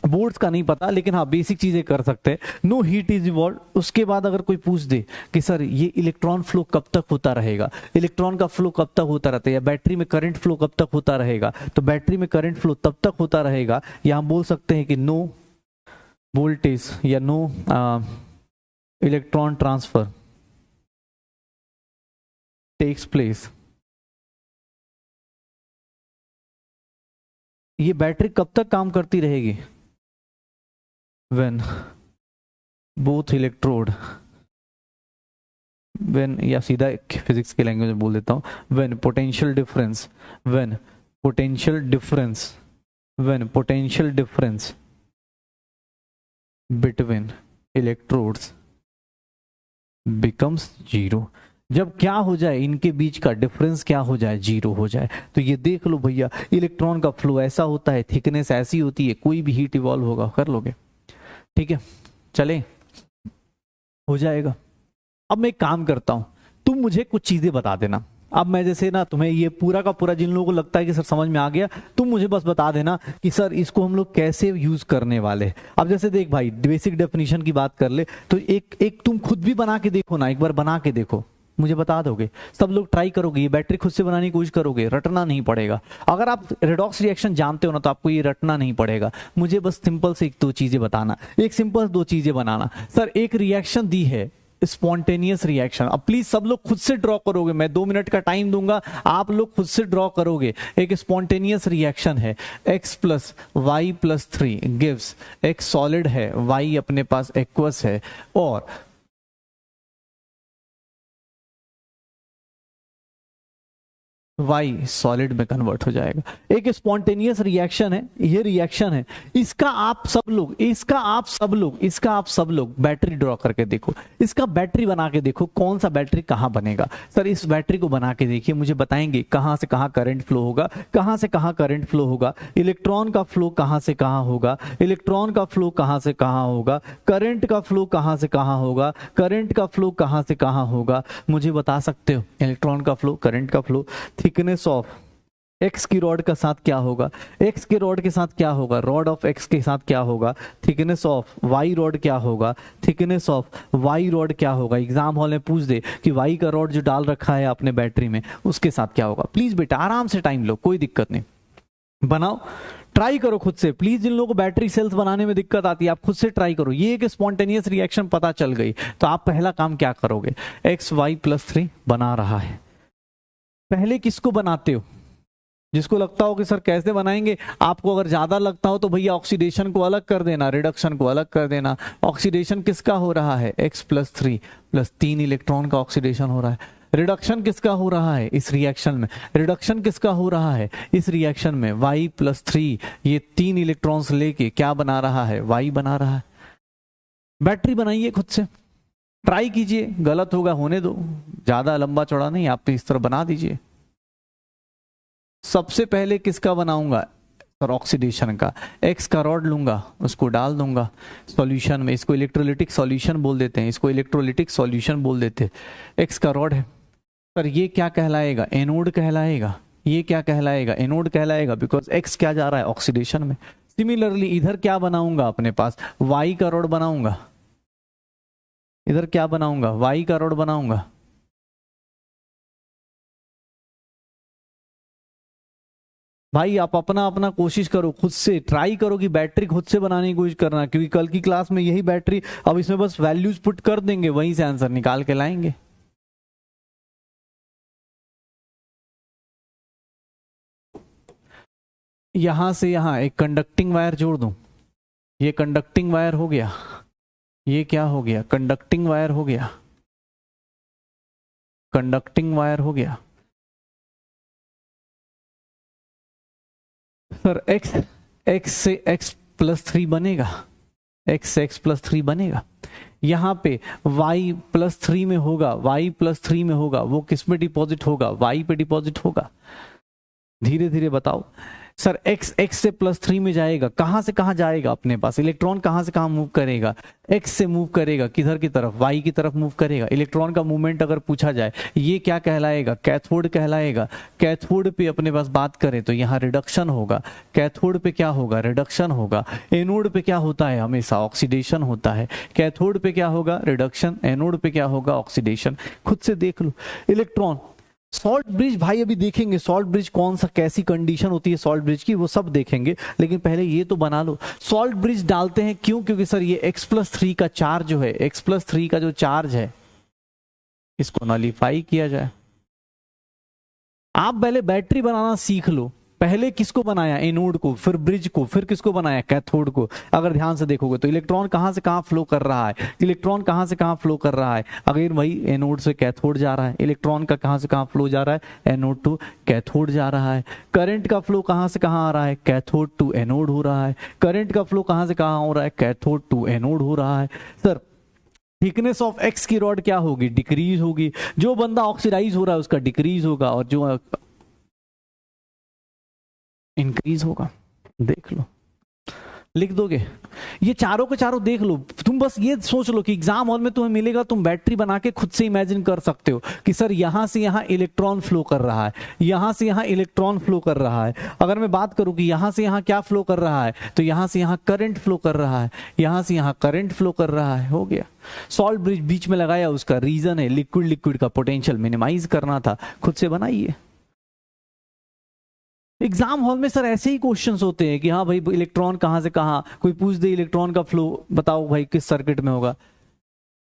बोर्ड्स का नहीं पता, लेकिन हाँ बेसिक चीजें कर सकते हैं। No heat is evolve. उसके बाद अगर कोई पूछ दे कि सर ये इलेक्ट्रॉन फ्लो कब तक होता रहेगा, इलेक्ट्रॉन का फ्लो कब तक होता रहता है, या बैटरी में करंट फ्लो कब तक होता रहेगा, तो बैटरी में करंट फ्लो तब तक होता रहेगा, या हम बोल सकते हैं कि नो वोल्टेज या no electron transfer takes place. ये बैटरी कब तक काम करती रहेगी? when both electrode, when, या सीधा फिजिक्स के लैंग्वेज में बोल देता हूं, when potential difference, when potential difference, when potential difference between electrodes becomes 0, जब क्या हो जाए, इनके बीच का डिफरेंस क्या हो जाए, 0 हो जाए। तो ये देख लो भैया, इलेक्ट्रॉन का फ्लो ऐसा होता है, थिकनेस ऐसी होती है, कोई भी हीट इवॉल्व होगा, कर लोगे, ठीक है, चले, हो जाएगा। अब मैं एक काम करता हूं, तुम मुझे कुछ चीजें बता देना। अब मैं जैसे ना तुम्हें ये पूरा का पूरा, जिन लोगों को लगता है कि सर समझ में आ गया, तुम मुझे बस बता देना कि सर इसको हम लोग कैसे यूज करने वाले हैं। अब जैसे देख भाई, बेसिक डेफिनेशन की बात कर ले, तो एक तुम खुद भी बना के देखो ना, एक बार बना के देखो, मुझे बता दोगे, सब लोग ट्राई करोगे, ये बैटरी खुद से बनाने की कोशिश करोगे, रटना नहीं पड़ेगा। अगर आप रेडॉक्स रिएक्शन जानते हो ना, तो आपको ये रटना नहीं पड़ेगा, मुझे बस सिंपल से 1-2 चीजें बताना, एक सिंपल 2 चीजें बनाना। सर एक रिएक्शन दी है, स्पॉन्टेनियस रिएक्शन, अब प्लीज सब लोग खुद से ड्रॉ करोगे, मैं 2 मिनट का टाइम दूंगा, आप लोग खुद से ड्रॉ करोगे। एक स्पॉन्टेनियस रिएक्शन है, x + y + 3 gives, x solid है, y अपने पास एक्वस है, और y सॉलिड में कन्वर्ट हो जाएगा। एक स्पॉन्टेनियस रिएक्शन है, ये रिएक्शन है, इसका आप सब लोग बैटरी ड्रॉ करके देखो, इसका बैटरी बना के देखो, कौन सा बैटरी कहां बनेगा। सर इस बैटरी को बना के देखिए, मुझे बताएंगे कहां से कहां करंट फ्लो होगा, कहां से कहां करंट फ्लो होगा, इलेक्ट्रॉन का फ्लो कहां से कहां होगा, इलेक्ट्रॉन का फ्लो कहां से कहां होगा, करंट का फ्लो कहां से कहां होगा, करंट का फ्लो कहां से कहां होगा, मुझे बता सकते हो? इलेक्ट्रॉन का फ्लो, करंट का फ्लो, थिकनेस ऑफ एक्स की रॉड के साथ क्या होगा, एक्स के रॉड के साथ क्या होगा, रॉड ऑफ एक्स के साथ क्या होगा, थिकनेस ऑफ वाई रॉड क्या होगा, थिकनेस ऑफ वाई रॉड क्या होगा। एग्जाम हॉल में पूछ दे कि वाई का रॉड जो डाल रखा है आपने बैटरी में, उसके साथ क्या होगा। प्लीज बेटा आराम से टाइम लो, कोई दिक्कत नहीं, बनाओ, ट्राई करो खुद से। प्लीज जिन लोगों को बैटरी सेल्स बनाने में दिक्कत आती है, आप खुद से ट्राई करो। ये एक स्पॉन्टेनियस रिएक्शन पता चल गई, तो आप पहला काम क्या करोगे, XY + 3 बना रहा है, पहले किसको बनाते हो? जिसको लगता हो कि सर कैसे बनाएंगे, आपको अगर ज्यादा लगता हो तो भैया ऑक्सीडेशन को अलग कर देना, रिडक्शन को अलग कर देना। ऑक्सीडेशन किसका हो रहा है, x + 3 + 3 इलेक्ट्रॉन का ऑक्सीडेशन हो रहा है। रिडक्शन किसका हो रहा है इस रिएक्शन में, रिडक्शन किसका हो रहा है इस रिएक्शन में, y + 3, ये 3 इलेक्ट्रॉन्स लेके क्या बना रहा है, y बना रहा है। बैटरी बनाइए खुद से, ट्राई कीजिए, गलत होगा होने दो, ज्यादा लंबा चौड़ा नहीं, आप इस तरह बना दीजिए। सबसे पहले किसका बनाऊंगा, और ऑक्सीडेशन का। एक्स का रॉड लूंगा, उसको डाल दूंगा सॉल्यूशन में, इसको इलेक्ट्रोलिटिक सॉल्यूशन बोल देते हैं, इसको इलेक्ट्रोलिटिक सॉल्यूशन बोल देते हैं। एक्स का रॉड है सर, ये क्या कहलाएगा? एनोड कहलाएगा। ये क्या कहलाएगा? एनोड कहलाएगा, बिकॉज एक्स क्या जा रहा है? ऑक्सीडेशन में। सिमिलरली इधर क्या बनाऊंगा अपने पास? वाई का रॉड बनाऊंगा। इधर क्या बनाऊंगा? वाई का रॉड बनाऊंगा। भाई आप अपना अपना कोशिश करो, खुद से ट्राई करो कि बैटरी खुद से बनाने की कोशिश करना, क्योंकि कल की क्लास में यही बैटरी, अब इसमें बस वैल्यूज पुट कर देंगे, वहीं से आंसर निकाल के लाएंगे। यहां से यहां एक कंडक्टिंग वायर जोड़ दूं, ये कंडक्टिंग वायर हो गया, ये क्या हो गया? कंडक्टिंग वायर हो गया, कंडक्टिंग वायर हो गया। सर एक्स से x+3 बनेगा, x से x+3 बनेगा। यहां पे y+3 में होगा, y+3 में होगा, वो किस में डिपॉजिट होगा? y पे डिपॉजिट होगा। धीरे धीरे बताओ सर। x से +3 में जाएगा, कहां से कहां जाएगा? अपने पास इलेक्ट्रॉन कहां से कहां मूव करेगा? x से मूव करेगा, किधर की तरफ? y की तरफ मूव करेगा। इलेक्ट्रॉन का मूवमेंट अगर पूछा जाए, ये क्या कहलाएगा? कैथोड कहलाएगा। कैथोड पे अपने पास बात करें तो यहाँ रिडक्शन होगा। कैथोड पे क्या होगा? रिडक्शन होगा। एनोड पे क्या होता है? हमेशा ऑक्सीडेशन होता है। कैथोड पे क्या होगा? रिडक्शन। एनोड पे क्या होगा? ऑक्सीडेशन। खुद से देख लो। इलेक्ट्रॉन सॉल्ट ब्रिज, भाई अभी देखेंगे सॉल्ट ब्रिज कौन सा, कैसी कंडीशन होती है सॉल्ट ब्रिज की, वो सब देखेंगे, लेकिन पहले ये तो बना लो। सॉल्ट ब्रिज डालते हैं क्यों? क्योंकि सर ये x+3 का चार्ज जो है, x+3 का जो चार्ज है, इसको नलीफाई किया जाए। आप पहले बैटरी बनाना सीख लो। पहले किसको बनाया? एनोड को, फिर ब्रिज को, फिर किसको बनाया? कैथोड को। अगर ध्यान से देखोगे तो इलेक्ट्रॉन कहां से कहां फ्लो कर रहा है? इलेक्ट्रॉन कहां से कहां फ्लो कर रहा है? अगर वही एनोड से कैथोड जा रहा है। इलेक्ट्रॉन का कहां से कहां फ्लो जा रहा है? एनोड टू कैथोड जा रहा है। करंट का फ्लो कहां से कहां आ रहा है? कैथोड टू एनोड हो रहा है। करंट का फ्लो कहां से कहां हो रहा है? कैथोड टू एनोड हो रहा है। सर थिकनेस ऑफ एक्स की रॉड क्या होगी? डिक्रीज होगी। जो बंदा ऑक्सीडाइज हो रहा है उसका डिक्रीज होगा, और जो इंक्रीज होगा। देख लो, लिख दोगे? ये चारों के चारों देख लो। तुम बस ये सोच लो कि एग्जाम हॉल में तुम्हें मिलेगा, तुम बैटरी बना के खुद से इमेजिन कर सकते हो कि सर यहां से यहां इलेक्ट्रॉन फ्लो कर रहा है, यहां से यहां इलेक्ट्रॉन फ्लो कर रहा है। अगर मैं बात करूं कि यहां से यहां क्या फ्लो कर रहा है, तो यहां से यहां करंट फ्लो कर रहा है, यहां से यहां करंट फ्लो कर रहा है। हो गया। सॉल्ट ब्रिज बीच में लगाया, उसका रीजन है लिक्विड लिक्विड का पोटेंशियल मिनिमाइज करना था। खुद से बनाइए। एग्जाम हॉल में सर ऐसे ही क्वेश्चंस होते हैं कि हाँ भाई इलेक्ट्रॉन कहां से कहां, कोई पूछ दे इलेक्ट्रॉन का फ्लो बताओ भाई किस सर्किट में होगा,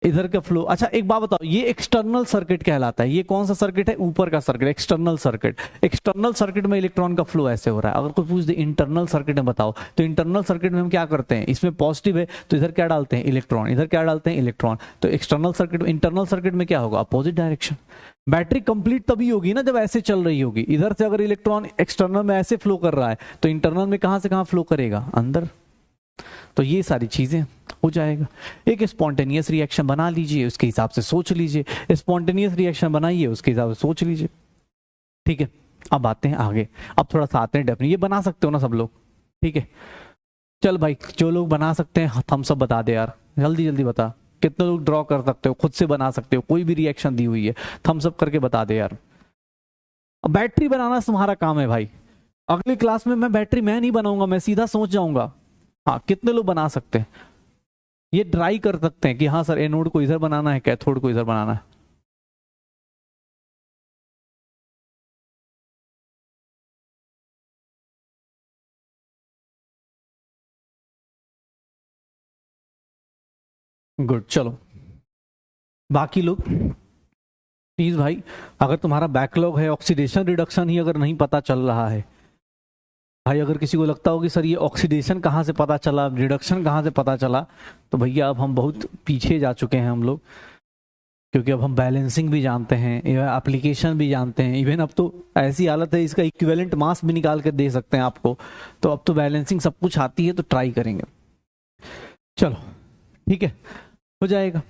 इधर का फ्लो। अच्छा एक बात बताओ, ये एक्सटर्नल सर्किट कहलाता है। ये कौन सा सर्किट है? ऊपर का circuit, external circuit. External circuit में इलेक्ट्रॉन का फ्लो ऐसे हो रहा है। अगर कोई पूछ दे इंटरनल सर्किट में बताओ, तो इंटरनल सर्किट में हम क्या करते हैं? इसमें पॉजिटिव है तो इधर क्या डालते हैं? इलेक्ट्रॉन। इधर क्या डालते हैं? इलेक्ट्रॉन। तो एक्सटर्नल सर्किट में, इंटरनल सर्किट में क्या होगा? Opposite direction. बैटरी कंप्लीट तभी होगी ना जब ऐसे चल रही होगी। इधर से अगर इलेक्ट्रॉन एक्सटर्नल में ऐसे फ्लो कर रहा है, तो इंटरनल में कहां से कहां फ्लो करेगा? अंदर। तो ये सारी चीजें हो जाएगा। एक स्पॉन्टेनियस रिएक्शन बना लीजिए, उसके हिसाब से सोच लीजिए। स्पॉन्टेनियस रिएक्शन बनाइए, उसके हिसाब से सोच लीजिए। ठीक है, अब आते हैं आगे। अब थोड़ा सा आते हैं डेफिनेशन। ये बना सकते हो ना सब लोग? ठीक है, चल भाई जो लोग बना सकते हैं थम्स अप बता दे यार, जल्दी जल्दी बता। कितने लोग ड्रॉ कर सकते हो, खुद से बना सकते हो, कोई भी रिएक्शन दी हुई है थम्स अप करके बता दे यार। अब बैटरी बनाना तुम्हारा काम है भाई। अगली क्लास में मैं बैटरी मैं नहीं बनाऊंगा, मैं सीधा सोच जाऊंगा। हाँ, कितने लोग बना सकते हैं? ये ट्राई कर सकते हैं कि हाँ सर एनोड को इधर बनाना है, कैथोड को इधर बनाना है। गुड, चलो बाकी लोग प्लीज भाई, अगर तुम्हारा बैकलॉग है ऑक्सीडेशन रिडक्शन ही अगर नहीं पता चल रहा है भाई, अगर किसी को लगता हो कि सर ये ऑक्सीडेशन कहाँ से पता चला, रिडक्शन कहाँ से पता चला, तो भैया अब हम बहुत पीछे जा चुके हैं हम लोग। क्योंकि अब हम बैलेंसिंग भी जानते हैं, एप्लीकेशन भी जानते हैं, इवन अब तो ऐसी हालत है इसका इक्विवेलेंट मास भी निकाल कर दे सकते हैं आपको। तो अब तो बैलेंसिंग सब कुछ आती है, तो ट्राई करेंगे। चलो ठीक है, हो जाएगा।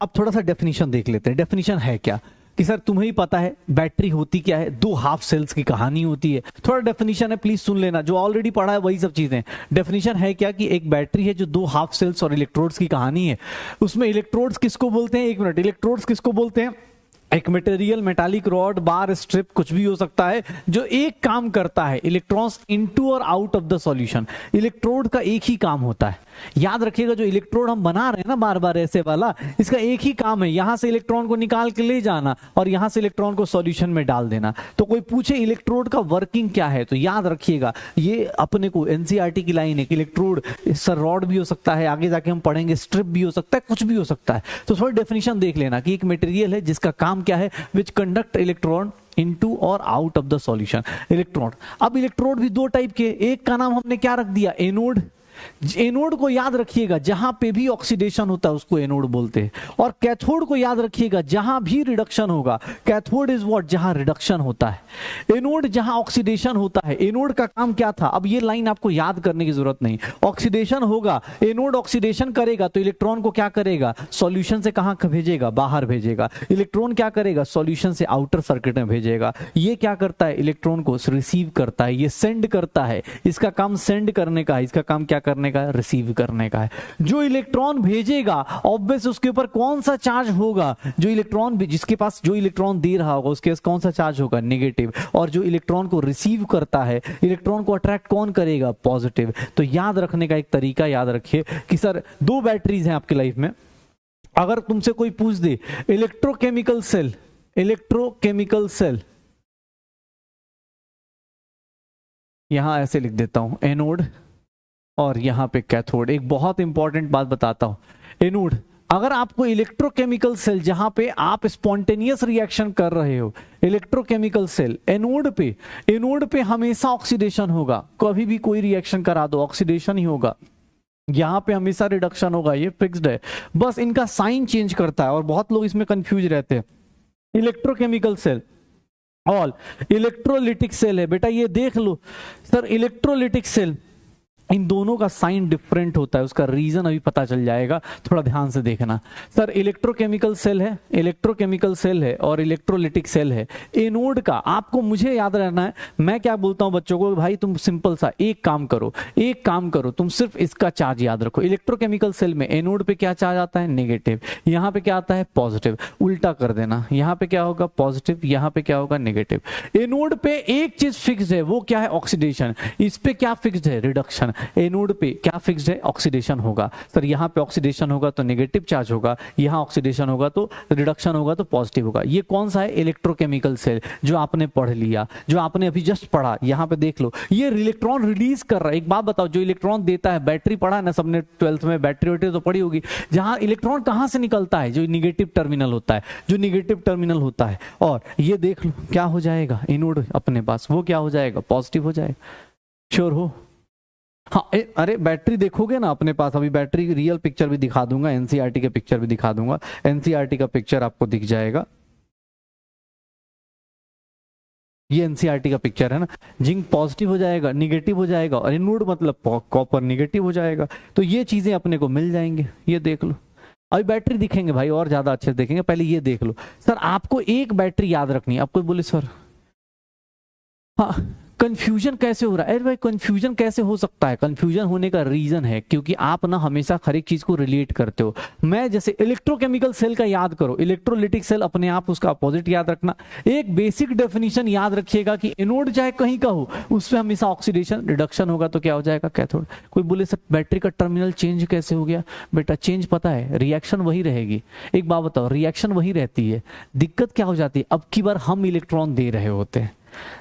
अब थोड़ा सा डेफिनेशन देख लेते हैं। डेफिनेशन है क्या? कि सर तुम्हें ही पता है बैटरी होती क्या है, दो हाफ सेल्स की कहानी होती है। थोड़ा डेफिनेशन है, प्लीज सुन लेना, जो ऑलरेडी पढ़ा है वही सब चीजें। डेफिनेशन है क्या कि एक बैटरी है जो दो हाफ सेल्स और इलेक्ट्रोड्स की कहानी है। उसमें इलेक्ट्रोड्स किसको बोलते हैं, एक मिनट, इलेक्ट्रोड्स किसको बोलते हैं, एक मटेरियल, मेटालिक रॉड, बार, स्ट्रिप, कुछ भी हो सकता है, जो एक काम करता है, इलेक्ट्रॉन्स इनटू और out of the solution. Electrode का एक ही काम होता है, याद रखिएगा, जो इलेक्ट्रोड हम बना रहे हैं ना बार बार ऐसे वाला, इसका एक ही काम है, यहां से इलेक्ट्रॉन को निकाल के ले जाना और यहां से इलेक्ट्रॉन को सॉल्यूशन में डाल देना। तो कोई पूछे इलेक्ट्रोड का वर्किंग क्या है, तो याद रखिएगा ये अपने को एनसीईआरटी की लाइन है कि इलेक्ट्रोड सर रॉड भी हो सकता है, आगे जाके हम पढ़ेंगे स्ट्रिप भी हो सकता है, कुछ भी हो सकता है। तो थोड़ी डेफिनेशन देख लेना कि एक मटेरियल है जिसका काम क्या है, विच कंडक्ट इलेक्ट्रॉन इनटू और out of the solution. Electron, अब इलेक्ट्रोड भी दो टाइप के, एक का नाम हमने क्या रख दिया, एनोड। एनोड को याद रखिएगा, जहां पे भी ऑक्सीडेशन होता है उसको एनोड बोलते हैं। और कैथोड को याद रखिएगा, जहां भी रिडक्शन होगा, कैथोड इज व्हाट, जहां रिडक्शन होता है। एनोड जहां ऑक्सीडेशन होता है। एनोड का काम क्या था, अब ये लाइन आपको याद करने की जरूरत नहीं। ऑक्सीडेशन होगा, एनोड ऑक्सीडेशन करेगा तो इलेक्ट्रॉन को क्या करेगा, सॉल्यूशन से कहां भेजेगा, बाहर भेजेगा। इलेक्ट्रॉन क्या करेगा, सॉल्यूशन से आउटर सर्किट में भेजेगा। ये क्या करता है, इलेक्ट्रॉन को रिसीव करता है, ये सेंड करता है। इसका काम सेंड करने का है, इसका काम क्या करने का, रिसीव करने का है। जो इलेक्ट्रॉन भेजेगा ऑब्वियस उसके ऊपर कौन सा चार्ज होगा, जो इलेक्ट्रॉन जिसके पास जो इलेक्ट्रॉन दे रहा होगा उसके पास कौन सा चार्ज होगा, नेगेटिव। और जो इलेक्ट्रॉन को रिसीव करता है, इलेक्ट्रॉन को अट्रैक्ट कौन करेगा, पॉजिटिव। तो याद रखने का एक तरीका याद रखिए कि सर दो बैटरीज हैं आपकी लाइफ में। अगर तुमसे कोई पूछ दे इलेक्ट्रोकेमिकल सेल, इलेक्ट्रोकेमिकल सेल, यहां ऐसे लिख देता हूं एनोड और यहां पे कैथोड। एक बहुत इंपॉर्टेंट बात बताता हूं, एनोड, अगर आपको इलेक्ट्रोकेमिकल सेल जहां पे आप स्पॉन्टेनियस रिएक्शन कर रहे हो, इलेक्ट्रोकेमिकल सेल, एनोड पे हमेशा ऑक्सीडेशन होगा। कभी भी कोई रिएक्शन करा दो ऑक्सीडेशन ही होगा। यहां पे हमेशा रिडक्शन होगा, ये फिक्स्ड है। बस इनका साइन चेंज करता है और बहुत लोग इसमें कंफ्यूज रहते हैं। इलेक्ट्रोकेमिकल सेल और इलेक्ट्रोलिटिक सेल है बेटा, ये देख लो सर, इलेक्ट्रोलिटिक सेल, इन दोनों का साइन डिफरेंट होता है। उसका रीजन अभी पता चल जाएगा, थोड़ा ध्यान से देखना। सर इलेक्ट्रोकेमिकल सेल है, इलेक्ट्रोकेमिकल सेल है और इलेक्ट्रोलिटिक सेल है। एनोड का आपको मुझे याद रहना है, मैं क्या बोलता हूं बच्चों को, भाई तुम सिंपल सा एक काम करो, तुम सिर्फ इसका चार्ज याद रखो। इलेक्ट्रोकेमिकल सेल में एनोड पे क्या चार्ज आता है, नेगेटिव। यहां पे क्या आता है, पॉजिटिव। उल्टा कर देना, यहां पे क्या होगा, पॉजिटिव, यहां पे क्या होगा, नेगेटिव। एनोड पे एक चीज फिक्स्ड है, वो क्या है, ऑक्सीडेशन। इस पे क्या फिक्स्ड है, रिडक्शन। एनोड पे क्या फिक्स्ड है, ऑक्सीडेशन होगा। सर यहां पे ऑक्सीडेशन होगा तो नेगेटिव चार्ज होगा, यहां ऑक्सीडेशन होगा तो रिडक्शन होगा तो पॉजिटिव होगा। ये कौन सा है, इलेक्ट्रोकेमिकल सेल, जो आपने पढ़ लिया, जो आपने अभी जस्ट पढ़ा। यहां पे देख लो, ये इलेक्ट्रॉन रिलीज कर रहा है। एक बात बताओ, जो इलेक्ट्रॉन देता है, बैटरी पढ़ा है ना सबने 12th में, बैटरी वैटरी तो पढ़ी होगी। जहां इलेक्ट्रॉन कहां से निकलता है, जो निगेटिव टर्मिनल होता है, जो निगेटिव टर्मिनल होता है। और ये देख लो क्या हो जाएगा, एनोड अपने पास वो क्या हो जाएगा, पॉजिटिव हो जाएगा। श्योर हो? हाँ अरे बैटरी देखोगे ना अपने पास, अभी बैटरी रियल पिक्चर भी दिखा दूंगा, एनसीईआरटी के पिक्चर भी दिखा दूंगा। एनसीईआरटी का पिक्चर आपको दिख जाएगा, ये एनसीईआरटी का पिक्चर है ना। जिंक पॉजिटिव हो जाएगा, निगेटिव हो जाएगा, और एनोड मतलब कॉपर नेगेटिव हो जाएगा। तो ये चीजें अपने को मिल जाएंगे, ये देख लो। अभी बैटरी दिखेंगे भाई, और ज्यादा अच्छे से देखेंगे, पहले ये देख लो। सर आपको एक बैटरी याद रखनी है। आपको बोले सर हाँ कंफ्यूजन कैसे हो रहा है, अरे भाई कंफ्यूजन कैसे हो सकता है, कंफ्यूजन होने का रीजन है क्योंकि आप ना हमेशा हर एक चीज को रिलेट करते हो। मैं जैसे इलेक्ट्रोकेमिकल सेल का याद करो, इलेक्ट्रोलिटिक सेल अपने आप उसका अपोजिट याद रखना। एक बेसिक डेफिनेशन याद रखिएगा कि एनोड चाहे कहीं का हो, उसमें हमेशा ऑक्सीडेशन रिडक्शन होगा तो क्या हो जाएगा, कैथोड। कोई बोले सर बैटरी का टर्मिनल चेंज कैसे हो गया, बेटा चेंज पता है, रिएक्शन वही रहेगी। एक बात बताओ, रिएक्शन वही रहती है, दिक्कत क्या हो जाती है, अब की बार हम इलेक्ट्रॉन दे रहे होते हैं,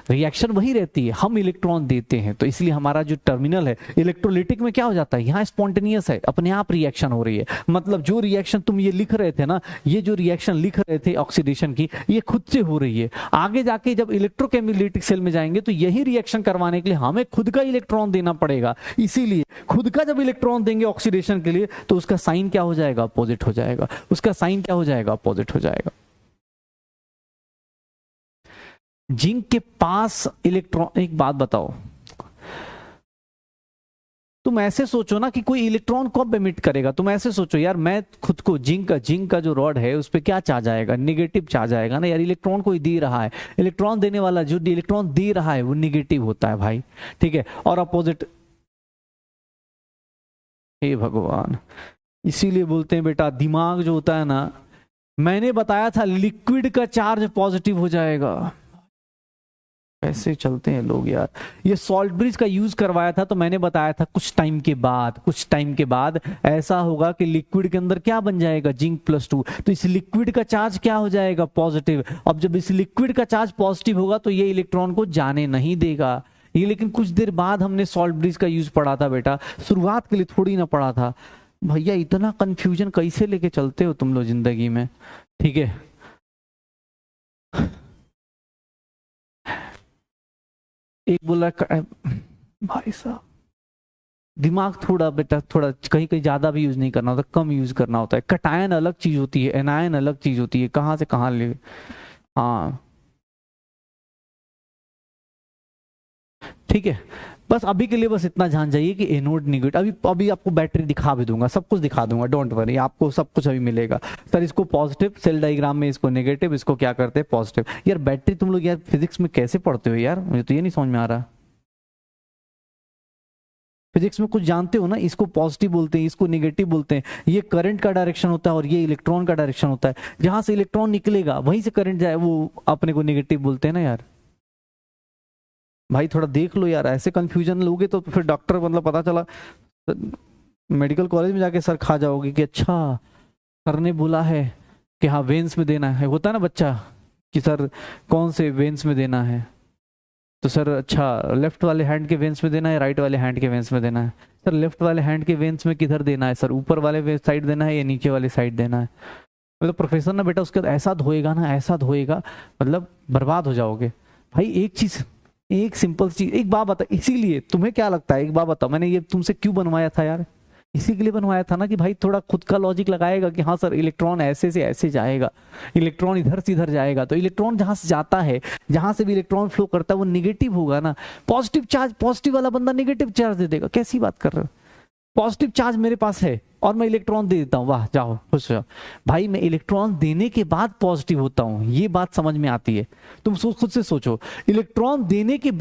रिएक्शन वही रहती है, हम इलेक्ट्रॉन देते हैं, तो इसलिए हमारा जो टर्मिनल है इलेक्ट्रोलिटिक में क्या हो जाता है, यहाँ स्पॉन्टेनियस है, अपने आप रिएक्शन हो रही है। मतलब जो रिएक्शन तुम ये लिख रहे थे ना, ये जो रिएक्शन लिख रहे थे ऑक्सीडेशन की, ये खुद से हो रही है। आगे जाके जब इलेक्ट्रोकेमिलिटिक सेल में जाएंगे तो यही रिएक्शन करवाने के लिए हमें खुद का इलेक्ट्रॉन देना पड़ेगा। इसीलिए खुद का जब इलेक्ट्रॉन देंगे ऑक्सीडेशन के लिए तो उसका साइन क्या हो जाएगा, अपोजिट हो जाएगा। उसका साइन क्या हो जाएगा, अपोजिट हो जाएगा। जिंक के पास इलेक्ट्रॉन, एक बात बताओ, तो तुम ऐसे सोचो ना कि कोई इलेक्ट्रॉन कब एमिट करेगा, तुम ऐसे सोचो यार, मैं खुद को जिंक का जो रॉड है उस पर क्या चार्ज आएगा, निगेटिव चार्ज आएगा ना यार, इलेक्ट्रॉन कोई दे रहा है, इलेक्ट्रॉन देने वाला जो इलेक्ट्रॉन दे रहा है वो निगेटिव होता है भाई, ठीक है, और अपोजिट। हे भगवान, इसीलिए बोलते हैं बेटा दिमाग जो होता है ना, मैंने बताया था लिक्विड का चार्ज पॉजिटिव हो जाएगा, ऐसे चलते हैं लोग यार। ये सॉल्ट ब्रिज का यूज करवाया था तो मैंने बताया था कुछ टाइम के बाद ऐसा होगा कि लिक्विड के अंदर क्या बन जाएगा, जिंक+2, तो इस लिक्विड का चार्ज क्या हो जाएगा, पॉजिटिव। अब जब इस लिक्विड का चार्ज पॉजिटिव होगा तो ये इलेक्ट्रॉन को जाने नहीं देगा ये, लेकिन कुछ देर बाद हमने सॉल्ट ब्रिज का यूज पढ़ा था बेटा, शुरुआत के लिए थोड़ी ना पढ़ा था भैया। इतना कंफ्यूजन कैसे लेके चलते हो तुम लोग जिंदगी में, ठीक है। एक बोला भाई साहब दिमाग थोड़ा बेटा, थोड़ा कहीं कहीं ज्यादा भी यूज नहीं करना होता, कम यूज करना होता है। कटायन अलग चीज होती है, एनायन अलग चीज होती है, कहाँ से कहाँ ले। हाँ ठीक है, बस अभी के लिए बस इतना जान जाइए कि एनोड निगेटिव, अभी आपको बैटरी दिखा भी दूंगा, सब कुछ दिखा दूंगा, डोंट वरी, आपको सब कुछ अभी मिलेगा। सर इसको पॉजिटिव सेल डायग्राम में, इसको नेगेटिव, इसको क्या करते हैं पॉजिटिव। यार बैटरी तुम लोग यार फिजिक्स में कैसे पढ़ते हो यार, मुझे तो ये नहीं समझ में आ रहा। फिजिक्स में कुछ जानते हो ना, इसको पॉजिटिव बोलते हैं, इसको नेगेटिव बोलते हैं, ये करंट का डायरेक्शन होता है और ये इलेक्ट्रॉन का डायरेक्शन होता है, जहां से इलेक्ट्रॉन निकलेगा वहीं से करंट जाए, वो अपने को नेगेटिव बोलते हैं ना यार। भाई थोड़ा देख लो यार, ऐसे कंफ्यूजन लोगे तो फिर डॉक्टर, मतलब पता चला मेडिकल कॉलेज में जाके सर खा जाओगे कि अच्छा सर ने बोला है कि हाँ वेन्स में देना है, होता है ना बच्चा कि सर कौन से वेन्स में देना है, तो सर अच्छा लेफ्ट वाले हैंड के वेन्स में देना है, राइट वाले हैंड के वेन्स में देना है। सर लेफ्ट वाले हैंड के वेन्स में किधर देना है सर, ऊपर वाले साइड देना है या नीचे वाले साइड देना है। मतलब प्रोफेसर ना बेटा उसके बाद ऐसा धोएगा ना, ऐसा धोएगा, मतलब बर्बाद हो जाओगे भाई। एक चीज, एक सिंपल चीज, एक बात बता, इसीलिए तुम्हें क्या लगता है, एक बात बताओ, मैंने ये तुमसे क्यों बनवाया था यार, इसी के लिए बनवाया था ना कि भाई थोड़ा खुद का लॉजिक लगाएगा कि हाँ सर इलेक्ट्रॉन ऐसे से ऐसे जाएगा, इलेक्ट्रॉन इधर से इधर जाएगा, तो इलेक्ट्रॉन जहां से जाता है, जहां से भी इलेक्ट्रॉन फ्लो करता है वो निगेटिव होगा ना। पॉजिटिव चार्ज, पॉजिटिव वाला बंदा निगेटिव चार्ज दे देगा, कैसी बात कर रहे हो। पॉजिटिव चार्ज मेरे पास है और मैं इलेक्ट्रॉन दे देता हूँ, वाह जाओ खुश हो भाई, मैं इलेक्ट्रॉन देने के बाद पॉजिटिव होता हूँ, ये बात समझ में आती है। तुम खुद से सोचो, इलेक्ट्रॉन देने के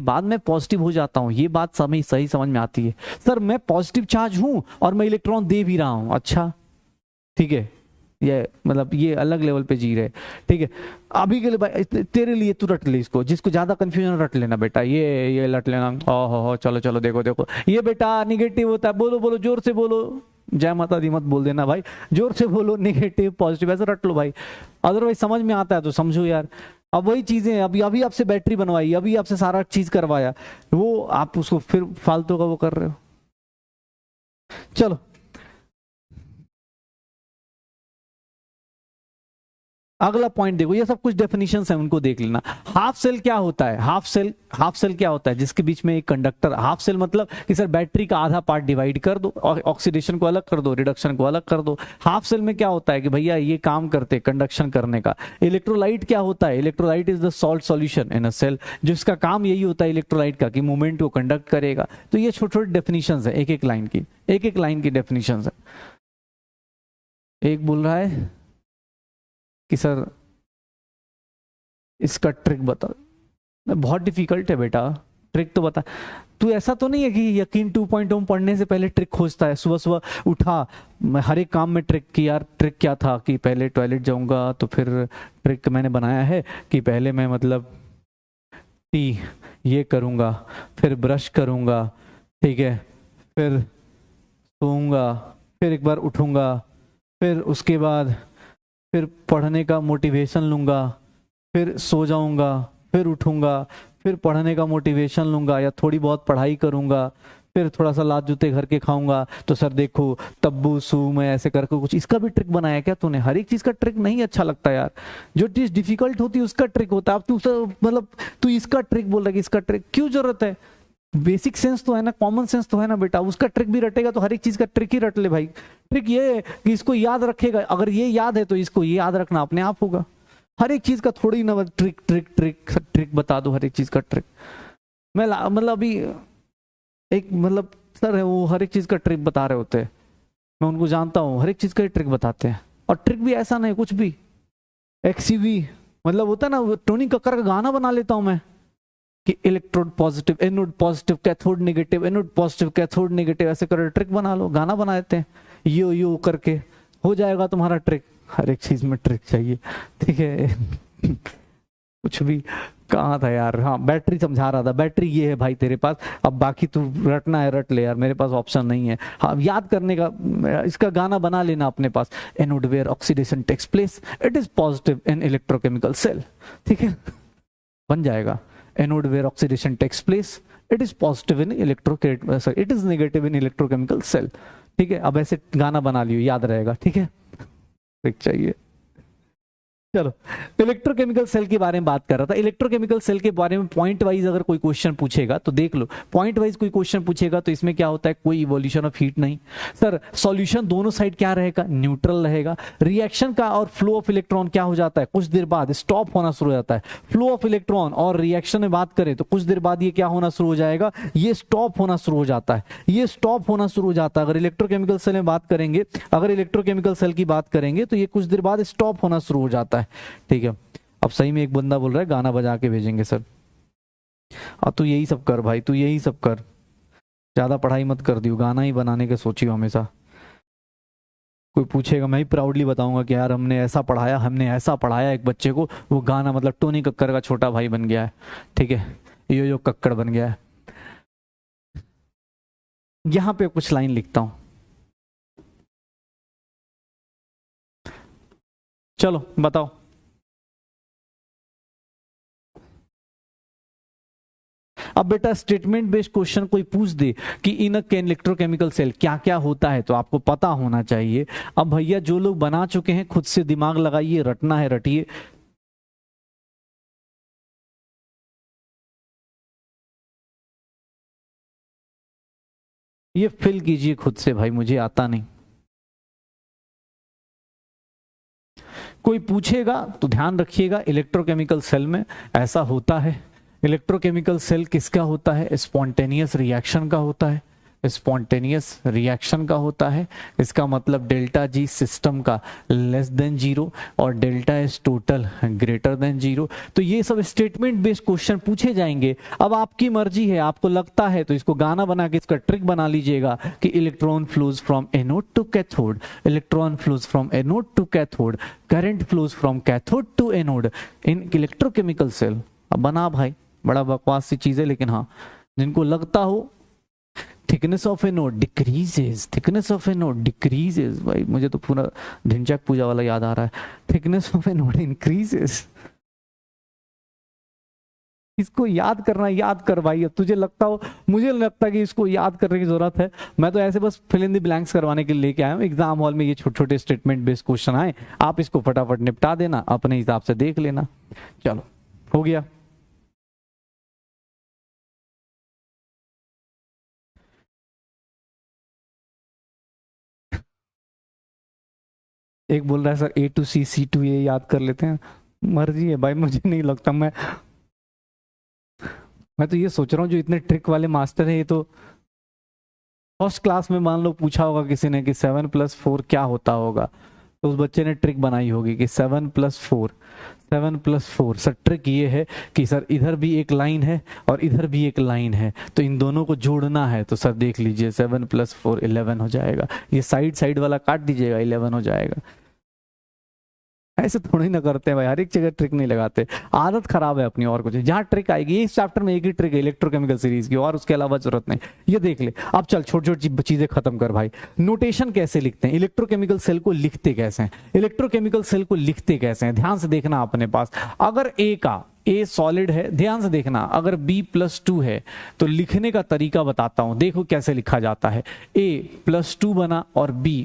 बाद मैं पॉजिटिव हो जाता हूँ, ये बात सही समझ में आती है। सर मैं पॉजिटिव चार्ज हूं और मैं इलेक्ट्रॉन दे भी रहा हूं, अच्छा ठीक है, ये मतलब ये अलग लेवल पे जी रहे, ठीक है। अभी के लिए भाई तेरे लिए तू रट ले इसको, जिसको ज्यादा कंफ्यूजन रट लेना बेटा, ये रट लेना। हो चलो चलो, देखो देखो ये बेटा निगेटिव होता है, बोलो बोलो जोर से बोलो, जय माता दी मत बोल देना भाई, जोर से बोलो, निगेटिव पॉजिटिव ऐसे रट लो भाई, अदरवाइज समझ में आता है तो समझो यार। अब वही चीजें, अभी अभी आपसे बैटरी बनवाई, अभी आपसे सारा चीज करवाया, वो आप उसको फिर फालतू का वो कर रहे हो। चलो अगला पॉइंट देखो, ये सब कुछ डेफिनेशंस है, उनको देख लेना। हाफ सेल क्या होता है, हाफ सेल क्या होता है, जिसके बीच में एक कंडक्टर, हाफ सेल मतलब कि सर बैटरी का आधा पार्ट डिवाइड कर दो, ऑक्सीडेशन को अलग कर दो, रिडक्शन को अलग कर दो। हाफ सेल में क्या होता है कि भैया ये काम करते कंडक्शन करने का। इलेक्ट्रोलाइट क्या होता है, electrolyte is the salt solution in a cell, जिसका काम यही होता है इलेक्ट्रोलाइट का कि मूवमेंट को कंडक्ट करेगा। तो ये छोटे छोटे डेफिनेशन है, एक एक लाइन की डेफिनेशन है। एक बोल रहा है कि सर इसका ट्रिक बता, बहुत डिफिकल्ट है बेटा, ट्रिक तो बता। तू ऐसा तो नहीं है कि यकीन 2.0 पढ़ने से पहले ट्रिक खोजता है, सुबह सुबह उठा मैं हर एक काम में ट्रिक की, यार ट्रिक क्या था कि पहले टॉयलेट जाऊंगा तो फिर ट्रिक मैंने बनाया है कि पहले मैं मतलब टी ये करूंगा, फिर ब्रश करूंगा, ठीक है, फिर सोऊंगा, फिर एक बार उठूंगा, फिर उसके बाद फिर पढ़ने का मोटिवेशन लूंगा, फिर सो जाऊंगा, फिर उठूंगा, फिर पढ़ने का मोटिवेशन लूंगा या थोड़ी बहुत पढ़ाई करूंगा, फिर थोड़ा सा लात जूते घर के खाऊंगा। तो सर देखो तब्बू सू मैं ऐसे करके कुछ, इसका भी ट्रिक बनाया क्या तूने। हर एक चीज का ट्रिक नहीं अच्छा लगता यार, जो चीज डिफिकल्ट होती है उसका ट्रिक होता है। अब तू मतलब तू इसका ट्रिक बोल रहा है कि इसका ट्रिक क्यों जरूरत है, बेसिक सेंस तो है ना, कॉमन सेंस तो है ना बेटा। उसका ट्रिक भी रटेगा तो हर एक चीज का ट्रिक ही रट ले भाई। ट्रिक ये है कि इसको याद रखेगा, अगर ये याद है तो इसको ये याद रखना अपने आप होगा। हर एक चीज का थोड़ी ना ट्रिक बता दो, हर एक चीज का ट्रिक। मैं मतलब अभी एक मतलब सर वो हर एक चीज का ट्रिक बता रहे होते हैं, मैं उनको जानता हूँ, हर एक चीज का ट्रिक बताते हैं। और ट्रिक भी ऐसा नहीं कुछ भी एक्सीवी मतलब होता है ना, टोनी कक्कर का गाना बना लेता हूं मैं कि electrode positive anode positive cathode negative anode positive cathode negative, ऐसे कर ट्रिक बना लो, गाना बना देते हैं, यो करके हो जाएगा तुम्हारा ट्रिक। हर एक चीज में ट्रिक चाहिए, ठीक है। कुछ भी कहाँ था यार, हाँ बैटरी समझा रहा था, बैटरी ये है भाई तेरे पास, अब बाकी तू रटना है रट ले यार, मेरे पास ऑप्शन नहीं है। हाँ याद करने का, इसका गाना बना लेना अपने पास, anode where oxidation takes place it is positive in electrochemical cell, ठीक है बन जाएगा। Anode where oxidation takes place it is positive in it is negative in electrochemical cell, ठीक है। अब ऐसे गाना बना लियो, याद रहेगा, ठीक है। ट्रिक चाहिए। चलो इलेक्ट्रोकेमिकल सेल के बारे में बात कर रहा था। इलेक्ट्रोकेमिकल सेल के बारे में पॉइंट वाइज अगर कोई क्वेश्चन पूछेगा तो देख लो, पॉइंट वाइज कोई क्वेश्चन पूछेगा तो इसमें क्या होता है, कोई इवोल्यूशन ऑफ हीट नहीं सर। सॉल्यूशन दोनों साइड क्या रहेगा, न्यूट्रल रहेगा। रिएक्शन का और फ्लो ऑफ इलेक्ट्रॉन क्या हो जाता है, कुछ देर बाद स्टॉप होना शुरू हो जाता है। फ्लो ऑफ इलेक्ट्रॉन और रिएक्शन में बात करें तो कुछ देर बाद ये क्या होना शुरू हो जाएगा, ये स्टॉप होना शुरू हो जाता है, ये स्टॉप होना शुरू हो जाता है। अगर इलेक्ट्रोकेमिकल सेल में बात करेंगे, अगर इलेक्ट्रोकेमिकल सेल की बात करेंगे तो ये कुछ देर बाद स्टॉप होना शुरू हो जाता है, ठीक है। अब सही में एक बंदा बोल रहा है गाना बजा के भेजेंगे सर, अब तू यही सब कर भाई, तू यही सब कर, ज्यादा पढ़ाई मत कर दियो, गाना ही बनाने के सोचियो हमेशा। कोई पूछेगा मैं ही प्राउडली बताऊंगा कि यार हमने ऐसा पढ़ाया, हमने ऐसा पढ़ाया एक बच्चे को, वो गाना मतलब टोनी कक्कर का छोटा भाई बन गया है, ठीक है, यो कक्कड़ बन गया है। यहां पे कुछ लाइन लिखता हूं, चलो बताओ। अब बेटा स्टेटमेंट बेस्ड क्वेश्चन कोई पूछ दे कि इन अ इलेक्ट्रोकेमिकल सेल क्या क्या होता है तो आपको पता होना चाहिए। अब भैया जो लोग बना चुके हैं खुद से दिमाग लगाइए, रटना है रटिए। ये फिल कीजिए खुद से भाई, मुझे आता नहीं। कोई पूछेगा तो ध्यान रखिएगा, इलेक्ट्रोकेमिकल सेल में ऐसा होता है। इलेक्ट्रोकेमिकल सेल किसका होता है, स्पॉन्टेनियस रिएक्शन का होता है, स्पॉन्टेनियस रिएक्शन का होता है। इसका मतलब डेल्टा जी सिस्टम का लेस देन जीरो और delta S total greater than zero. तो ये सब स्टेटमेंट बेस्ड क्वेश्चन पूछे जाएंगे। अब आपकी मर्जी है, आपको लगता है तो इसको गाना बना के इसका ट्रिक बना लीजिएगा कि electron flows from anode to cathode, electron flows from anode to cathode, current flows from cathode to anode in electrochemical cell. अब बना भाई, बड़ा बकवास सी चीज है, लेकिन हाँ जिनको लगता हो thickness of A node decreases, thickness of A node decreases, भाई मुझे तो पूरा ढिंचैक पूजा वाला याद आ रहा है, thickness of A node increases. इसको याद करना, याद कर भाई। अब तुझे लगता हो, मुझे लगता है कि इसको याद करने की जरूरत है, मैं तो ऐसे बस फिल इन द ब्लैंक्स करवाने के लिए लेके आया हूँ। एग्जाम हॉल में ये छोटे छोटे स्टेटमेंट बेस्ड क्वेश्चन आए, आप इसको फटाफट निपटा देना, अपने हिसाब से देख लेना। चलो हो गया। एक बोल रहा है sir A to C C to A याद कर लेते हैं, मर्जी है भाई, मुझे नहीं लगता। मैं तो ये सोच रहा हूँ जो इतने ट्रिक वाले मास्टर है, ये तो फर्स्ट क्लास में मान लो पूछा होगा किसी ने कि 7+4 क्या होता होगा, तो उस बच्चे ने ट्रिक बनाई होगी कि 7+4, 7+4। सर ट्रिक ये है कि सर इधर भी एक लाइन है और इधर भी एक लाइन है, तो इन दोनों को जोड़ना है। तो सर देख लीजिए 7+4 11 हो जाएगा, ये साइड साइड वाला काट दीजिएगा 11 हो जाएगा। ऐसे थोड़ी ना करते हैं भाई, हर एक जगह ट्रिक नहीं लगाते, आदत खराब है अपनी। और कुछ जहां ट्रिक आएगी, इस चैप्टर में एक ही ट्रिक है इलेक्ट्रोकेमिकल सीरीज की, और उसके अलावा जरूरत नहीं। ये देख ले। अब चल छोटी छोटी चीजें खत्म कर भाई। नोटेशन कैसे लिखते हैं, इलेक्ट्रोकेमिकल सेल को लिखते कैसे हैं, इलेक्ट्रोकेमिकल सेल को लिखते कैसे हैं, ध्यान से देखना अपने पास। अगर ए सॉलिड है, ध्यान से देखना, अगर B+2 है तो लिखने का तरीका बताता हूं, देखो कैसे लिखा जाता है। A+2 बना और B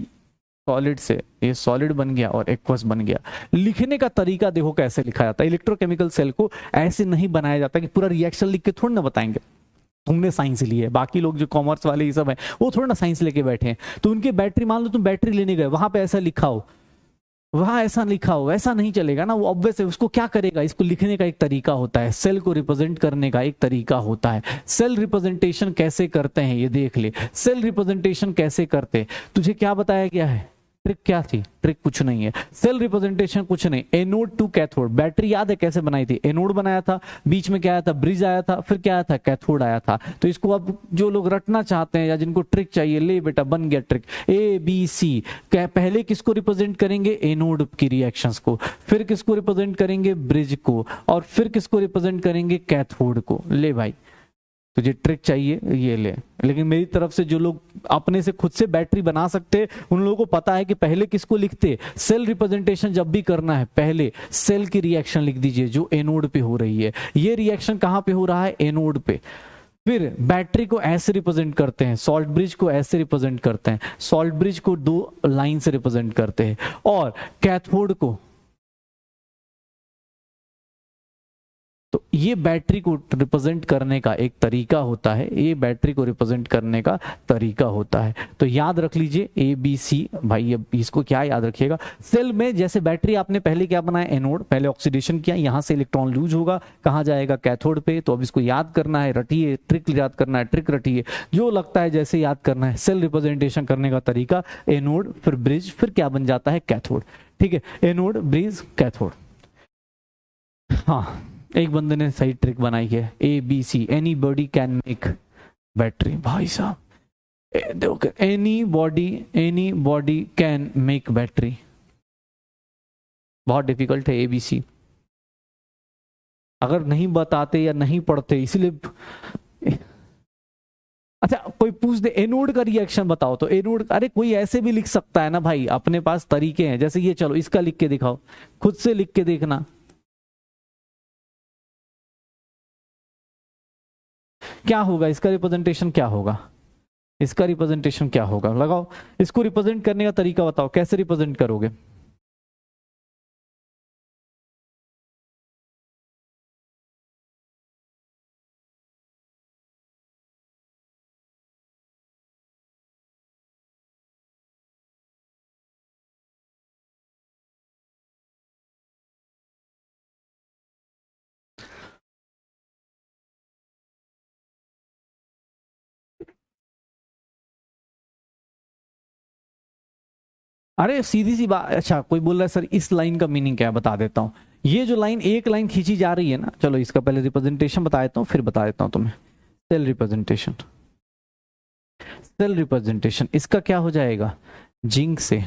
सॉलिड से ये सॉलिड बन गया और एक्वस बन गया। लिखने का तरीका देखो कैसे लिखा जाता है। इलेक्ट्रोकेमिकल सेल को ऐसे नहीं बनाया जाता कि पूरा रिएक्शन लिख के थोड़ी ना बताएंगे। तुमने साइंस ली है, बाकी लोग जो कॉमर्स वाले ये सब है वो थोड़ा ना साइंस लेके बैठे हैं, तो उनके बैटरी, मान लो तुम बैटरी लेने गए, वहां पे ऐसा लिखा हो, वहां ऐसा लिखा हो, ऐसा नहीं चलेगा ना, वो ऑब्वियस है। उसको क्या करेगा, इसको लिखने का एक तरीका होता है, सेल को रिप्रेजेंट करने का एक तरीका होता है। सेल रिप्रेजेंटेशन कैसे करते हैं ये देख ले, सेल रिप्रेजेंटेशन कैसे करते, तुझे क्या बताया गया है, ट्रिक क्या थी, ट्रिक कुछ नहीं है, सेल रिप्रेजेंटेशन कुछ नहीं। एनोड टू कैथोड, बैटरी याद है कैसे बनाई थी, एनोड बनाया था, बीच में क्या आया था, ब्रिज आया था, फिर क्या आया था, कैथोड आया था। तो इसको अब जो लोग रटना चाहते हैं या जिनको ट्रिक चाहिए, ले बेटा बन गया ट्रिक, ए बी सी। पहले किसको रिप्रेजेंट करेंगे, एनोड की रिएक्शंस को, फिर किसको रिप्रेजेंट करेंगे, ब्रिज को, और फिर किसको रिप्रेजेंट करेंगे, कैथोड को। ले भाई तुझे ट्रिक चाहिए ये ले। लेकिन मेरी तरफ से जो लोग अपने से खुद से बैटरी बना सकते, उन लोगों को पता है कि पहले किसको लिखते, सेल रिप्रेजेंटेशन जब भी करना है पहले सेल की रिएक्शन लिख दीजिए जो एनोड पे हो रही है। ये रिएक्शन कहां पे हो रहा है, एनोड पे। फिर बैटरी को ऐसे रिप्रेजेंट करते हैं, सॉल्ट ब्रिज को ऐसे रिप्रेजेंट करते हैं, सॉल्ट ब्रिज को दो लाइन से रिप्रेजेंट करते हैं, और कैथोड को, तो ये बैटरी को रिप्रेजेंट करने का एक तरीका होता है, ये बैटरी को रिप्रेजेंट करने का तरीका होता है। तो याद रख लीजिए ए बी सी भाई। अब इसको क्या याद रखिएगा, सेल में जैसे बैटरी आपने पहले क्या बनाया, एनोड, पहले ऑक्सीडेशन किया, यहां से इलेक्ट्रॉन लूज होगा, कहां जाएगा, कैथोड पे। तो अब इसको याद करना है, रटिए, ट्रिक याद करना है, ट्रिक रटिए, जो लगता है जैसे याद करना है। सेल रिप्रेजेंटेशन करने का तरीका एनोड, फिर ब्रिज, फिर क्या बन जाता है, कैथोड। ठीक है, एनोड, ब्रिज, कैथोड। हाँ, एक बंदे ने सही ट्रिक बनाई है, A B C, any body can make battery. भाई साहब देखो, any body can make battery, बहुत डिफिकल्ट है एबीसी। अगर नहीं बताते या नहीं पढ़ते इसलिए। अच्छा कोई पूछ दे एनोड का रिएक्शन बताओ, तो एनोड, अरे कोई ऐसे भी लिख सकता है ना भाई, अपने पास तरीके हैं। जैसे ये, चलो इसका लिख के दिखाओ, खुद से लिख के देखना, क्या होगा इसका रिप्रेजेंटेशन, क्या होगा इसका रिप्रेजेंटेशन, क्या होगा, लगाओ। इसको रिप्रेजेंट करने का तरीका बताओ, कैसे रिप्रेजेंट करोगे। अरे सीधी सी बात। अच्छा कोई बोल रहा है सर इस लाइन का मीनिंग क्या है, बता देता हूं। ये जो लाइन, एक लाइन खींची जा रही है ना, चलो इसका पहले रिप्रेजेंटेशन बता देता हूँ, फिर बता देता हूँ तुम्हें। सेल रिप्रेजेंटेशन, सेल रिप्रेजेंटेशन इसका क्या हो जाएगा, जिंक से।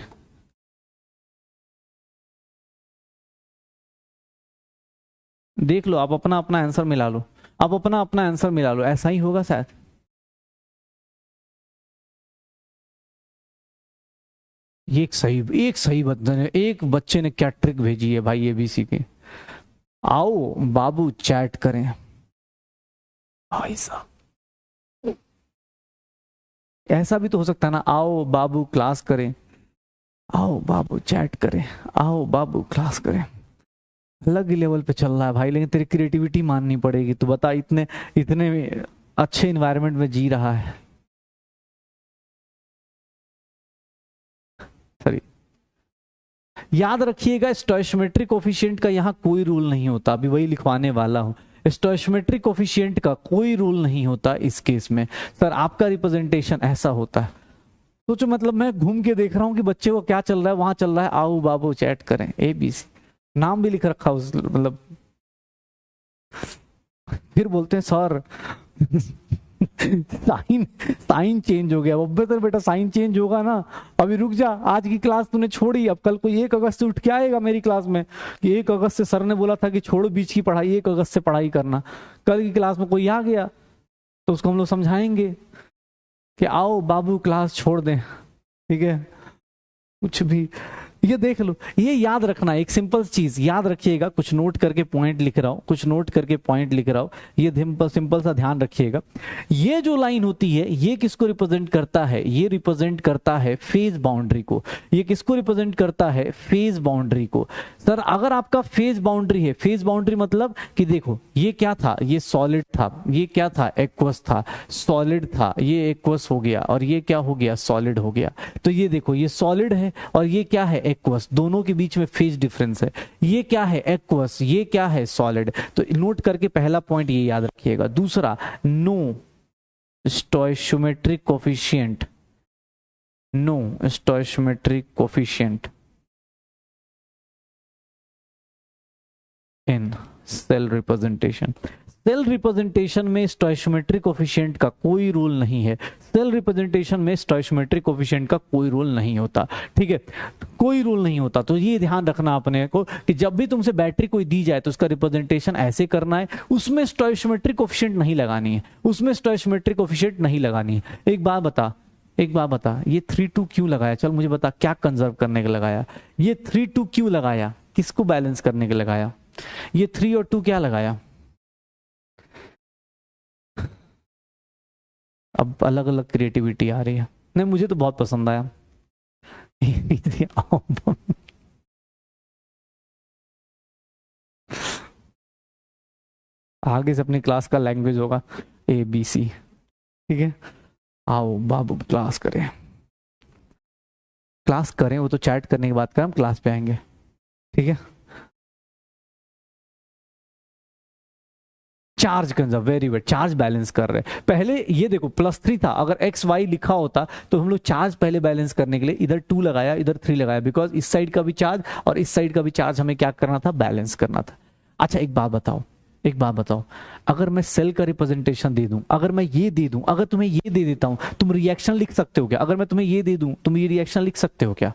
देख लो, आप अपना अपना आंसर मिला लो, आप अपना अपना आंसर मिला लो, ऐसा ही होगा शायद। ये एक सही बंदे ने, एक बच्चे ने क्या ट्रिक भेजी है भाई एबीसी की। आओ बाबू चैट करें, भाई साहब ऐसा भी तो हो सकता है ना, आओ बाबू क्लास करें, आओ बाबू चैट करें, आओ बाबू क्लास करें। अलग ही लेवल पे चल रहा है भाई, लेकिन तेरी क्रिएटिविटी माननी पड़ेगी। तू बता, इतने इतने अच्छे इन्वायरमेंट में जी रहा है। सॉरी, याद रखिएगा स्टोइचोमेट्रिक कोफिशिएंट का यहाँ कोई रूल नहीं होता, अभी वही लिखवाने वाला हूँ। स्टोइचोमेट्रिक कोफिशिएंट का कोई रूल नहीं होता इस केस में। सर आपका रिप्रेजेंटेशन ऐसा होता है। सोचो मतलब मैं घूम के देख रहा हूँ कि बच्चे को क्या चल रहा है, वहां चल रहा है आओ बाबू चैट करें, ABC नाम भी लिख रखा उस, मतलब फिर बोलते हैं सर साइन साइन चेंज हो गया। अब तो बेटा साइन चेंज होगा ना, अभी रुक जा, आज की क्लास तूने छोड़ी, अब कल को 1 अगस्त से उठ के आएगा मेरी क्लास में कि 1 अगस्त से सर ने बोला था कि छोड़ो बीच की पढ़ाई, 1 अगस्त से पढ़ाई करना। कल की क्लास में कोई आ गया तो उसको हम लोग समझाएंगे कि आओ बाबू क्लास छोड़ दें, ठीक है। कुछ भी, ये देख लो, ये याद रखना, एक सिंपल चीज याद रखिएगा। कुछ नोट करके पॉइंट लिख रहा हूं, कुछ नोट करके पॉइंट लिख रहा हूं, ये सिंपल सा ध्यान रखिएगा। ये जो लाइन होती है ये किसको रिप्रेजेंट करता है, ये रिप्रेजेंट करता है फेज बाउंड्री को। ये किसको रिप्रेजेंट करता है, फेज बाउंड्री को। सर अगर आपका फेज बाउंड्री है, फेज बाउंड्री मतलब कि देखो ये क्या था, ये सॉलिड था, ये क्या था, एक्वस था, सॉलिड था, ये एक्वस हो गया, और ये क्या हो गया, सॉलिड हो गया। तो ये देखो ये सॉलिड है और ये क्या है, एक्वस, दोनों के बीच में फेज डिफरेंस है। ये क्या है एक्वस, ये क्या है सॉलिड। तो नोट करके पहला पॉइंट ये याद रखिएगा। दूसरा, no stoichiometric coefficient, no stoichiometric coefficient in cell representation. Cell representation में स्टोइशियोमेट्रिक कोफिशिएंट का कोई रोल नहीं है। सेल रिप्रेजेंटेशन में स्टोइशियोमेट्रिक कोफिशिएंट का कोई रोल नहीं होता, ठीक है, कोई रोल नहीं होता। तो ये ध्यान रखना अपने को कि जब भी तुमसे बैटरी कोई दी जाए तो उसका रिप्रेजेंटेशन ऐसे करना है, उसमें स्टोइशियोमेट्रिक कोफिशिएंट नहीं लगानी है, उसमें स्टोइशियोमेट्रिक कोफिशिएंट नहीं लगानी है। एक बात बता, एक बात बता, ये 3-2 क्यों लगाया? चल मुझे बता, क्या कंजर्व करने के लगाया? ये 3-2 क्यों लगाया? किसको बैलेंस करने के लगाया? ये 3 और 2 क्या लगाया? अब अलग अलग क्रिएटिविटी आ रही है। नहीं मुझे तो बहुत पसंद आया। आगे से अपनी क्लास का लैंग्वेज होगा ABC, ठीक है। आओ बाबू क्लास करें, क्लास करें, वो तो चैट करने के बाद कर, हम क्लास पे आएंगे, ठीक है। Charge conserve, very good, charge balance कर रहे हैं। पहले ये देखो +3 था, अगर XY लिखा होता तो हम लोग चार्ज पहले बैलेंस करने के लिए इधर 2 लगाया, इधर 3 लगाया, बिकॉज इस साइड का भी चार्ज और इस साइड का भी चार्ज हमें क्या करना था? बैलेंस करना था। अच्छा एक बात बताओ, एक बात बताओ, अगर मैं सेल का रिप्रेजेंटेशन दे दूं, अगर मैं ये दे दूं, अगर तुम्हें ये दे देता हूं, तुम रिएक्शन लिख सकते हो क्या? अगर मैं तुम्हें ये दे दूं, तुम ये रिएक्शन लिख सकते हो क्या?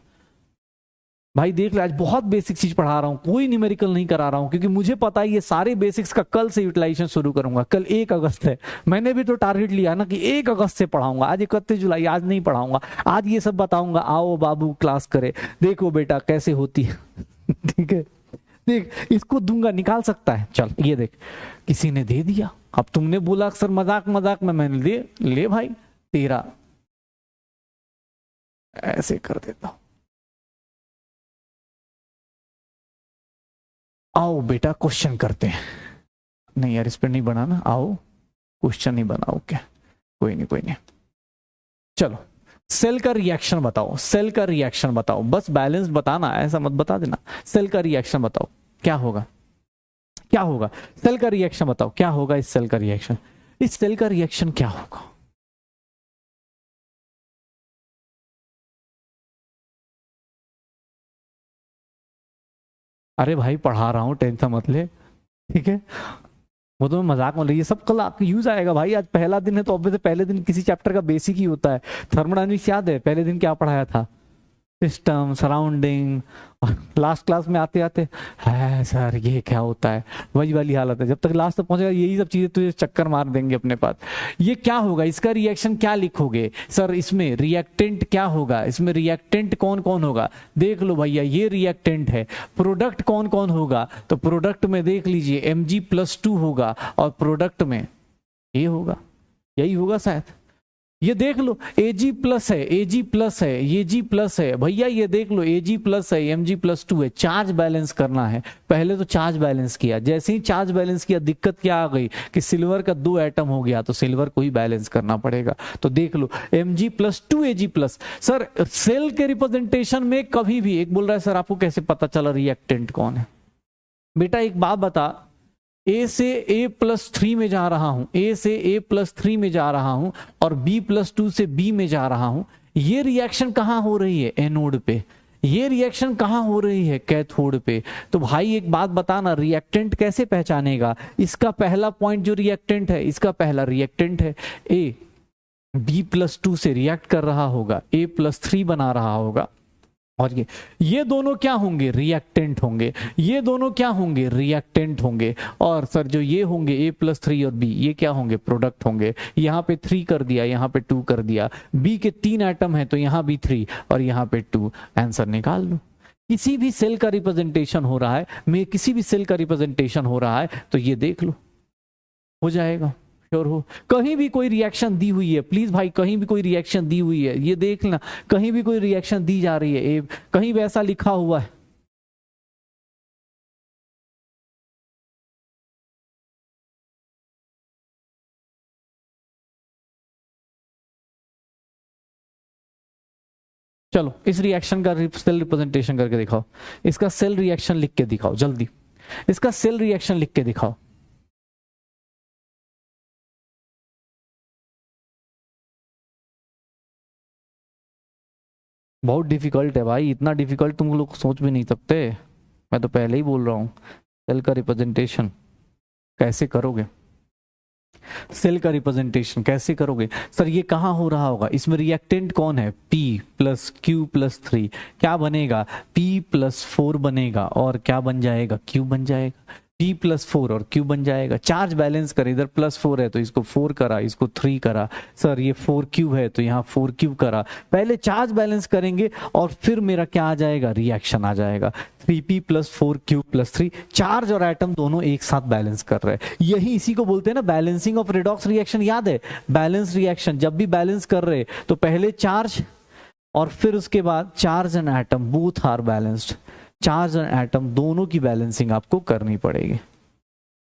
भाई देख लो, आज बहुत बेसिक चीज पढ़ा रहा हूँ, कोई न्यूमेरिकल नहीं करा रहा हूँ, क्योंकि मुझे पता है ये सारे बेसिक्स का कल से यूटिलाइजेशन शुरू करूंगा। कल 1 अगस्त है, मैंने भी तो टारगेट लिया ना कि 1 अगस्त से पढ़ाऊंगा। आज 31 जुलाई, आज नहीं पढ़ाऊंगा, आज ये सब बताऊंगा। आओ बाबू क्लास करे, देखो बेटा कैसे होती है। ठीक है, देख इसको दूंगा, निकाल सकता है। चल ये देख, किसी ने दे दिया, अब तुमने बोला अक्सर मजाक मजाक में, मैंने दे ले भाई, तेरा ऐसे कर देता हूं। आओ बेटा क्वेश्चन करते हैं। नहीं यार इस पर नहीं बना ना, आओ क्वेश्चन नहीं बना, ओके कोई नहीं कोई नहीं। चलो सेल का रिएक्शन बताओ, सेल का रिएक्शन बताओ, बस बैलेंस बताना, ऐसा मत बता देना। सेल का रिएक्शन बताओ क्या होगा, क्या होगा? सेल का रिएक्शन बताओ क्या होगा? इस सेल का रिएक्शन, इस सेल का रिएक्शन क्या होगा? अरे भाई पढ़ा रहा हूं, टेंशन मत ले, ठीक है। वो तो मैं मजाक में, ये सब कल आपको यूज आएगा भाई। आज पहला दिन है तो ऑब्वियसली पहले दिन किसी चैप्टर का बेसिक ही होता है। थर्मोडायनामिक्स याद है पहले दिन क्या पढ़ाया था? सिस्टम, सराउंडिंग, और लास्ट क्लास में आते आते है सर ये क्या होता है, वही वाली हालत है। जब तक लास्ट तक पहुंचेगा यही सब चीजें तुझे चक्कर मार देंगे अपने पास। ये क्या होगा, इसका रिएक्शन क्या लिखोगे सर? इसमें रिएक्टेंट क्या होगा? इसमें रिएक्टेंट कौन कौन होगा? देख लो भैया, ये रिएक्टेंट है। प्रोडक्ट कौन कौन होगा? तो प्रोडक्ट में देख लीजिए Mg+2 होगा, और प्रोडक्ट में ये होगा, यही होगा शायद। ये देख लो Ag+ है, Ag+ है, ये G+ है भैया, ये देख लो Ag+ है, Mg+2 है। चार्ज बैलेंस करना है, पहले तो चार्ज बैलेंस किया। जैसे ही चार्ज बैलेंस किया दिक्कत क्या आ गई कि सिल्वर का 2 एटम हो गया, तो सिल्वर को ही बैलेंस करना पड़ेगा। तो देख लो Mg+2 Ag+। सर सेल के रिप्रेजेंटेशन में कभी भी, एक बोल रहा है सर आपको कैसे पता चला रिएक्टेंट कौन है? बेटा एक बात बता, A से A+3 में जा रहा हूं, A से A+3 में जा रहा हूं, और B+2 से B में जा रहा हूं। ये रिएक्शन कहां हो रही है? एनोड पे। ये रिएक्शन कहां हो रही है? कैथोड पे। तो भाई एक बात बताना, रिएक्टेंट कैसे पहचानेगा? इसका पहला पॉइंट जो रिएक्टेंट है, इसका पहला रिएक्टेंट है A, B+2 से रिएक्ट कर रहा होगा, A+3 बना रहा होगा, और ये दोनों क्या होंगे? रिएक्टेंट होंगे। ये दोनों क्या होंगे? रिएक्टेंट होंगे। और सर जो ये होंगे A+3 और B, ये क्या होंगे? प्रोडक्ट होंगे। यहाँ पे 3 कर दिया, यहाँ पे 2 कर दिया। B के 3 एटम है तो यहाँ भी 3 और यहाँ पे 2। आंसर निकाल लो। किसी भी सेल का रिप्रेजेंटेशन हो रहा है, मैं किसी भी सेल का रिप्रेजेंटेशन हो रहा है तो ये देख लो, हो जाएगा। श्योर हो? कहीं भी कोई रिएक्शन दी हुई है, प्लीज भाई, कहीं भी कोई रिएक्शन दी हुई है, ये देख लेना, कहीं भी कोई रिएक्शन दी जा रही है, कहीं वैसा लिखा हुआ है, चलो इस रिएक्शन का सेल रिप्रेजेंटेशन करके दिखाओ, इसका सेल रिएक्शन लिख के दिखाओ जल्दी, इसका सेल रिएक्शन लिख के दिखाओ। बहुत डिफिकल्ट है भाई, इतना डिफिकल्ट तुम लोग सोच भी नहीं सकते, मैं तो पहले ही बोल रहा हूँ। सेल का रिप्रेजेंटेशन कैसे करोगे, सेल का रिप्रेजेंटेशन कैसे करोगे सर? ये कहाँ हो रहा होगा, इसमें रिएक्टेंट कौन है? P प्लस Q प्लस 3, क्या बनेगा? P प्लस 4 बनेगा, और क्या बन जाएगा? Q बन जाएगा। P प्लस 4 और Q बन जाएगा। चार्ज बैलेंस कर, इधर प्लस 4 है तो इसको 4 करा, इसको 3 करा। सर ये 4Q है तो यहाँ 4Q करा। पहले चार्ज बैलेंस करेंगे और फिर मेरा क्या आ जाएगा? रिएक्शन आ जाएगा। 3P plus 4Q plus 3, charge और एटम दोनों एक साथ बैलेंस कर रहे हैं। यही इसी को बोलते हैं ना बैलेंसिंग ऑफ रेडॉक्स रिएक्शन, याद है? बैलेंस रिएक्शन जब भी बैलेंस कर रहे तो पहले चार्ज और फिर उसके बाद charge and atom both are balanced. Charge और एटम दोनों की बैलेंसिंग आपको करनी पड़ेगी,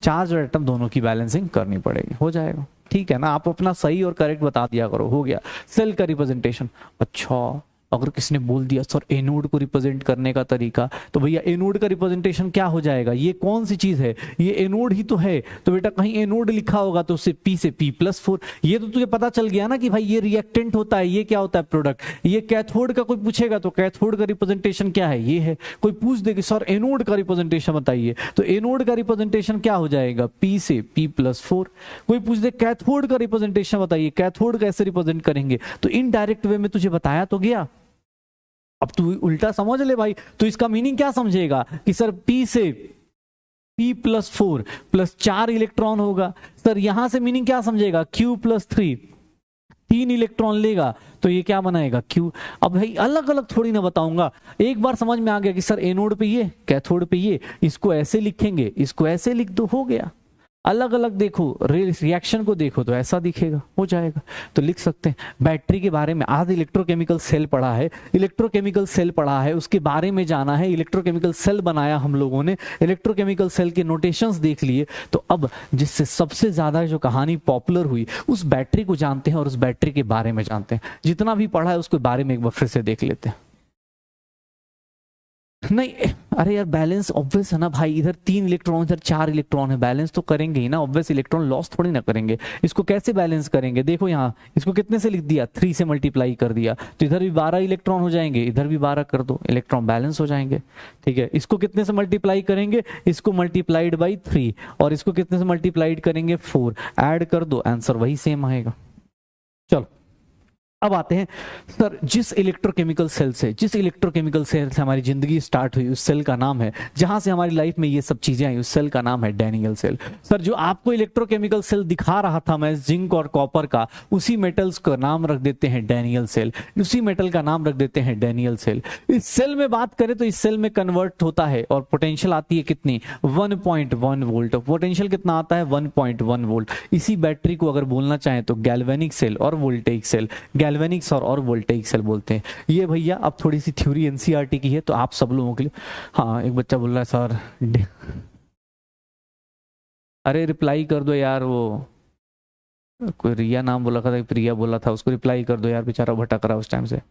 चार्ज और एटम दोनों की बैलेंसिंग करनी पड़ेगी, हो जाएगा। ठीक है ना, आप अपना सही और करेक्ट बता दिया करो, हो गया सेल का रिप्रेजेंटेशन। अच्छा अगर किसने बोल दिया सर एनोड को रिप्रेजेंट करने का तरीका, तो भैया एनोड का रिप्रेजेंटेशन क्या हो जाएगा? ये कौन सी चीज है? ये एनोड ही तो है, तो बेटा कहीं एनोड लिखा होगा तो उससे P से P प्लस 4, ये तो तुझे पता चल गया ना कि भाई ये रिएक्टेंट होता है, ये क्या होता है? प्रोडक्ट। ये कैथोड का कोई पूछेगा तो कैथोड का रिप्रेजेंटेशन क्या है? ये है। कोई पूछ दे कि सर एनोड का रिप्रेजेंटेशन बताइए, तो एनोड का रिप्रेजेंटेशन क्या हो जाएगा? P से P प्लस 4। कोई पूछ दे कैथोड का रिप्रेजेंटेशन बताइए, कैथोड कैसे रिप्रेजेंट करेंगे, तो इनडायरेक्ट वे में तुझे बताया तो गया। अब तू उल्टा समझ ले भाई, तो इसका मीनिंग क्या समझेगा कि सर P से P प्लस 4 प्लस 4 इलेक्ट्रॉन होगा। सर यहां से मीनिंग क्या समझेगा? Q प्लस 3, 3 इलेक्ट्रॉन लेगा तो ये क्या बनाएगा? Q। अब भाई अलग अलग थोड़ी ना बताऊंगा, एक बार समझ में आ गया कि सर एनोड पे ये, कैथोड पे ये, इसको ऐसे लिखेंगे, इसको ऐसे लिख दो, हो गया। अलग अलग देखो, रिएक्शन को देखो तो ऐसा दिखेगा, हो जाएगा, तो लिख सकते हैं। बैटरी के बारे में आज इलेक्ट्रोकेमिकल सेल पढ़ा है, इलेक्ट्रोकेमिकल सेल पढ़ा है, उसके बारे में जाना है। इलेक्ट्रोकेमिकल सेल बनाया हम लोगों ने, इलेक्ट्रोकेमिकल सेल के नोटेशंस देख लिए। तो अब जिससे सबसे ज्यादा जो कहानी पॉपुलर हुई उस बैटरी को जानते हैं और उस बैटरी के बारे में जानते हैं। जितना भी पढ़ा है उसके बारे में एक बार फिर से देख लेते हैं। नहीं अरे यार बैलेंस ऑब्वियस है ना भाई, इधर 3 इलेक्ट्रॉन इधर 4 इलेक्ट्रॉन है, बैलेंस तो करेंगे ही ना, ऑब्वियस इलेक्ट्रॉन लॉस थोड़ी ना करेंगे। इसको कैसे बैलेंस करेंगे? देखो यहाँ इसको कितने से लिख दिया? 3 से मल्टीप्लाई कर दिया, तो इधर भी 12 इलेक्ट्रॉन हो जाएंगे, इधर भी 12 कर दो, इलेक्ट्रॉन बैलेंस हो जाएंगे। ठीक है, इसको कितने से मल्टीप्लाई करेंगे? इसको मल्टीप्लाइड बाई 3, और इसको कितने से मल्टीप्लाइड करेंगे? 4, ऐड कर दो, आंसर वही सेम आएगा। चलो अब आते हैं सर जिस इलेक्ट्रोकेमिकल सेल से, जिस इलेक्ट्रोकेमिकल सेल से हमारी जिंदगी स्टार्ट हुई उस सेल का नाम है, जहां से हमारी लाइफ में ये सब चीजें आई उस सेल का नाम है डैनियल सेल। सर जो आपको इलेक्ट्रोकेमिकल सेल दिखा रहा था मैं जिंक और कॉपर का, उसी मेटल्स का नाम रख देते हैं डैनियल सेल, उसी मेटल का नाम रख देते हैं डैनियल सेल। इस सेल में बात करें तो इस सेल में कन्वर्ट होता है और पोटेंशियल आती है कितनी? 1.1 वोल्ट। पोटेंशियल कितना आता है? 1.1 वोल्ट। इसी बैटरी को अगर बोलना चाहें तो गैल्वेनिक सेल और वोल्टेइक सेल, गैल्वेनिक और वोल्टेइक सेल बोलते हैं। ये भैया अब थोड़ी सी थ्योरी एनसीईआरटी की है तो आप सब लोगों के लिए। हाँ एक बच्चा बोल रहा है सर अरे रिप्लाई कर दो यार, वो कोई रिया नाम बोला था, प्रिया बोला था, उसको रिप्लाई कर दो यार, बेचारा भटक रहा उस टाइम से।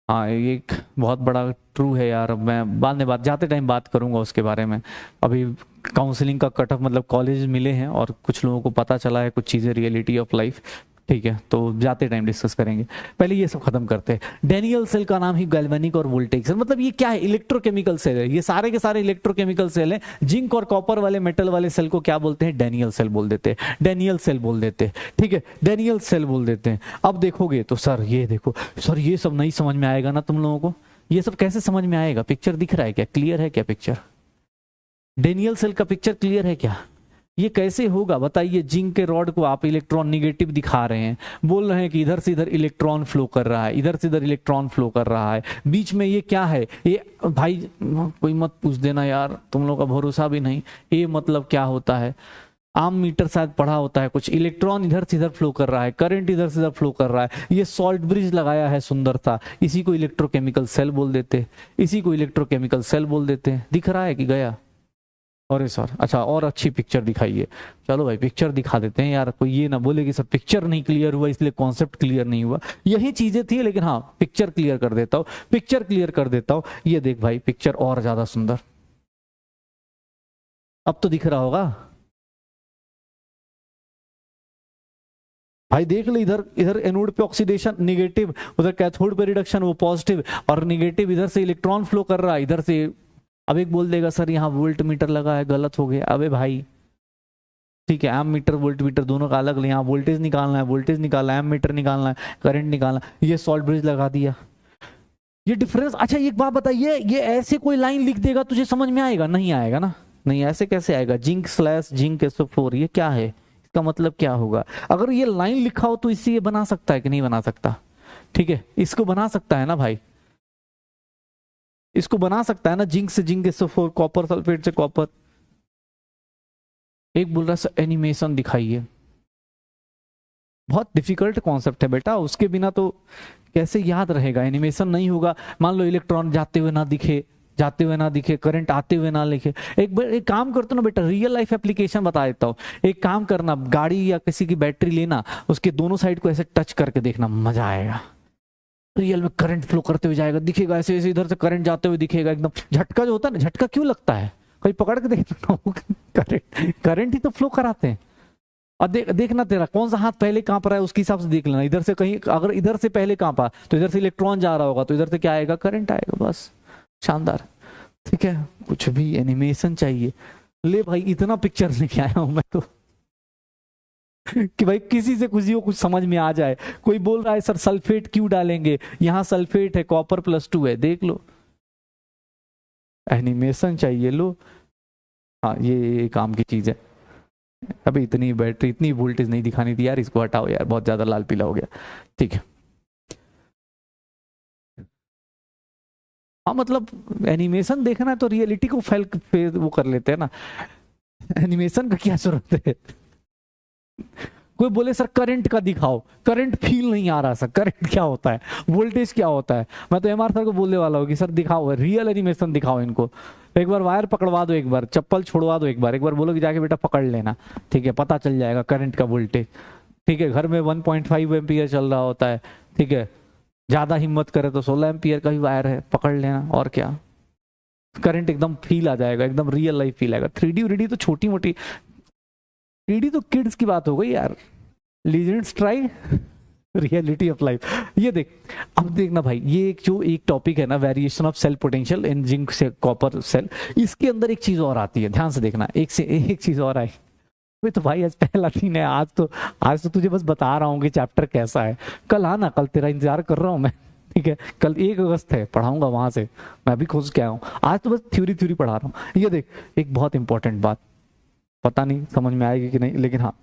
हाँ ये एक बहुत बड़ा ट्रू है यार, मैं बाद में जाते टाइम बात करूंगा उसके बारे में। अभी काउंसलिंग का कट ऑफ मतलब कॉलेज मिले हैं और कुछ लोगों को पता चला है कुछ चीज़ें रियलिटी ऑफ लाइफ, ठीक है, तो जाते टाइम डिस्कस करेंगे। पहले ये सब खत्म करते हैं। डैनियल सेल का नाम ही गैल्वेनिक और वोल्टेइक सेल, मतलब ये क्या है? इलेक्ट्रोकेमिकल सेल है, ये सारे के सारे इलेक्ट्रोकेमिकल सेल हैं। जिंक और कॉपर वाले मेटल वाले सेल को क्या बोलते हैं? डैनियल सेल बोल देते हैं, डैनियल सेल बोल देते हैं, ठीक है, डैनियल सेल बोल देते हैं। अब देखोगे तो सर ये देखो सर ये सब नहीं समझ में आएगा ना तुम लोगों को, ये सब कैसे समझ में आएगा? पिक्चर दिख रहा है क्या? क्लियर है क्या पिक्चर? डैनियल सेल का पिक्चर क्लियर है क्या? ये कैसे होगा बताइए? जिंक के रॉड को आप इलेक्ट्रॉन निगेटिव दिखा रहे हैं, बोल रहे हैं कि इधर से इधर इलेक्ट्रॉन फ्लो कर रहा है, इधर से इधर इलेक्ट्रॉन फ्लो कर रहा है, बीच में ये क्या है? ये भाई कोई मत पूछ देना यार, तुम लोग का भरोसा भी नहीं। ये मतलब क्या होता है? आम मीटर शायद पढ़ा होता है कुछ, इलेक्ट्रॉन इधर से इधर फ्लो कर रहा है, करंट इधर से इधर फ्लो कर रहा है, ये सॉल्ट ब्रिज लगाया है सुंदर सा, इसी को इलेक्ट्रोकेमिकल सेल बोल देते, इसी को इलेक्ट्रोकेमिकल सेल बोल देते हैं। दिख रहा है कि गया? अरे सर अच्छा और अच्छी पिक्चर दिखाइए। चलो भाई पिक्चर दिखा देते हैं यार, कोई ये ना बोले कि सर पिक्चर नहीं क्लियर हुआ इसलिए कॉन्सेप्ट क्लियर नहीं हुआ। यही चीजें थी लेकिन हाँ पिक्चर क्लियर कर देता हूँ, पिक्चर क्लियर कर देता हूँ। ये देख भाई पिक्चर और ज्यादा सुंदर, अब तो दिख रहा होगा भाई, देख ले इधर, इधर एनोड पे ऑक्सीडेशन निगेटिव, उधर कैथोड पे रिडक्शन वो पॉजिटिव, और निगेटिव इधर से इलेक्ट्रॉन फ्लो कर रहा है इधर से। अब एक बोल देगा सर यहाँ वोल्ट मीटर लगा है, गलत हो गया। अबे भाई ठीक है, एम मीटर वोल्ट मीटर दोनों का अलग, यहाँ वोल्टेज निकालना है, वोल्टेज निकालना है, एम मीटर निकालना है, करंट निकालना है, ये सॉल्ट ब्रिज लगा दिया। ये डिफरेंस, अच्छा एक बात बताइए, ये ऐसे कोई लाइन लिख देगा तुझे समझ में आएगा? नहीं आएगा ना, नहीं ऐसे कैसे आएगा? जिंक स्लैश जिंक SO4, ये क्या है, इसका मतलब क्या होगा? अगर ये लाइन लिखा हो तो इससे ये बना सकता है कि नहीं बना सकता? ठीक है इसको बना सकता है ना भाई, इसको बना सकता है ना, जिंक से जिंक SO4, कॉपर सल्फेट से कॉपर। एक बोल रहा है एनिमेशन दिखाइए, बहुत डिफिकल्ट कॉन्सेप्ट है बेटा, उसके बिना तो कैसे याद रहेगा? एनिमेशन नहीं होगा, मान लो इलेक्ट्रॉन जाते हुए ना दिखे, जाते हुए ना दिखे, करंट आते हुए ना लिखे। एक काम करते ना बेटा, रियल लाइफ एप्लीकेशन बता देता हूँ। एक काम करना, गाड़ी या किसी की बैटरी लेना, उसके दोनों साइड को ऐसे टच करके देखना, मजा आएगा। रियल में करंट फ्लो करते हुए जाएगा, दिखेगा ऐसे ऐसे, इधर से करंट जाते हुए दिखेगा एकदम। झटका जो होता है ना, झटका क्यों लगता है? कहीं पकड़ के देखना, करंट ही तो फ्लो कराते हैं। और देखना तेरा कौन सा हाथ पहले कांप रहा है, उसके हिसाब से देख लेना। इधर से कहीं अगर इधर से पहले कांपा तो इधर से इलेक्ट्रॉन जा रहा होगा, तो इधर से क्या आएगा? करंट आएगा, बस शानदार। ठीक है, कुछ भी एनिमेशन चाहिए, ले भाई इतना पिक्चर लेके आया हूं मैं तो कि भाई किसी से किसी को कुछ समझ में आ जाए। कोई बोल रहा है सर सल्फेट क्यों डालेंगे, यहाँ सल्फेट है, कॉपर +2 है, देख लो एनिमेशन चाहिए, लो। हाँ ये काम की चीज है। अभी इतनी बैटरी, इतनी वोल्टेज नहीं दिखानी थी यार, इसको हटाओ यार, बहुत ज्यादा लाल पीला हो गया। ठीक है, हाँ मतलब एनिमेशन देखना है तो रियलिटी को फेल वो कर लेते हैं ना, एनिमेशन का क्या जरूरत है? कोई बोले सर करंट का दिखाओ, करंट फील नहीं आ रहा सर, करंट क्या होता है, वोल्टेज क्या होता है? मैं तो MR सर को बोलने वाला हूँ कि सर दिखाओ, रियल एनिमेशन दिखाओ इनको। एक बार वायर पकड़वा दो, एक बार चप्पल छोड़वा दो, एक बार बोलो कि जाके बेटा पकड़ लेना, ठीक है, पता चल जाएगा करंट का वोल्टेज। ठीक है, घर में 1.5 एम्पियर चल रहा होता है, ठीक है, ज्यादा हिम्मत करे तो 16 एम्पियर का भी वायर है, पकड़ लेना, और क्या, करंट एकदम फील आ जाएगा, एकदम रियल लाइफ फील आएगा। 3D व्रीडी तो छोटी मोटी, 3D तो किड्स की बात हो गई यार, legends try reality of life. ये देख, अब देखना भाई, ये एक टॉपिक है ना, variation of cell potential in zinc से कॉपर सेल, इसके अंदर एक चीज और आती है, ध्यान से देखना, एक से एक चीज और आई। तो भाई आज पहला दिन है, आज तो तुझे बस बता रहा हूँ कि चैप्टर कैसा है। कल आना, कल तेरा इंतजार कर रहा हूँ मैं, ठीक है, कल 1 अगस्त है, पढ़ाऊंगा वहां से, मैं भी खोज के आया हूँ। आज तो बस थ्योरी पढ़ा रहा हूँ। ये देख, एक बहुत इंपॉर्टेंट बात, पता नहीं समझ में आएगी कि नहीं, लेकिन हाँ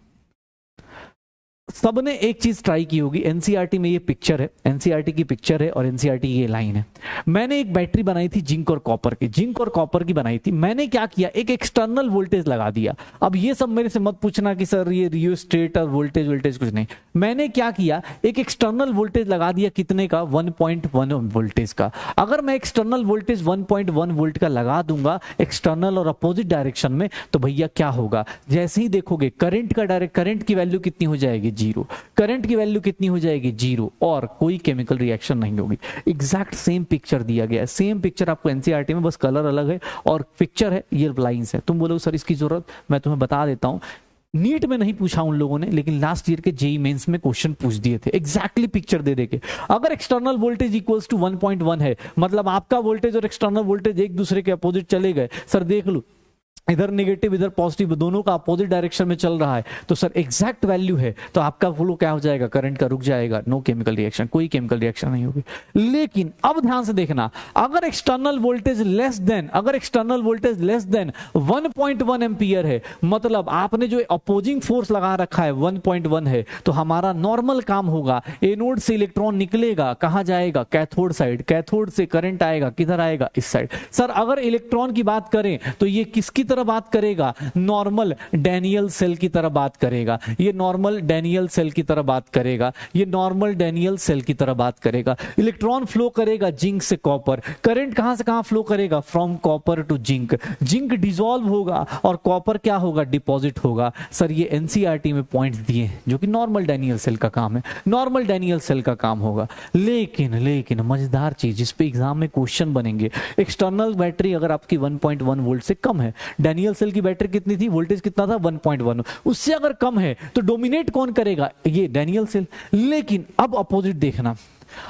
सबने एक चीज ट्राई की होगी। एनसीईआरटी में ये पिक्चर है, एनसीईआरटी की पिक्चर है और एनसीईआरटी की ये लाइन है। मैंने एक बैटरी बनाई थी जिंक और कॉपर की, जिंक और कॉपर की बनाई थी। मैंने क्या किया, एक एक्सटर्नल वोल्टेज लगा दिया। अब ये सब मेरे से मत पूछना कि सर ये रियोस्टेट और वोल्टेज कुछ नहीं। मैंने क्या किया, एक एक्सटर्नल वोल्टेज लगा दिया, कितने का, 1.1 वोल्टेज का। अगर मैं एक्सटर्नल वोल्टेज 1.1 वोल्ट का लगा दूंगा एक्सटर्नल और अपोजिट डायरेक्शन में, तो भैया क्या होगा, जैसे ही देखोगे करंट का डायरेक्ट, करंट की वैल्यू कितनी हो जाएगी, 0। करंट की वैल्यू कितनी हो जाएगी, 0, और कोई केमिकल रिएक्शन नहीं होगी। एग्जैक्ट सेम पिक्चर दिया गया है, सेम पिक्चर आपको एनसीईआरटी में, बस कलर अलग है और पिक्चर है, ये लाइंस है। तुम बोलोगे सर इसकी जरूरत, मैं तुम्हें बता देता हूं, नीट में नहीं पूछा उन लोगों ने, लेकिन लास्ट ईयर के जेई मेंस में क्वेश्चन पूछ दिए थे, एग्जैक्टली पिक्चर दे देके। अगर एक्सटर्नल वोल्टेज इक्वल्स टू 1.1 है, मतलब आपका वोल्टेज और एक्सटर्नल वोल्टेज एक दूसरे के अपोजिट चले गए, सर देख लो इधर नेगेटिव इधर पॉजिटिव, दोनों का अपोजिट डायरेक्शन में चल रहा है, तो सर एग्जैक्ट वैल्यू है, तो आपका फ्लो क्या हो जाएगा, करंट का रुक जाएगा, नो केमिकल रिएक्शन, कोई केमिकल रिएक्शन नहीं होगी। लेकिन अब ध्यान से देखना, अगर external voltage less than 1.1 ampere है, मतलब आपने जो अपोजिंग फोर्स लगा रखा है 1.1 है, तो हमारा नॉर्मल काम होगा, एनोड से इलेक्ट्रॉन निकलेगा, कहां जाएगा, कैथोड साइड, कैथोड से करंट आएगा, किधर आएगा, इस साइड। सर अगर इलेक्ट्रॉन की बात करें तो ये किसकी तरफ तरह बात करेगा, नॉर्मल डैनियल सेल की तरह बात करेगा, ये नॉर्मल डैनियल सेल की तरह बात करेगा, ये नॉर्मल डैनियल सेल की तरह बात करेगा। इलेक्ट्रॉन फ्लो करेगा जिंक से कॉपर, करंट कहां से कहां फ्लो करेगा, from copper two zinc, zinc dissolve होगा और कॉपर क्या होगा, डिपॉजिट होगा। सर ये एनसीईआरटी में पॉइंट्स दिए हैं जो कि नॉर्मल डैनियल सेल का काम है, नॉर्मल डैनियल सेल का काम होगा। लेकिन मजेदार चीज जिस पे एग्जाम में क्वेश्चन बनेंगे, एक्सटर्नल बैटरी अगर आपकी 1.1 वोल्ट से कम है, डैनियल सेल की बैटरी कितनी थी, वोल्टेज कितना था 1.1, उससे अगर कम है तो डोमिनेट कौन करेगा, ये डैनियल सेल। लेकिन अब अपोजिट देखना,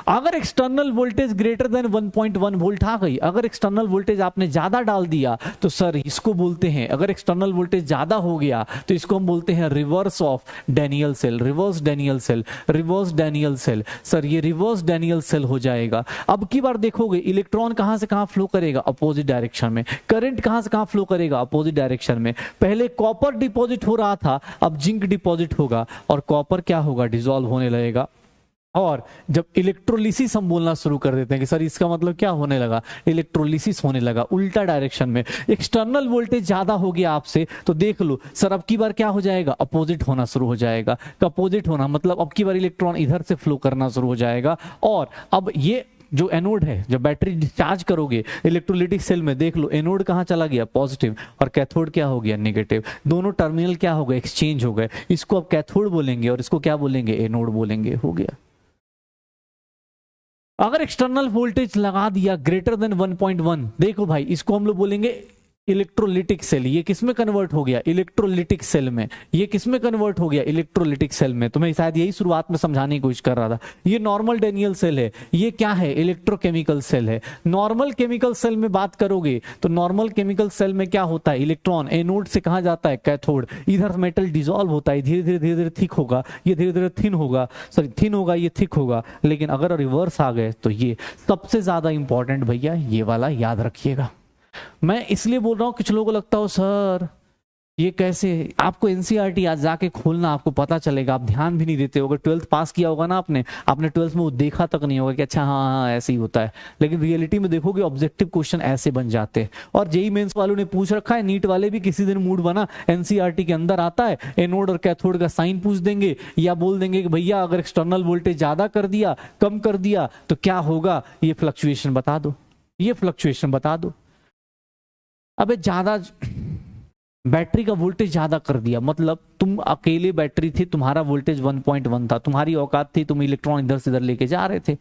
अगर external voltage greater than 1.1 volt आ गई, अगर एक्सटर्नल वोल्टेज आपने ज्यादा डाल दिया तो सर इसको बोलते हैं, अगर एक्सटर्नल वोल्टेज ज्यादा हो गया तो इसको हम बोलते हैं reverse of Daniell cell, reverse Daniell cell, reverse Daniell cell. Sir ये रिवर्स डैनियल सेल हो जाएगा। अब की बार देखोगे इलेक्ट्रॉन कहां से कहां फ्लो करेगा, अपोजिट डायरेक्शन में, करंट कहां से कहां फ्लो करेगा, अपोजिट डायरेक्शन में। पहले कॉपर डिपॉजिट हो रहा था, अब जिंक डिपॉजिट होगा और कॉपर क्या होगा, डिसॉल्व होने लगेगा। और जब इलेक्ट्रोलिसिस हम बोलना शुरू कर देते हैं कि सर इसका मतलब क्या होने लगा, इलेक्ट्रोलिसिस होने लगा उल्टा डायरेक्शन में, एक्सटर्नल वोल्टेज ज्यादा हो गया आपसे तो देख लो सर अब की बार क्या हो जाएगा, अपोजिट होना शुरू हो जाएगा। अपोजिट होना मतलब अब की बार इलेक्ट्रॉन इधर से फ्लो करना शुरू हो जाएगा। और अब ये जो एनोड है, जब बैटरी डिस्चार्ज करोगे इलेक्ट्रोलिटिक सेल में, देख लो एनोड कहां चला गया, पॉजिटिव, और कैथोड क्या हो गया, नेगेटिव। दोनों टर्मिनल क्या हो गए, एक्सचेंज हो गए। इसको अब कैथोड बोलेंगे और इसको क्या बोलेंगे, एनोड बोलेंगे। हो गया। अगर एक्सटर्नल वोल्टेज लगा दिया ग्रेटर देन 1.1, देखो भाई इसको हम लोग बोलेंगे इलेक्ट्रोलिटिक सेल। ये किसमें कन्वर्ट हो गया, इलेक्ट्रोलिटिक सेल में। ये किसमें कन्वर्ट हो गया, इलेक्ट्रोलिटिक सेल में। तो मैं शायद यही शुरुआत में समझाने की कोशिश कर रहा था। ये नॉर्मल डैनियल सेल है, ये क्या है, इलेक्ट्रोकेमिकल सेल है। नॉर्मल केमिकल सेल में बात करोगे तो नॉर्मल केमिकल सेल में क्या होता है, इलेक्ट्रॉन एनोड से कहां जाता है, कैथोड। इधर मेटल डिसॉल्व होता है, धीरे धीरे थिक होगा, ये धीरे धीरे थिन होगा, सॉरी थिन होगा, ये थिक होगा। लेकिन अगर रिवर्स आ गए तो ये सबसे ज्यादा इंपॉर्टेंट भैया, ये वाला याद रखिएगा। मैं इसलिए बोल रहा हूं, कुछ लोगों को लगता हो सर ये कैसे, आपको एनसीईआरटी आज जाके खोलना, आपको पता चलेगा। आप ध्यान भी नहीं देते हो। अगर 12th पास किया होगा ना आपने 12th में वो देखा तक नहीं होगा कि अच्छा हाँ ऐसे ही होता है। लेकिन रियलिटी में देखोगे ऑब्जेक्टिव क्वेश्चन ऐसे बन जाते हैं। और जेई मेंस वालों ने पूछ रखा है, नीट वाले भी किसी दिन मूड बना एनसीईआरटी के अंदर आता है, एनोड और कैथोड का साइन पूछ देंगे, या बोल देंगे कि भैया अगर एक्सटर्नल वोल्टेज ज्यादा कर दिया, कम कर दिया तो क्या होगा, ये फ्लक्चुएशन बता दो, ये फ्लक्चुएशन बता दो। अबे ज्यादा बैटरी का वोल्टेज ज्यादा कर दिया मतलब तुम अकेले बैटरी थी, तुम्हारा वोल्टेज 1.1 था, तुम्हारी औकात थी, तुम इलेक्ट्रॉन इधर से इधर लेके जा रहे थे।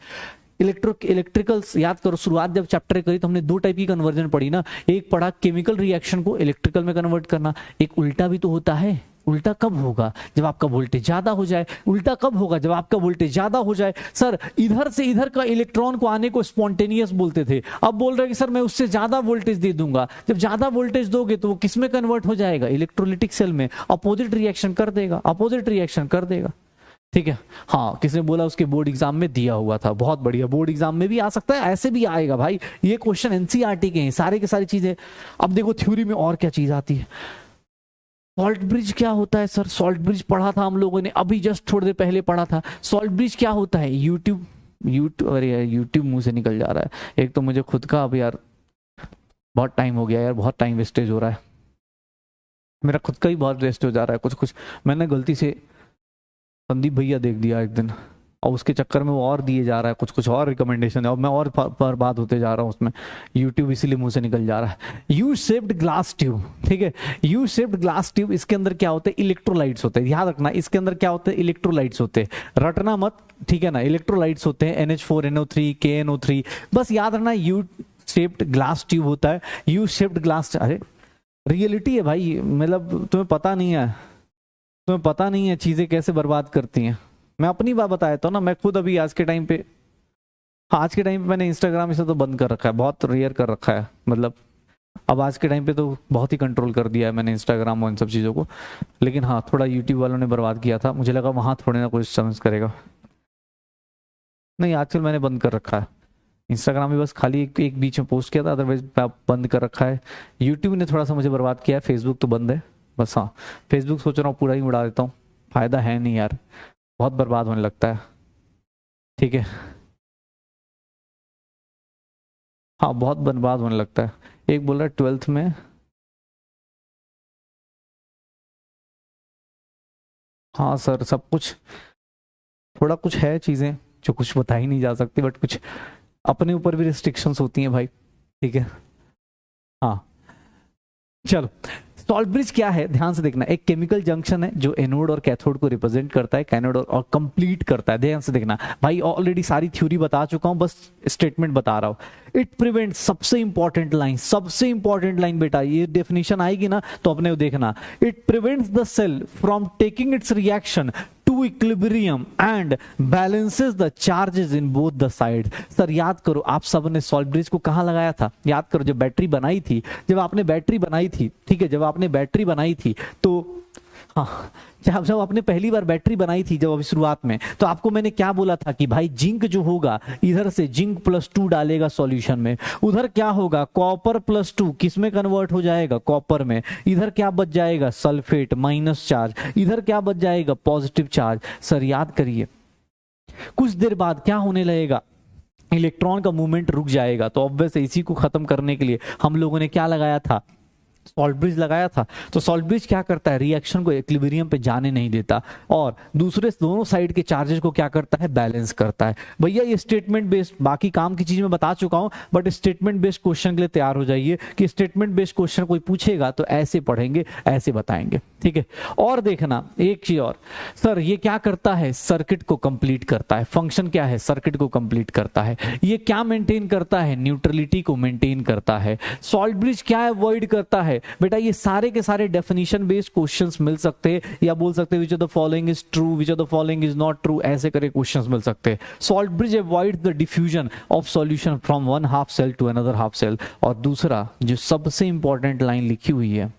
इलेक्ट्रिकल्स याद करो, शुरुआत जब चैप्टर करी तो हमने दो टाइप की कन्वर्जन पढ़ी ना। एक पढ़ा केमिकल रिएक्शन को इलेक्ट्रिकल में कन्वर्ट करना, एक उल्टा भी तो होता है। उल्टा कब होगा, जब आपका वोल्टेज ज्यादा हो जाए। उल्टा कब होगा, जब आपका वोल्टेज ज्यादा हो जाए। सर इधर से इधर का इलेक्ट्रॉन को आने को स्पॉन्टेनियस बोलते थे, अब बोल रहे हैं कि सर मैं उससे ज्यादा वोल्टेज दे दूंगा। जब ज्यादा वोल्टेज दोगे तो वो किस में कन्वर्ट हो जाएगा, इलेक्ट्रोलिटिक सेल में। अपोजिट रिएक्शन कर देगा, अपोजिट रिएक्शन कर देगा। ठीक है। हाँ, किसने बोला उसके बोर्ड एग्जाम में दिया हुआ था, बहुत बढ़िया। बोर्ड एग्जाम में भी आ सकता है, ऐसे भी आएगा भाई। ये क्वेश्चन एनसीईआरटी के हैं सारे के सारी चीजें। अब देखो थ्योरी में और क्या चीज आती है। सॉल्ट ब्रिज क्या होता है सर, सॉल्ट ब्रिज पढ़ा था हम लोगों ने, अभी जस्ट थोड़ी देर पहले पढ़ा था। सॉल्ट ब्रिज क्या होता है, यूट्यूब अरे यार यूट्यूब मुंह से निकल जा रहा है। एक तो मुझे खुद का अब यार बहुत टाइम हो गया यार, बहुत टाइम वेस्टेज हो रहा है मेरा, खुद का ही बहुत वेस्ट हो जा रहा है। कुछ कुछ मैंने गलती से संदीप भैया देख दिया एक दिन, और उसके चक्कर में वो और दिए जा रहा है, कुछ कुछ और रिकमेंडेशन है, और मैं और बर्बाद होते जा रहा हूँ उसमें। यूट्यूब इसीलिए मुंह से निकल जा रहा है। यू शेप्ड ग्लास ट्यूब, ठीक है, यू शेप्ड ग्लास ट्यूब। इसके अंदर क्या होते हैं, इलेक्ट्रोलाइट्स होते हैं। याद रखना इसके अंदर क्या होते हैं, इलेक्ट्रोलाइट्स होते हैं, रटना मत, ठीक है ना। इलेक्ट्रोलाइट्स होते हैं NH4NO3 KNO3, बस याद रखना यू शेप्ड ग्लास ट्यूब होता है। यू शेप्ड ग्लास, अरे रियलिटी है भाई, मतलब तुम्हें पता नहीं है, तुम्हें पता नहीं है चीजें कैसे बर्बाद करती हैं। मैं अपनी बात बताया था ना, मैं खुद अभी आज के टाइम पे, हाँ आज के टाइम पे मैंने इंस्टाग्राम इसे तो बंद कर रखा है, बहुत रेयर कर रखा है। मतलब अब आज के टाइम पे तो बहुत ही कंट्रोल कर दिया है मैंने इंस्टाग्राम और इन सब चीज़ों को। लेकिन हाँ थोड़ा यूट्यूब वालों ने बर्बाद किया था, मुझे लगा वहाँ थोड़े ना कुछ समझ करेगा। नहीं आजकल मैंने बंद कर रखा है इंस्टाग्राम भी, बस खाली एक बीच में पोस्ट किया था, अदरवाइज बंद कर रखा है। यूट्यूब ने थोड़ा सा मुझे बर्बाद किया है, फेसबुक तो बंद है बस। हाँ फेसबुक सोच रहा हूँ पूरा ही उड़ा देता हूँ, फायदा है नहीं यार, बहुत बर्बाद होने लगता है। ठीक है, हाँ बहुत बर्बाद होने लगता है। एक बोल रहा है 12th में हाँ सर, सब कुछ थोड़ा कुछ है चीजें जो कुछ बता ही नहीं जा सकती, बट कुछ अपने ऊपर भी रिस्ट्रिक्शंस होती हैं भाई, ठीक है। हाँ चलो, सॉल्ट ब्रिज क्या है ध्यान से देखना, एक केमिकल जंक्शन है जो एनोड और कैथोड को रिप्रेजेंट करता है, कैनोड और कंप्लीट करता है। ध्यान से देखना भाई, ऑलरेडी सारी थ्योरी बता चुका हूं, बस स्टेटमेंट बता रहा हूं। इट प्रिवेंट, सबसे इंपॉर्टेंट लाइन, सबसे इंपॉर्टेंट लाइन बेटा, ये डेफिनेशन आएगी ना तो अपने को देखना, it prevents the cell from taking its reaction to equilibrium and balances the charges in both the side. Sir याद करो, आप सब ने सॉल्ट ब्रिज को कहां लगाया था, याद करो जब बैटरी बनाई थी, जब आपने बैटरी बनाई थी, ठीक है, जब आपने बैटरी बनाई थी तो हाँ, जब आपने पहली बार बैटरी बनाई थी, जब अभी शुरुआत में, तो आपको मैंने क्या बोला था कि भाई जिंक जो होगा, इधर से जिंक +2 डालेगा सॉल्यूशन में, उधर क्या होगा, कॉपर +2 किस में कन्वर्ट हो जाएगा, कॉपर में, इधर क्या बच जाएगा, सल्फेट माइनस चार्ज, इधर क्या बच जाएगा, पॉजिटिव चार्ज। सर याद करिए, कुछ देर बाद क्या होने लगेगा, इलेक्ट्रॉन का मूवमेंट रुक जाएगा, तो ऑब्वियस इसी को खत्म करने के लिए हम लोगों ने क्या लगाया था, सॉल्ट ब्रिज लगाया था। तो सॉल्ट ब्रिज क्या करता है, रिएक्शन को इक्विलिब्रियम पे जाने नहीं देता और दूसरे दोनों साइड के चार्जेस को क्या करता है, बैलेंस करता है। भैया ये स्टेटमेंट बेस्ड, बाकी काम की चीज मैं बता चुका हूं, बट स्टेटमेंट बेस्ड क्वेश्चन के लिए तैयार हो जाइए कि स्टेटमेंट बेस्ड क्वेश्चन कोई पूछेगा तो ऐसे पढ़ेंगे, ऐसे बताएंगे, ठीक है। और देखना एक चीज और, सर ये क्या करता है, सर्किट को कंप्लीट करता है। फंक्शन क्या है, सर्किट को कंप्लीट करता है। ये क्या मेंटेन करता है, न्यूट्रलिटी को मेंटेन करता है। सॉल्ट ब्रिज क्या अवॉइड करता है बेटा, ये सारे के सारे डेफिनेशन बेस्ड क्वेश्चंस मिल सकते हैं, या बोल सकते हैं which of the following is true, which of the following is not true, ऐसे करे क्वेश्चंस मिल सकते हैं। Salt bridge avoid the diffusion of solution from one half cell to another half cell. और दूसरा जो सबसे इंपॉर्टेंट लाइन लिखी हुई है,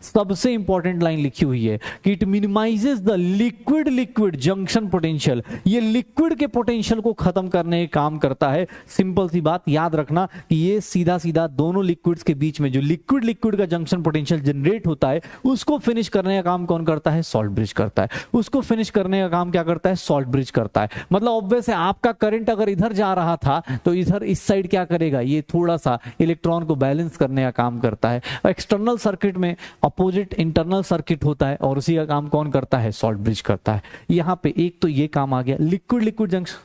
सबसे इंपॉर्टेंट लाइन लिखी हुई है कि it minimises the liquid liquid junction potential. ये लिक्विड के पोटेंशियल को खत्म करने का काम करता है। सिंपल सी बात याद रखना कि ये सीधा सीधा दोनों लिक्विड्स के बीच में जो लिक्विड लिक्विड का जंक्शन पोटेंशियल जनरेट होता है, उसको फिनिश करने का काम कौन करता है, सॉल्ट ब्रिज करता है। उसको फिनिश करने का काम क्या करता है, सॉल्ट ब्रिज करता है। मतलब ऑब्वियस है, आपका करंट अगर इधर जा रहा था तो इधर इस साइड क्या करेगा, ये थोड़ा सा इलेक्ट्रॉन को बैलेंस करने का काम करता है। एक्सटर्नल सर्किट में अपोजिट इंटरनल सर्किट होता है और उसी का काम कौन करता है, सॉल्ट ब्रिज करता है। यहां पे एक तो ये काम आ गया, लिक्विड लिक्विड जंक्शन।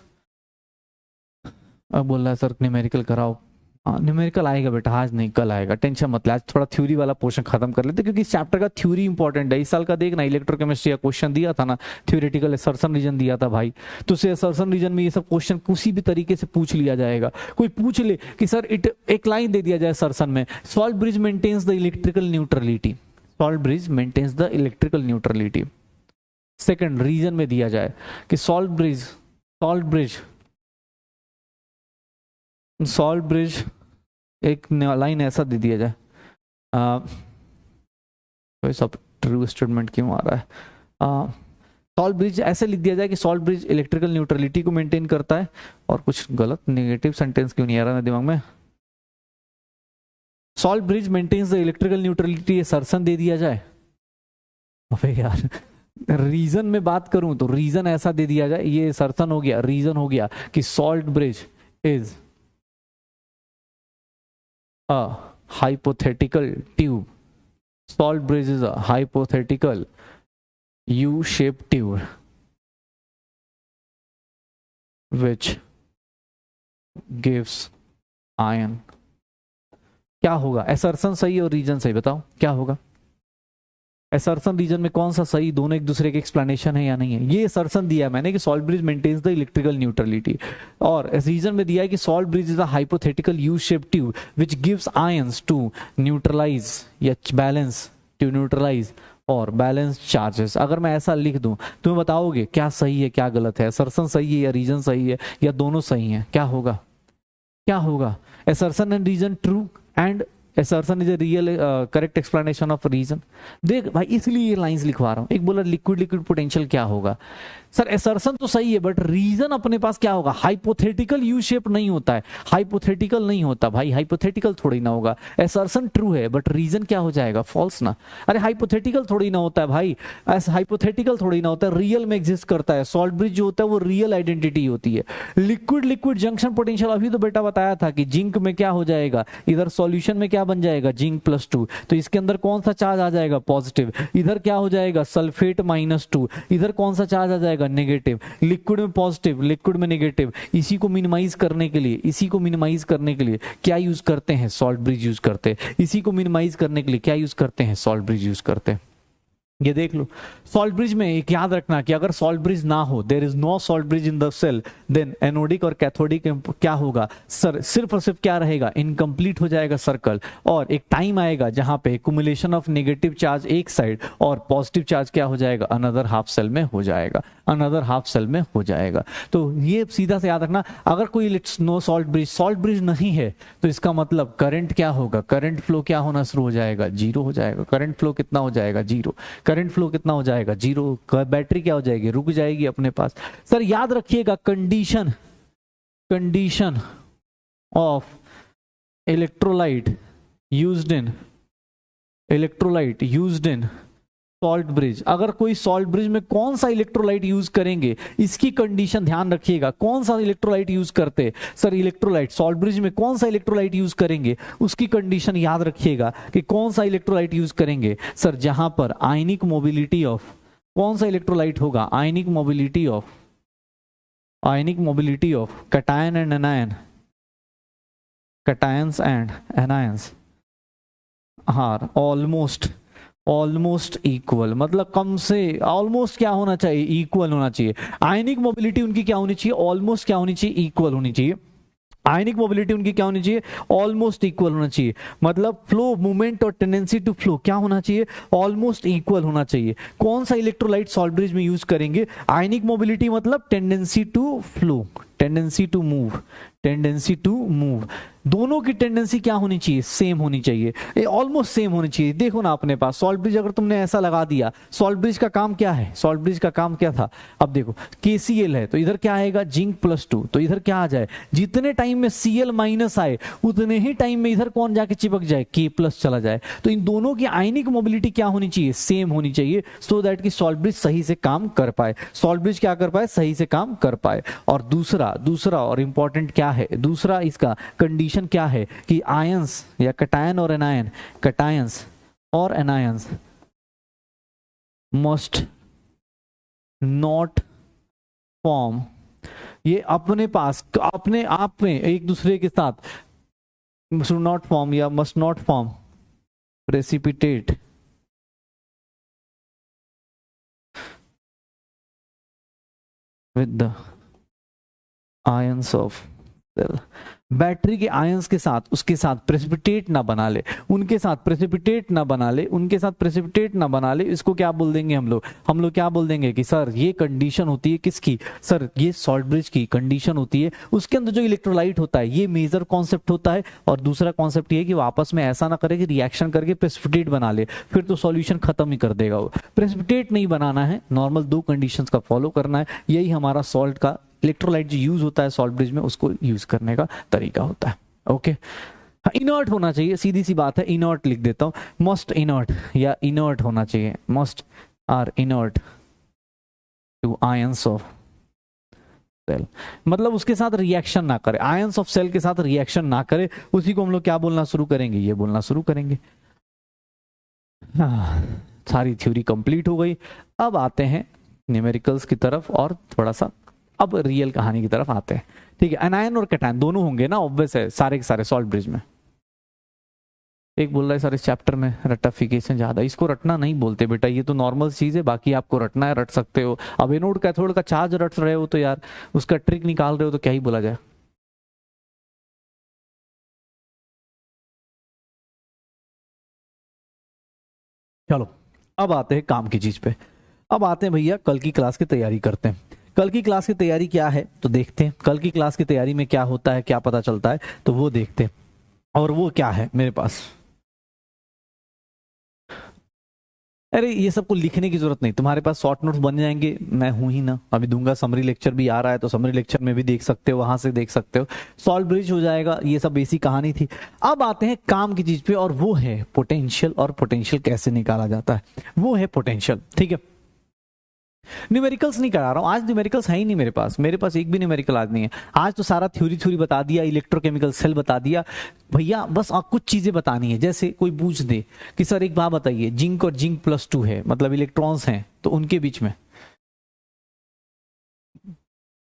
अब बोल रहा है सर न्यूमेरिकल कराओ, न्यूमेरिकल आएगा बेटा, आज नहीं कल आएगा, टेंशन मत ले। आज थोड़ा थ्योरी वाला पोर्शन खत्म कर लेते क्योंकि इस चैप्टर का थ्योरी इंपॉर्टेंट है। इस साल का देखना इलेक्ट्रोकेमिस्ट्री का क्वेश्चन दिया था ना, थ्योरेटिकल असर्शन रीजन दिया था भाई, तो उसे असर्शन रीजन में ये सब क्वेश्चन किसी भी तरीके से पूछ लिया जाएगा। कोई पूछ ले कि सर एक लाइन दे दिया जाए असर्शन में, salt bridge maintains the electrical neutrality, salt bridge maintains the electrical neutrality. Second reason में दिया जाए कि सॉल्ट ब्रिज एक लाइन ऐसा दे दिया जाए, कोई सब ट्रू स्टेटमेंट क्यों आ रहा है, सॉल्ट ब्रिज ऐसे लिख दिया जाए कि सॉल्ट ब्रिज इलेक्ट्रिकल न्यूट्रलिटी को मेंटेन करता है। और कुछ गलत नेगेटिव सेंटेंस क्यों नहीं आ रहा मेरे दिमाग में, salt bridge maintains the electrical neutrality, assertion दे दिया जाए। अबे यार रीजन में बात करूं तो रीजन ऐसा दे दिया जाए, ये असर्शन हो गया, रीजन हो गया कि salt bridge is a hypothetical tube, salt bridge is a hypothetical U-shaped tube which gives ion। क्या होगा, असर्शन सही और रीजन सही, बताओ क्या होगा। असर्शन रीजन में कौन सा सही, दोनों एक दूसरे के एक्सप्लेनेशन है या नहीं है। ये असर्शन दिया है मैंने कि salt bridge maintains the electrical neutrality, और रीजन में दिया है कि salt bridge is a hypothetical U shape tube which gives ions to neutralise या बैलेंस, टू न्यूट्रलाइज और बैलेंस चार्जेस। अगर मैं ऐसा लिख दूं तुम्हें बताओगे क्या सही है क्या गलत है, असर्शन सही है या रीजन सही है या दोनों सही है, क्या होगा, क्या होगा। Assertion and reason true and assertion is a real correct explanation of reason। देख भाई इसलिए ये लाइंस लिखवा रहा हूं। एक बोला लिक्विड लिक्विड पोटेंशियल क्या होगा, सर असर्शन तो सही है बट रीजन अपने पास क्या होगा, हाइपोथेटिकल यू शेप नहीं होता है, हाइपोथेटिकल नहीं होता भाई, हाइपोथेटिकल थोड़ी ना होगा। असर्शन ट्रू है बट रीजन क्या हो जाएगा, फॉल्स ना। अरे हाइपोथेटिकल थोड़ी ना होता है भाई, ऐसा हाइपोथेटिकल थोड़ी ना होता है, रियल में एग्जिस्ट करता है। सॉल्ट ब्रिज जो होता है वो रियल आइडेंटिटी होती है। लिक्विड लिक्विड जंक्शन पोटेंशियल अभी तो बेटा बताया था कि जिंक में क्या हो जाएगा, इधर सॉल्यूशन में क्या बन जाएगा, जिंक +2, तो इसके अंदर कौन सा चार्ज आ जाएगा, पॉजिटिव। इधर क्या हो जाएगा, सल्फेट -2, इधर कौन सा चार्ज आ जाएगा, नेगेटिव। लिक्विड में पॉजिटिव, लिक्विड में नेगेटिव। इसी को मिनिमाइज करने के लिए, इसी को मिनिमाइज करने के लिए क्या यूज करते हैं, सॉल्ट ब्रिज यूज करते हैं। इसी को मिनिमाइज करने के लिए क्या यूज करते हैं, सॉल्ट ब्रिज यूज करते हैं। ये देख लो, सॉल्ट ब्रिज में एक याद रखना कि अगर सॉल्ट ब्रिज ना हो, there is no salt bridge in the cell, then anodic और कैथोडिक क्या होगा सर, सिर्फ और सिर्फ क्या रहेगा, इनकम्प्लीट हो जाएगा सर्कल। और एक टाइम आएगा जहां पे एक्युमुलेशन ऑफ नेगेटिव चार्ज एक साइड और पॉजिटिव चार्ज क्या हो जाएगा, अनदर हाफ सेल में हो जाएगा, अनदर हाफ सेल में हो जाएगा। तो ये सीधा से याद रखना, अगर कोई नो सॉल्ट ब्रिज नहीं है तो इसका मतलब करंट क्या होगा, करंट फ्लो क्या होना शुरू हो जाएगा, जीरो हो जाएगा। करंट फ्लो कितना हो जाएगा, जीरो। करंट फ्लो कितना हो जाएगा, जीरो। बैटरी क्या हो जाएगी, रुक जाएगी अपने पास। सर याद रखिएगा, condition of electrolyte used in salt bridge. अगर कोई सॉल्ट ब्रिज में कौन सा इलेक्ट्रोलाइट यूज करेंगे, इसकी कंडीशन ध्यान रखिएगा। कौन सा इलेक्ट्रोलाइट यूज करते, सर इलेक्ट्रोलाइट सॉल्ट ब्रिज में कौन सा इलेक्ट्रोलाइट यूज करेंगे, उसकी कंडीशन याद रखिएगा कि कौन सा इलेक्ट्रोलाइट यूज करेंगे। सर जहां पर आयनिक मोबिलिटी ऑफ, कौन सा इलेक्ट्रोलाइट होगा, ionic mobility of cation and anion, cations and anions are almost equal. मतलब कम से ऑलमोस्ट क्या होना चाहिए, इक्वल होना चाहिए। आयनिक मोबिलिटी उनकी क्या होनी चाहिए, ऑलमोस्ट क्या होनी चाहिए, इक्वल होनी चाहिए। आयनिक मोबिलिटी उनकी क्या होनी चाहिए, ऑलमोस्ट इक्वल होना चाहिए। मतलब फ्लो मूवमेंट और टेंडेंसी टू फ्लो क्या होना चाहिए, ऑलमोस्ट इक्वल होना चाहिए। कौन सा इलेक्ट्रोलाइट सॉल्ट ब्रिज में यूज करेंगे, आयनिक मोबिलिटी मतलब tendency to flow, tendency to move. दोनों की टेंडेंसी क्या होनी चाहिए, सेम होनी चाहिए, ऑलमोस्ट सेम होनी चाहिए। देखो ना अपने पास सॉल्ट ब्रिज अगर तुमने ऐसा लगा दिया, सॉल्ट ब्रिज का काम क्या है, सॉल्ट ब्रिज का काम क्या था, अब देखो KCl है तो इधर क्या आएगा, जिंक +2, तो इधर क्या आ जाए, जितने टाइम में Cl- आए उतने ही टाइम में इधर कौन जाके चिपक जाए, K+ चला जाए। तो इन दोनों की आयनिक मोबिलिटी क्या होनी चाहिए, सेम होनी चाहिए, सो दैट कि सॉल्ट ब्रिज सही से काम कर पाए, सॉल्ट ब्रिज क्या कर पाए, सही से काम कर पाए। और दूसरा और इंपॉर्टेंट क्या है, दूसरा इसका कंडीशन क्या है कि आयंस या कैटायन और एनायन, कैटायंस और एनायंस मस्ट नॉट फॉर्म, ये अपने पास अपने आप में एक दूसरे के साथ मस्ट नॉट फॉर्म या must not form precipitate with the ions of cell. Battery के आयंस के साथ उसके साथ प्रेसिपिटेट ना बना ले, उनके साथ प्रेसिपिटेट ना बना ले, उनके साथ प्रेसिपिटेट ना बना ले। इसको क्या बोल देंगे हम लोग क्या बोल देंगे कि सर ये कंडीशन होती है किसकी, सर ये सॉल्ट ब्रिज की कंडीशन होती है। उसके अंदर जो इलेक्ट्रोलाइट होता है ये मेजर कॉन्सेप्ट होता है, और दूसरा कॉन्सेप्ट ये है कि वो आपस में ऐसा ना करे कि रिएक्शन करके प्रेसिपिटेट बना ले, फिर तो सॉल्यूशन खत्म ही कर देगा वो। प्रेसिपिटेट नहीं बनाना है, नॉर्मल 2 कंडीशंस का फॉलो करना है। यही हमारा सॉल्ट का इलेक्ट्रोलाइट जो यूज होता है सॉल्ट ब्रिज में, उसको यूज करने का तरीका होता है। ओके, इनर्ट होना चाहिए, सीधी सी बात है, इनर्ट लिख देता हूं, मस्ट इनर्ट या इनर्ट होना चाहिए, must are inert to ions of cell. मतलब उसके साथ रिएक्शन ना करे, आयंस ऑफ सेल के साथ रिएक्शन ना करे, उसी को हम लोग क्या बोलना शुरू करेंगे, ये बोलना शुरू करेंगे। सारी थ्योरी कंप्लीट हो गई। अब आते हैं न्यूमेरिकल्स की तरफ और थोड़ा सा अब रियल कहानी की तरफ आते हैं। ठीक है, एनायन और कैटायन दोनों होंगे ना, ऑब्वियस है, सारे के सारे सॉल्ट ब्रिज में। एक बोल रहा है सर इस चैप्टर में रटिफिकेशन ज्यादा, इसको रटना नहीं बोलते बेटा, ये तो नॉर्मल चीज है, बाकी आपको रटना है रट सकते हो। अब एनोड कैथोड का चार्ज रट रहे हो तो यार उसका ट्रिक निकाल रहे हो तो क्या ही बोला जाए। चलो अब आते हैं काम की चीज पे, अब आते हैं भैया कल की क्लास की तैयारी करते हैं। कल की क्लास की तैयारी क्या है तो देखते हैं, कल की क्लास की तैयारी में क्या होता है, क्या पता चलता है, तो वो देखते हैं। और वो क्या है मेरे पास, अरे ये सबको लिखने की जरूरत नहीं, तुम्हारे पास शॉर्ट नोट्स बन जाएंगे, मैं हूं ही ना, अभी दूंगा। समरी लेक्चर भी आ रहा है तो समरी लेक्चर में भी देख सकते हो, वहां से देख सकते हो, सॉल्व ब्रिज हो जाएगा। ये सब बेसिक कहानी थी। अब आते हैं काम की चीज पे, और वो है पोटेंशियल, और पोटेंशियल कैसे निकाला जाता है, वो है पोटेंशियल। ठीक है, न्यूमेरिकल्स नहीं करा रहा हूं आज, न्यूमेरिकल्स है ही नहीं मेरे पास एक भी न्यूमेरिकल आज नहीं है। आज तो सारा थ्योरी थ्योरी बता दिया, इलेक्ट्रोकेमिकल सेल बता दिया भैया, बस कुछ चीजें बतानी है। जैसे कोई पूछ दे कि सर एक बात बताइए, जिंक और जिंक प्लस 2 है, मतलब इलेक्ट्रॉन्स हैं तो उनके बीच में,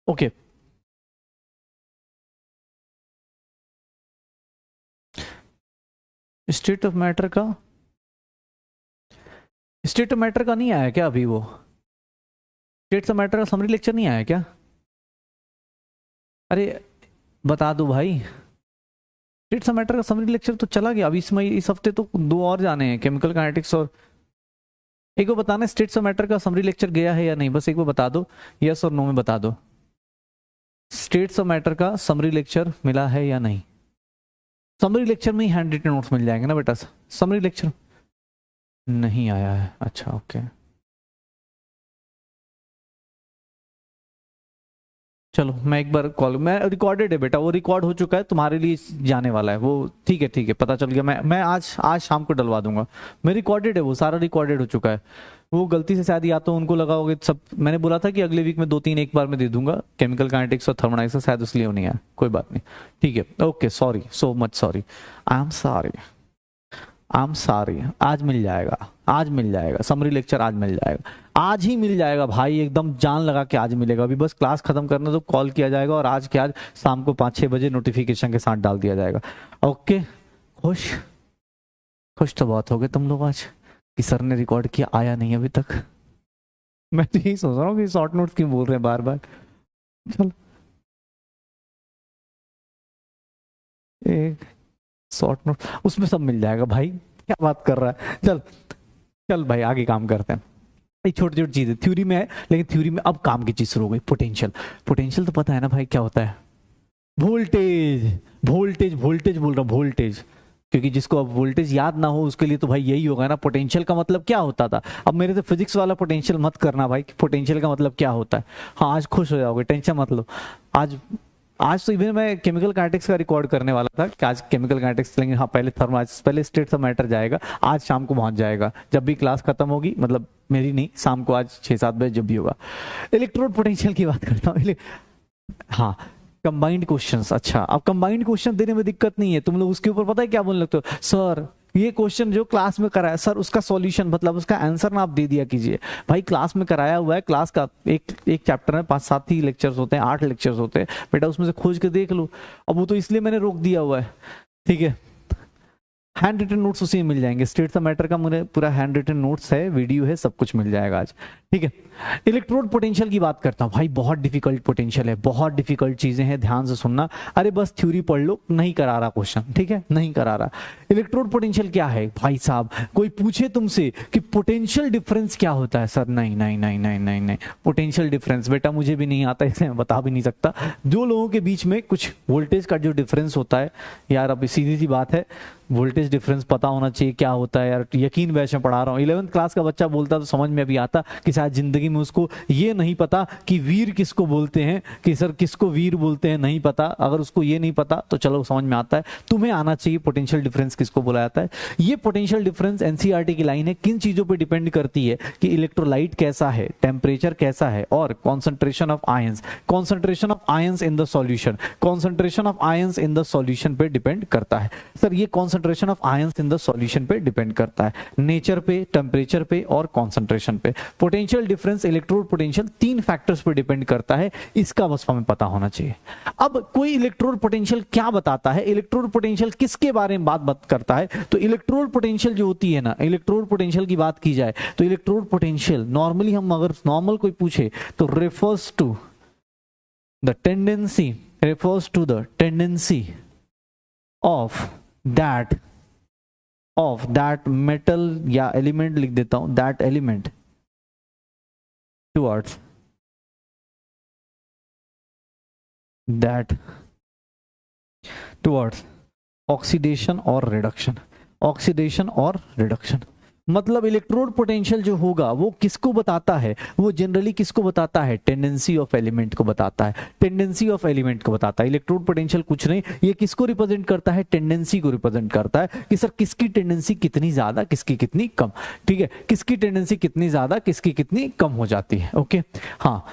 ओके स्टेट ऑफ मैटर का, स्टेट ऑफ मैटर का नहीं आया क्या अभी? वो स्टेट ऑफ मैटर का समरी लेक्चर नहीं आया क्या? अरे बता दो भाई, स्टेट ऑफ मैटर का समरी लेक्चर तो चला गया अभी इस हफ्ते तो 2 और जाने हैं, केमिकल काइनेटिक्स और एक बार बताना स्टेट्स ऑफ मैटर का समरी लेक्चर गया है या नहीं, बस एक बार बता दो, यस और नो में बता दो। स्टेट्स ऑफ मैटर का समरी लेक्चर मिला है या नहीं? समरी लेक्चर में ही हैंड रिटन नोट्स मिल जाएंगे ना बेटा, समरी लेक्चर नहीं आया है, अच्छा ओके। चलो मैं एक बार कॉल, मैं रिकॉर्डेड है बेटा, वो रिकॉर्ड हो चुका है, तुम्हारे लिए जाने वाला है वो, ठीक है ठीक है, पता चल गया। मैं आज शाम को डलवा दूंगा, मैं रिकॉर्डेड है, वो सारा रिकॉर्डेड हो चुका है। वो गलती से शायद या तो उनको लगा होगा सब, मैंने बोला था कि अगले वीक में 2-3 एक बार में दे दूंगा केमिकल काइनेटिक्स और थर्मोडायनेमिक्स, शायद इसलिए नहीं आया, कोई बात नहीं, ठीक है okay, sorry so much sorry, I am sorry, I am sorry. आज मिल जाएगा, आज मिल जाएगा समरी लेक्चर, आज मिल जाएगा, आज ही मिल जाएगा भाई, एकदम जान लगा के आज मिलेगा। अभी बस क्लास खत्म करना तो कॉल किया जाएगा, और आज के आज शाम को 5-6 बजे नोटिफिकेशन के साथ डाल दिया जाएगा। ओके, खुश खुश तो बहुत हो गए तुम लोग आज कि सर ने रिकॉर्ड किया, आया नहीं अभी तक। मैं तो यही सोच रहा हूँ कि शॉर्ट नोट्स क्यों बोल रहे हैं बार बार। चल एक शॉर्ट नोट उसमें सब मिल जाएगा भाई, क्या बात कर रहा है। चल चल भाई आगे काम करते हैं। छोटी छोटी चीज है, थ्योरी में है, लेकिन थ्योरी में अब काम की चीज शुरू हो गई, पोटेंशियल। पोटेंशियल तो पता है ना भाई क्या होता है? वोल्टेज, वोल्टेज वोल्टेज बोल रहा हूँ, वोल्टेज, क्योंकि जिसको अब वोल्टेज याद ना हो उसके लिए तो भाई यही होगा ना, पोटेंशियल का मतलब क्या होता था। अब मेरे से फिजिक्स वाला पोटेंशियल मत करना भाई, पोटेंशियल का मतलब क्या होता है। हाँ आज खुश हो जाओगे, टेंशन मत लो। आज आज तो इवन मैं केमिकल काइनेटिक्स का रिकॉर्ड करने वाला था कि आज केमिकल काइनेटिक्स चलेंगे, हाँ पहले पहले स्टेट्स ऑफ मैटर जाएगा, आज शाम को पहुंच जाएगा जब भी क्लास खत्म होगी, मतलब मेरी नहीं, शाम को आज 6-7 बजे जब भी होगा। इलेक्ट्रोड पोटेंशियल की बात करता हूँ। हाँ कंबाइंड क्वेश्चंस, अच्छा अब कंबाइंड क्वेश्चन देने में दिक्कत नहीं है, तुम लोग उसके ऊपर पता है क्या बोलने लगते हो, सर ये क्वेश्चन जो क्लास में कराया सर उसका सॉल्यूशन मतलब उसका आंसर ना आप दे दिया कीजिए। भाई क्लास में कराया हुआ है, क्लास का एक चैप्टर में 5-7 ही लेक्चर्स होते हैं, 8 लेक्चर्स होते हैं बेटा, उसमें से खोज के देख लो। अब वो तो इसलिए मैंने रोक दिया हुआ है, ठीक है। हैंड रिटन नोट्स उसी में मिल जाएंगे, स्टेट्स ऑफ मैटर का मुझे पूरा हैंड रिटन नोट्स है, वीडियो है, सब कुछ मिल जाएगा आज, ठीक है। इलेक्ट्रोड पोटेंशियल की बात करता हूँ भाई, बहुत डिफिकल्ट पोटेंशियल है, बहुत डिफिकल्ट चीजें हैं, ध्यान से सुनना। अरे बस थ्योरी पढ़ लो, नहीं करा रहा क्वेश्चन, ठीक है, नहीं करा रहा। इलेक्ट्रोड पोटेंशियल क्या है भाई साहब, कोई पूछे तुमसे कि पोटेंशियल डिफरेंस क्या होता है, सर नहीं नहीं नहीं नहीं नहीं नहीं, पोटेंशियल डिफरेंस बेटा मुझे भी नहीं आता, इसलिए मैं बता भी नहीं सकता। दो लोगों के बीच में कुछ वोल्टेज का जो डिफरेंस होता है यार, अब सीधी सी बात है, वोल्टेज डिफरेंस पता होना चाहिए क्या होता है यार, यकीन बैच में पढ़ा रहा हूँ, 11th क्लास का बच्चा बोलता तो समझ में अभी आता कि शायद जिंदगी में उसको ये नहीं पता कि वीर किसको बोलते हैं, कि सर किसको वीर बोलते हैं नहीं पता। अगर उसको ये नहीं पता तो चलो समझ में आता है, तुम्हें आना चाहिए पोटेंशियल डिफरेंस किसको बोला जाता है। ये पोटेंशियल डिफरेंस एनसीईआरटी की लाइन है, किन चीजों पर डिपेंड करती है कि इलेक्ट्रोलाइट कैसा है, टेम्परेचर कैसा है, और concentration of ions, concentration of ions in the solution, concentration of ions in the solution पे डिपेंड करता है। सर ये concentration of ions in the solution पे डिपेंड करता है, नेचर पे, टेम्परेचर पे और कॉन्सेंट्रेशन पे। Potential difference, electrode potential 3 factors पे डिपेंड करता है, इसका बस हमें पता होना चाहिए। अब कोई इलेक्ट्रोड पोटेंशियल क्या बताता है, इलेक्ट्रोड पोटेंशियल किसके बारे में बात करता है, तो इलेक्ट्रोड पोटेंशियल जो होती है ना, इलेक्ट्रोड पोटेंशियल की बात की जाए तो इलेक्ट्रोड पोटेंशियल नॉर्मली, हम अगर नॉर्मल कोई पूछे तो refers to the tendency, refers to the tendency of that metal या एलिमेंट लिख देता हूं, that element towards ऑक्सीडेशन और रिडक्शन, ऑक्सीडेशन और रिडक्शन। मतलब इलेक्ट्रोड पोटेंशियल जो होगा वो किसको बताता है, वो जनरली किसको बताता है, टेंडेंसी ऑफ एलिमेंट को बताता है, टेंडेंसी ऑफ एलिमेंट को बताता है। इलेक्ट्रोड पोटेंशियल कुछ नहीं, ये किसको रिप्रेजेंट करता है, टेंडेंसी को रिप्रेजेंट करता है कि सर किसकी टेंडेंसी कितनी ज्यादा किसकी कितनी कम, ठीक है, किसकी टेंडेंसी कितनी ज्यादा किसकी कितनी कम हो जाती है। ओके हाँ,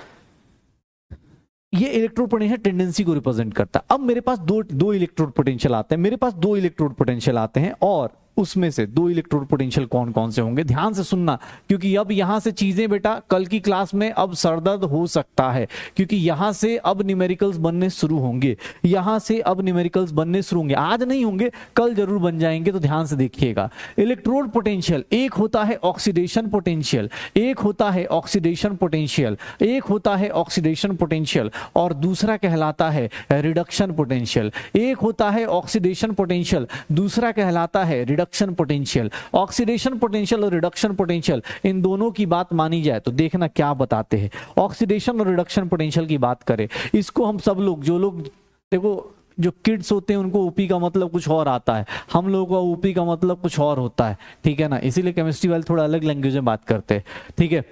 ये इलेक्ट्रोड पोटेंशियल टेंडेंसी को रिप्रेजेंट करता है। अब मेरे पास दो इलेक्ट्रोड पोटेंशियल आते हैं, मेरे पास दो इलेक्ट्रोड पोटेंशियल आते हैं, और उसमें से दो इलेक्ट्रोड पोटेंशियल कौन कौन से होंगे, ध्यान से सुनना, क्योंकि अब यहां से चीजें बेटा कल की क्लास में अब सरदर्द हो सकता है, क्योंकि यहां से अब न्यूमेरिकल्स बनने शुरू होंगे, यहां से अब न्यूमेरिकल्स बनने शुरू होंगे, आज नहीं होंगे कल जरूर बन जाएंगे, तो ध्यान से देखिएगा। इलेक्ट्रोड पोटेंशियल एक होता है ऑक्सीडेशन पोटेंशियल, एक होता है ऑक्सीडेशन पोटेंशियल, एक होता है ऑक्सीडेशन पोटेंशियल, और दूसरा कहलाता है रिडक्शन पोटेंशियल। एक होता है ऑक्सीडेशन पोटेंशियल, दूसरा कहलाता है रिडक्शन पोटेंशियल। ऑक्सीडेशन पोटेंशियल और रिडक्शन पोटेंशियल, इन दोनों की बात मानी जाए तो देखना क्या बताते हैं। ऑक्सीडेशन और रिडक्शन पोटेंशियल की बात करें, इसको हम सब लोग, जो लोग देखो जो किड्स होते हैं उनको ओपी का मतलब कुछ और आता है, हम लोगों का ओपी का मतलब कुछ और होता है, ठीक है ना, इसीलिए केमिस्ट्री वाले थोड़ा अलग लैंग्वेज में बात करते हैं, ठीक है।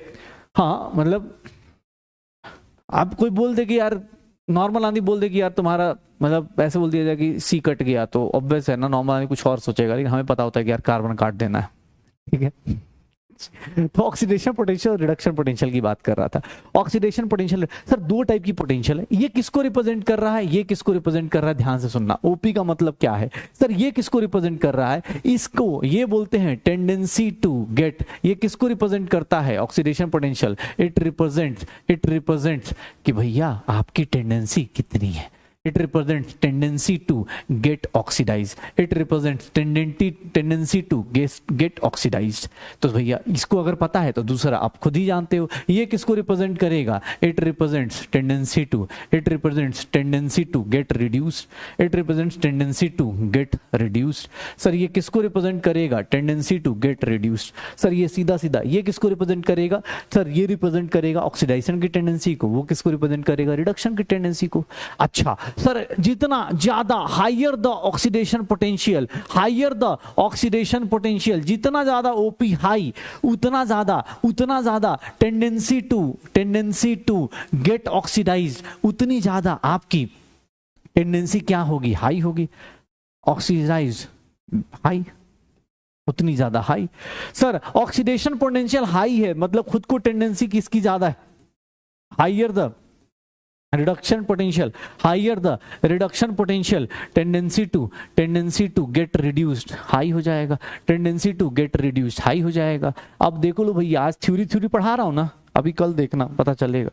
हाँ मतलब आप कोई बोल दे कि यार नॉर्मल आंधी बोल दे कि यार तुम्हारा मतलब ऐसे बोल दिया जाए कि सी कट गया, तो ऑब्वियस है ना, नॉर्मल आंधी कुछ और सोचेगा, लेकिन हमें पता होता है कि यार कार्बन काट देना है, ठीक है। तो ऑक्सीडेशन पोटेंशियल और रिडक्शन पोटेंशियल की बात कर रहा था। ऑक्सीडेशन पोटेंशियल सर दो टाइप की पोटेंशियल है, ये किसको रिप्रेजेंट कर रहा है, ये किसको रिप्रेजेंट कर रहा है, ध्यान से सुनना। ओपी का मतलब क्या है सर, ये किसको रिप्रेजेंट कर रहा है, इसको ये बोलते हैं टेंडेंसी टू गेट। ये किसको रिप्रेजेंट करता है, ऑक्सीडेशन पोटेंशियल, इट रिप्रेजेंट्स कि भैया आपकी टेंडेंसी कितनी है। It represents tendency to get oxidized. It represents tendency to get oxidized. तो भैया इसको अगर पता है तो दूसरा आप खुद ही जानते हो, ये किसको रिप्रेजेंट करेगा, it represents tendency to get reduced. It represents tendency to get reduced. Sir ये किसको रिप्रेजेंट करेगा, tendency to get reduced. Sir ये सीधा सीधा ये किसको रिप्रेजेंट करेगा, सर ये रिप्रेजेंट करेगा ऑक्सीडाइजेशन की टेंडेंसी को, वो किसको रिप्रेजेंट करेगा, रिडक्शन की टेंडेंसी को। अच्छा सर जितना ज्यादा हायर द ऑक्सीडेशन पोटेंशियल, जितना ज्यादा ओपी हाई उतना ज्यादा टेंडेंसी टू गेट ऑक्सीडाइज, उतनी ज्यादा आपकी टेंडेंसी क्या होगी, हाई होगी, ऑक्सीडाइज हाई, उतनी ज्यादा high. Sir oxidation potential high है मतलब खुद को टेंडेंसी किसकी ज्यादा है, higher the reduction potential, higher the reduction potential, tendency to get reduced high हो जाएगा, tendency to get reduced high हो जाएगा। अब देखो लो भैया, आज थ्योरी पढ़ा रहा हूं ना, अभी कल देखना पता चलेगा।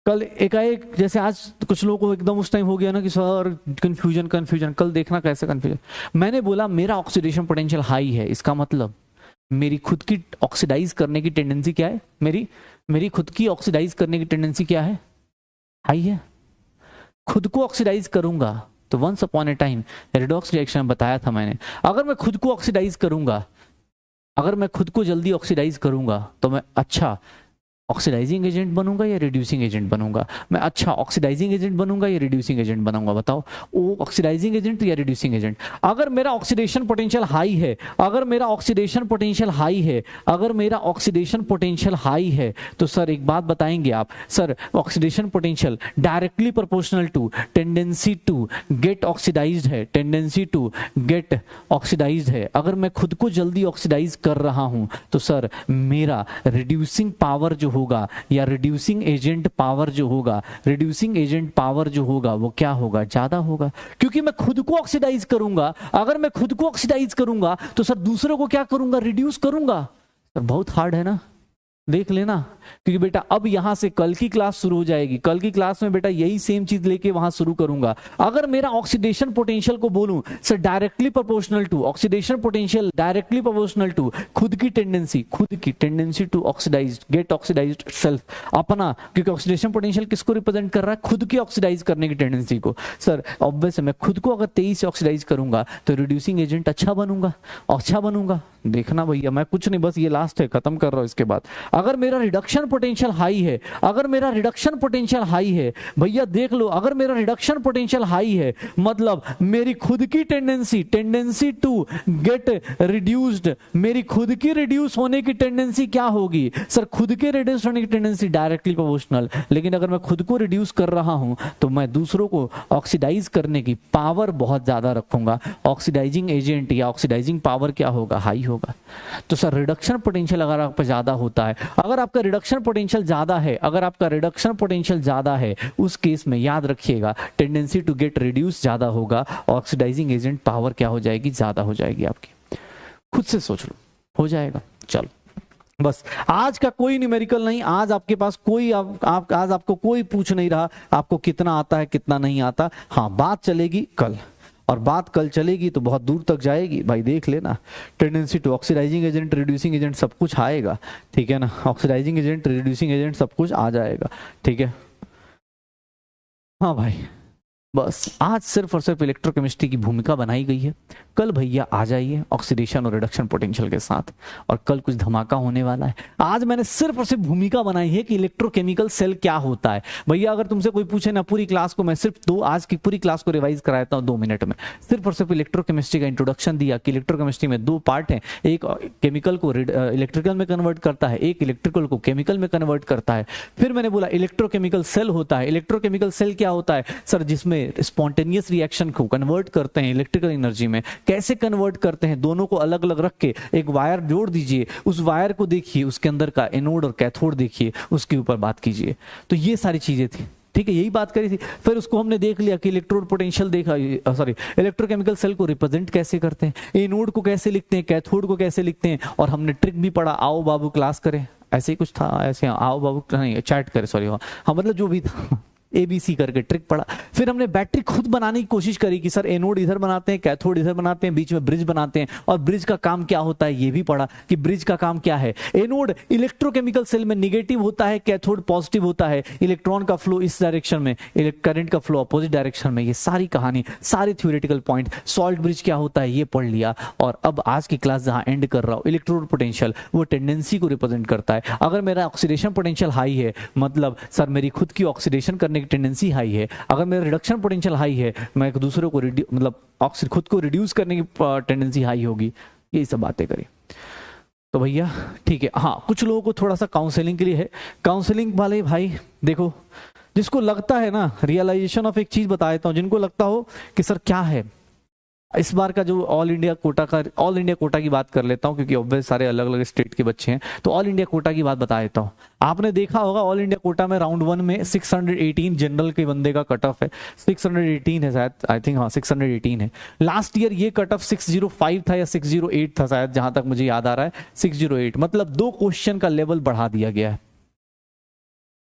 कल एकाएक जैसे आज कुछ लोगों को एकदम उस टाइम हो गया ना कि सर कंफ्यूजन, कल देखना कैसे कंफ्यूजन। मैंने बोला मेरा ऑक्सीडेशन पोटेंशियल हाई है, इसका मतलब मेरी खुद की ऑक्सीडाइज करने की टेंडेंसी क्या है, मेरी खुद की ऑक्सीडाइज करने की टेंडेंसी क्या है, हाई है। खुद को ऑक्सीडाइज करूंगा तो once upon a time redox reaction में बताया था मैंने, अगर मैं खुद को ऑक्सीडाइज करूंगा, अगर मैं खुद को जल्दी ऑक्सीडाइज करूंगा तो मैं अच्छा ऑक्सीडाइजिंग एजेंट बनूंगा या रिड्यूसिंग एजेंट बनूंगा, मैं अच्छा ऑक्सीडाइजिंग एजेंट बनूंगा या रिड्यूसिंग एजेंट बनूंगा, बताओ वो ऑक्सीडाइजिंग एजेंट या रिड्यूसिंग एजेंट। अगर मेरा ऑक्सीडेशन पोटेंशियल हाई है, अगर मेरा ऑक्सीडेशन पोटेंशियल हाई है, अगर मेरा ऑक्सीडेशन पोटेंशियल हाई है, तो सर एक बात बताएंगे आप, sir oxidation potential directly proportional to tendency to get oxidised है, टेंडेंसी टू गेट ऑक्सीडाइज्ड है। अगर मैं खुद को जल्दी ऑक्सीडाइज कर रहा हूं तो सर मेरा रिड्यूसिंग पावर जो होगा या रिड्यूसिंग एजेंट पावर जो होगा, रिड्यूसिंग एजेंट पावर जो होगा वो क्या होगा, ज्यादा होगा, क्योंकि मैं खुद को ऑक्सीडाइज करूंगा। अगर मैं खुद को ऑक्सीडाइज करूंगा तो सर दूसरों को क्या करूंगा, रिड्यूस करूंगा। सर बहुत हार्ड है ना, देख लेना, क्योंकि बेटा अब यहां से कल की क्लास शुरू हो जाएगी, कल की क्लास में बेटा यही सेम चीज लेके वहां शुरू करूंगा। अगर मेरा ऑक्सीडेशन पोटेंशियल को बोलूं sir directly proportional to, oxidation potential directly proportional to खुद की tendency to oxidise get oxidise self अपना, क्योंकि ऑक्सीडेशन पोटेंशियल किसको रिप्रेजेंट कर रहा है, खुद की ऑक्सीडाइज करने की टेंडेंसी को। सर ऑब्वियस है मैं खुद को अगर 23 से ऑक्सीडाइज करूंगा तो रिड्यूसिंग एजेंट अच्छा बनूंगा, देखना भैया, मैं कुछ नहीं, बस ये लास्ट है, खत्म कर रहा हूं इसके बाद। अगर मेरा रिडक्शन पोटेंशियल हाई है, अगर मेरा रिडक्शन पोटेंशियल हाई है भैया देख लो, अगर मेरा रिडक्शन पोटेंशियल हाई है मतलब मेरी खुद की टेंडेंसी टू गेट रिड्यूस्ड, मेरी खुद की रिड्यूस होने की टेंडेंसी क्या होगी सर? खुद के रिड्यूस होने की टेंडेंसी डायरेक्टली प्रोपोर्शनल। लेकिन अगर मैं खुद को रिड्यूस कर रहा हूं तो मैं दूसरों को ऑक्सीडाइज करने की पावर बहुत ज्यादा रखूंगा, ऑक्सीडाइजिंग एजेंट या ऑक्सीडाइजिंग पावर क्या होगा? हाई होगा। तो सर रिडक्शन पोटेंशियल अगर आप पे ज्यादा होता है, अगर आपका रिडक्शन पोटेंशियल ज्यादा है, अगर आपका रिडक्शन पोटेंशियल ज्यादा है, उस केस में याद रखिएगा टेंडेंसी टू गेट रिड्यूस ज्यादा होगा, ऑक्सीडाइजिंग एजेंट पावर क्या हो जाएगी? ज्यादा हो जाएगी आपकी। खुद से सोच लो, हो जाएगा। चलो बस आज का कोई न्यूमेरिकल नहीं, आज आपके पास कोई आज आपको कोई पूछ नहीं रहा आपको कितना आता है कितना नहीं आता। हाँ बात चलेगी कल, और बात कल चलेगी तो बहुत दूर तक जाएगी भाई, देख लेना। Tendency to oxidising agent, reducing agent सब कुछ आएगा, ठीक है ना? ऑक्सीडाइजिंग एजेंट, रिड्यूसिंग एजेंट सब कुछ आ जाएगा, ठीक है। हाँ भाई बस आज सिर्फ और सिर्फ इलेक्ट्रोकेमिस्ट्री की भूमिका बनाई गई है। कल भैया आ जाइए ऑक्सीडेशन और रिडक्शन पोटेंशियल के साथ, और कल कुछ धमाका होने वाला है। आज मैंने सिर्फ और सिर्फ भूमिका बनाई है कि इलेक्ट्रोकेमिकल सेल क्या होता है। भैया अगर तुमसे कोई पूछे ना पूरी क्लास को, मैं सिर्फ आज की पूरी क्लास को रिवाइज कराता हूँ 2 मिनट में। सिर्फ और सिर्फ इलेक्ट्रोकेमिस्ट्री का इंट्रोडक्शन दिया कि इलेक्ट्रोकेमिस्ट्री में 2 पार्ट हैं, एक केमिकल को इलेक्ट्रिकल में कन्वर्ट करता है, एक इलेक्ट्रिकल को केमिकल में कन्वर्ट करता है। फिर मैंने बोला इलेक्ट्रोकेमिकल सेल होता है। इलेक्ट्रोकेमिकल सेल क्या होता है सर? जिसमें स्पॉन्टेनियस रिएक्शन को कन्वर्ट करते हैं इलेक्ट्रिकल एनर्जी में। कैसे कन्वर्ट करते हैं? दोनों को अलग अलग रख के एक वायर जोड़ दीजिए, उस वायर को देखिए, उसके अंदर का एनोड और कैथोड देखिए, उसके ऊपर बात कीजिए। तो ये सारी चीजें थी, ठीक है, यही बात करी थी। फिर उसको हमने देख लिया कि इलेक्ट्रोड पोटेंशियल देखा, सॉरी इलेक्ट्रोकेमिकल सेल को रिप्रेजेंट कैसे करते हैं, एनोड को कैसे लिखते हैं, कैथोड को कैसे लिखते हैं, और हमने ट्रिक भी पढ़ा। आओ बाबू क्लास करें, ऐसे ही कुछ था, ऐसे आओ बाबू नहीं चैट करें, सॉरी हाँ मतलब जो भी था ABC करके ट्रिक पढ़ा। फिर हमने बैटरी खुद बनाने की कोशिश करी कि सर एनोड इधर बनाते हैं, कैथोड इधर बनाते हैं, बीच में ब्रिज बनाते हैं, और ब्रिज का काम क्या होता है ये भी पढ़ा कि ब्रिज का काम क्या है। एनोड इलेक्ट्रोकेमिकल सेल में निगेटिव होता है, कैथोड पॉजिटिव होता है, इलेक्ट्रॉन का फ्लो इस डायरेक्शन में, करंट का फ्लो अपोजिट डायरेक्शन में। ये सारी कहानी, सारे थ्योरेटिकल पॉइंट, सॉल्ट ब्रिज क्या होता है ये पढ़ लिया। और अब आज की क्लास जहां एंड कर रहा हूं, इलेक्ट्रोड पोटेंशियल वो टेंडेंसी को रिप्रेजेंट करता है। अगर मेरा ऑक्सीडेशन पोटेंशियल हाई है मतलब सर मेरी खुद की ऑक्सीडेशन करने की टेंडेंसी हाई है। अगर मेरा रिडक्शन पोटेंशियल हाई है, मैं एक दूसरे को मतलब खुद को रिड्यूस करने की टेंडेंसी हाई होगी। यही सब बातें करी तो भैया ठीक है। हाँ कुछ लोगों को थोड़ा सा काउंसलिंग के लिए है, काउंसलिंग वाले भाई देखो, जिसको लगता है ना, रियलाइजेशन ऑफ एक चीज बता देता हूं, जिनको लगता हो कि सर क्या है इस बार का जो ऑल इंडिया कोटा की बात कर लेता हूं, क्योंकि ऑब्वियस सारे अलग अलग स्टेट के बच्चे हैं, तो ऑल इंडिया कोटा की बात बता देता हूं। आपने देखा होगा ऑल इंडिया कोटा में राउंड 1 में 618 जनरल के बंदे का कट ऑफ है, 618 है शायद, आई थिंक हाँ 618 है। लास्ट ईयर ये कट ऑफ 605 था या 608 था शायद, जहां तक मुझे याद आ रहा है 608। मतलब 2 क्वेश्चन का लेवल बढ़ा दिया गया है,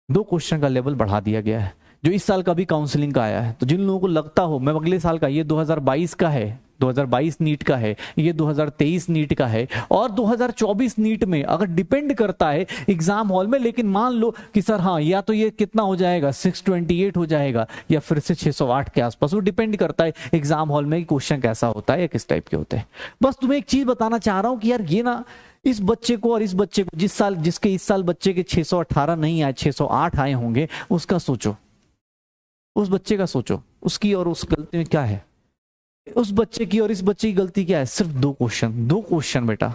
2 क्वेश्चन का लेवल बढ़ा दिया गया है जो इस साल का भी काउंसलिंग का आया है। तो जिन लोगों को लगता हो मैं अगले साल का, ये 2022 का है, 2022 नीट का है, ये 2023 नीट का है, और 2024 नीट में अगर डिपेंड करता है एग्जाम हॉल में, लेकिन मान लो कि सर हाँ या तो ये कितना हो जाएगा 628 हो जाएगा या फिर से 608 के आसपास, वो डिपेंड करता है एग्जाम हॉल में क्वेश्चन कैसा होता है या किस टाइप के होते हैं। बस तुम्हें एक चीज बताना चाह रहा हूं कि यार ये ना इस बच्चे को और इस बच्चे को, जिसके इस साल बच्चे के 618 नहीं आए 608 आए होंगे, उसका सोचो, उस बच्चे का सोचो, उसकी और उस गलती में क्या है, उस बच्चे की और इस बच्चे की गलती क्या है? सिर्फ 2 क्वेश्चन बेटा।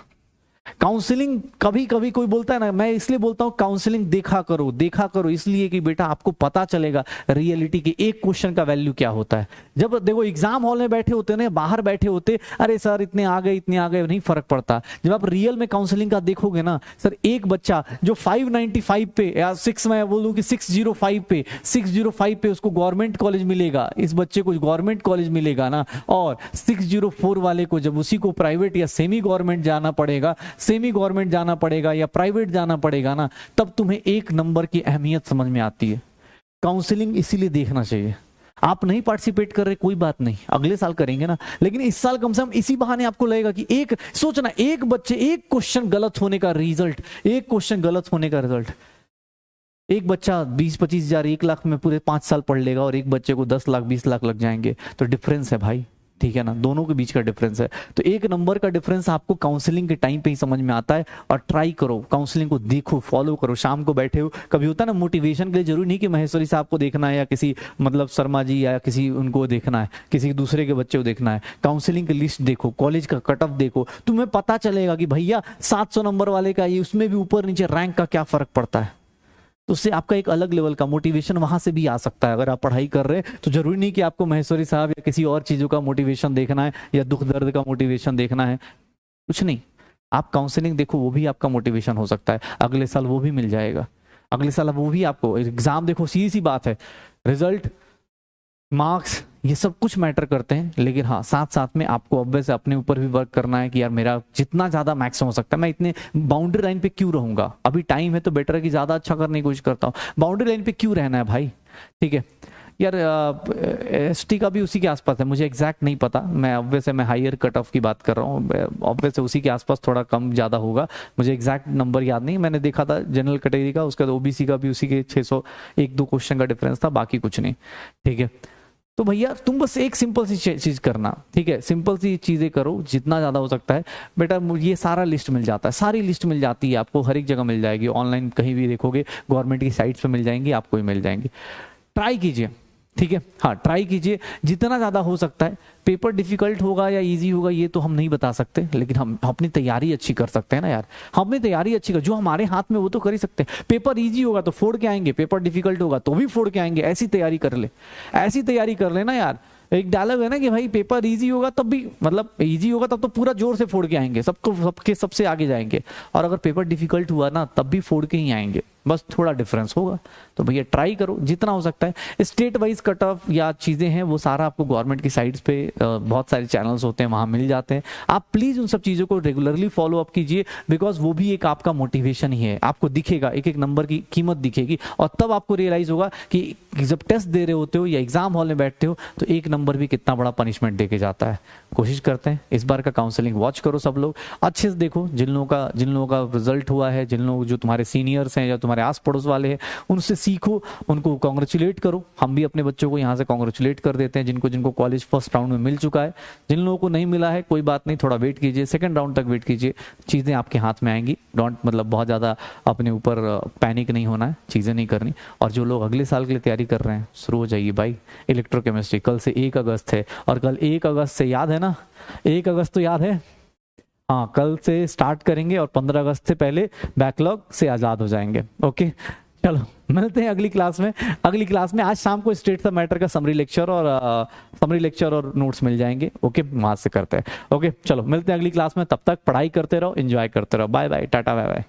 काउंसलिंग कभी कभी कोई बोलता है ना, मैं इसलिए बोलता हूं काउंसलिंग देखा करो इसलिए कि बेटा आपको पता चलेगा रियलिटी के एक क्वेश्चन का वैल्यू क्या होता है। जब देखो एग्जाम हॉल में बैठे होते ना, बाहर बैठे होते, अरे सर इतने आ गए नहीं फर्क पड़ता। जब आप रियल में काउंसलिंग का देखोगे ना सर, एक बच्चा जो 595 पे या 6 मैं बोलूं कि 605 पे उसको गवर्नमेंट कॉलेज मिलेगा, इस बच्चे को गवर्नमेंट कॉलेज मिलेगा ना, और 604 वाले को जब उसी को प्राइवेट या सेमी गवर्नमेंट जाना पड़ेगा या प्राइवेट जाना पड़ेगा ना, तब तुम्हें एक नंबर की अहमियत समझ में आती है। काउंसलिंग इसीलिए देखना चाहिए। आप नहीं पार्टिसिपेट कर रहे कोई बात नहीं, अगले साल करेंगे ना, लेकिन इस साल कम से कम इसी बहाने आपको लगेगा कि एक सोचना, एक बच्चे एक क्वेश्चन गलत होने का रिजल्ट, एक बच्चा 20-25 हजार 1 लाख में पूरे 5 साल पढ़ लेगा और एक बच्चे को 10 लाख 20 लाख लग जाएंगे, तो डिफरेंस है भाई। ठीक है ना, दोनों के बीच का डिफरेंस है। तो 1 नंबर का डिफरेंस आपको काउंसलिंग के टाइम पे ही समझ में आता है। और ट्राई करो, काउंसलिंग को देखो, फॉलो करो। शाम को बैठे हो, कभी होता है ना मोटिवेशन के लिए, जरूरी नहीं कि महेश्वरी साहब को देखना है या किसी मतलब शर्मा जी या किसी उनको देखना है, किसी दूसरे के बच्चे को देखना है। काउंसलिंग की लिस्ट देखो, कॉलेज का कट ऑफ देखो, तुम्हें पता चलेगा कि भैया 700 नंबर वाले का ये, उसमें भी ऊपर नीचे रैंक का क्या फर्क पड़ता है। तो उससे आपका एक अलग लेवल का मोटिवेशन वहां से भी आ सकता है। अगर आप पढ़ाई कर रहे हैं तो जरूरी नहीं कि आपको महेश्वरी साहब या किसी और चीजों का मोटिवेशन देखना है या दुख दर्द का मोटिवेशन देखना है, कुछ नहीं। आप काउंसलिंग देखो, वो भी आपका मोटिवेशन हो सकता है। अगले साल वो भी मिल जाएगा, अगले साल वो भी आपको एग्जाम देखो, सीधी सी बात है, रिजल्ट, मार्क्स, ये सब कुछ मैटर करते हैं। लेकिन हाँ, साथ साथ में आपको ऑब्वियस अपने ऊपर भी वर्क करना है कि यार मेरा जितना ज्यादा मैक्सिमम हो सकता है, मैं इतने बाउंड्री लाइन पे क्यों रहूंगा। अभी टाइम है तो बेटर है कि ज्यादा अच्छा करने की कोशिश करता हूँ। बाउंड्री लाइन पे क्यों रहना है भाई, ठीक है यार। एसटी का भी उसी के आसपास है, मुझे एग्जैक्ट नहीं पता, मैं ऑब्वियस मैं हायर कट ऑफ की बात कर रहा हूँ, ऑब्वियस उसी के आसपास थोड़ा कम ज्यादा होगा, मुझे एग्जैक्ट नंबर याद नहीं। मैंने देखा था जनरल कैटेगरी का, उसका ओबीसी का भी उसी के 600 1-2 क्वेश्चन का डिफरेंस था, बाकी कुछ नहीं, ठीक है। तो भैया तुम बस एक सिंपल सी चीज करना, ठीक है, सिंपल सी चीजें करो जितना ज्यादा हो सकता है। बेटा ये सारा लिस्ट मिल जाता है, सारी लिस्ट मिल जाती है आपको, हर एक जगह मिल जाएगी, ऑनलाइन कहीं भी देखोगे, गवर्नमेंट की साइट्स पे मिल जाएंगी, आपको ही मिल जाएंगी। ट्राई कीजिए, ठीक है, हाँ ट्राई कीजिए जितना ज्यादा हो सकता है। पेपर डिफिकल्ट होगा या इजी होगा ये तो हम नहीं बता सकते, लेकिन हम अपनी तैयारी अच्छी कर सकते हैं ना यार। हम अपनी तैयारी अच्छी कर, जो हमारे हाथ में वो तो कर ही सकते हैं। पेपर इजी होगा तो फोड़ के आएंगे, पेपर डिफिकल्ट होगा तो भी फोड़ के आएंगे, ऐसी तैयारी कर ले, ऐसी तैयारी कर लेना यार। एक डायलॉग है ना कि भाई पेपर इजी होगा तब भी, मतलब इजी होगा तब तो पूरा जोर से फोड़ के आएंगे, सबको सबके सबसे आगे जाएंगे, और अगर पेपर डिफिकल्ट हुआ ना तब भी फोड़ के ही आएंगे, बस थोड़ा डिफरेंस होगा। तो भैया ट्राई करो जितना हो सकता है। स्टेट वाइज कट ऑफ या चीजें हैं वो सारा आपको गवर्नमेंट की साइट्स पे बहुत सारे चैनल्स होते हैं, वहां मिल जाते हैं। आप प्लीज उन सब चीजों को रेगुलरली फॉलो अप कीजिए, बिकॉज वो भी एक आपका मोटिवेशन ही है। आपको दिखेगा, एक एक नंबर की कीमत दिखेगी, और तब आपको रियलाइज होगा कि जब टेस्ट दे रहे होते हो या एग्जाम हॉल में बैठते हो तो एक नंबर भी कितना बड़ा पनिशमेंट दे के जाता है। कोशिश करते हैं इस बार का काउंसलिंग वॉच करो सब लोग, अच्छे से देखो। जिन लोगों का रिजल्ट हुआ है, जिन लोग जो तुम्हारे सीनियर्स हैं या तुम्हारे आस पड़ोस वाले हैं, उनसे सीखो, उनको कॉन्ग्रेचुलेट करो। हम भी अपने बच्चों को यहाँ से कॉन्ग्रेचुलेट कर देते हैं, जिनको कॉलेज फर्स्ट राउंड में मिल चुका है। जिन लोगों को नहीं मिला है कोई बात नहीं, थोड़ा वेट कीजिए, सेकंड राउंड तक वेट कीजिए, चीज़ें आपके हाथ में आएंगी। डोंट मतलब बहुत ज़्यादा अपने ऊपर पैनिक नहीं होना है, चीज़ें नहीं करनी। और जो लोग अगले साल के लिए तैयारी कर रहे हैं, शुरू हो जाइए भाई। इलेक्ट्रोकेमिस्ट्री कल से 1 अगस्त है, और कल 1 अगस्त से याद है ना, 1 अगस्त तो याद है, हाँ कल से स्टार्ट करेंगे और 15 अगस्त से पहले बैकलॉग से आज़ाद हो जाएंगे। ओके चलो मिलते हैं अगली क्लास में। अगली क्लास में आज शाम को स्टेट द मैटर का समरी लेक्चर और नोट्स मिल जाएंगे। ओके वहां से करते हैं। ओके चलो मिलते हैं अगली क्लास में, तब तक पढ़ाई करते रहो, एंजॉय करते रहो। Bye bye, tata bye bye.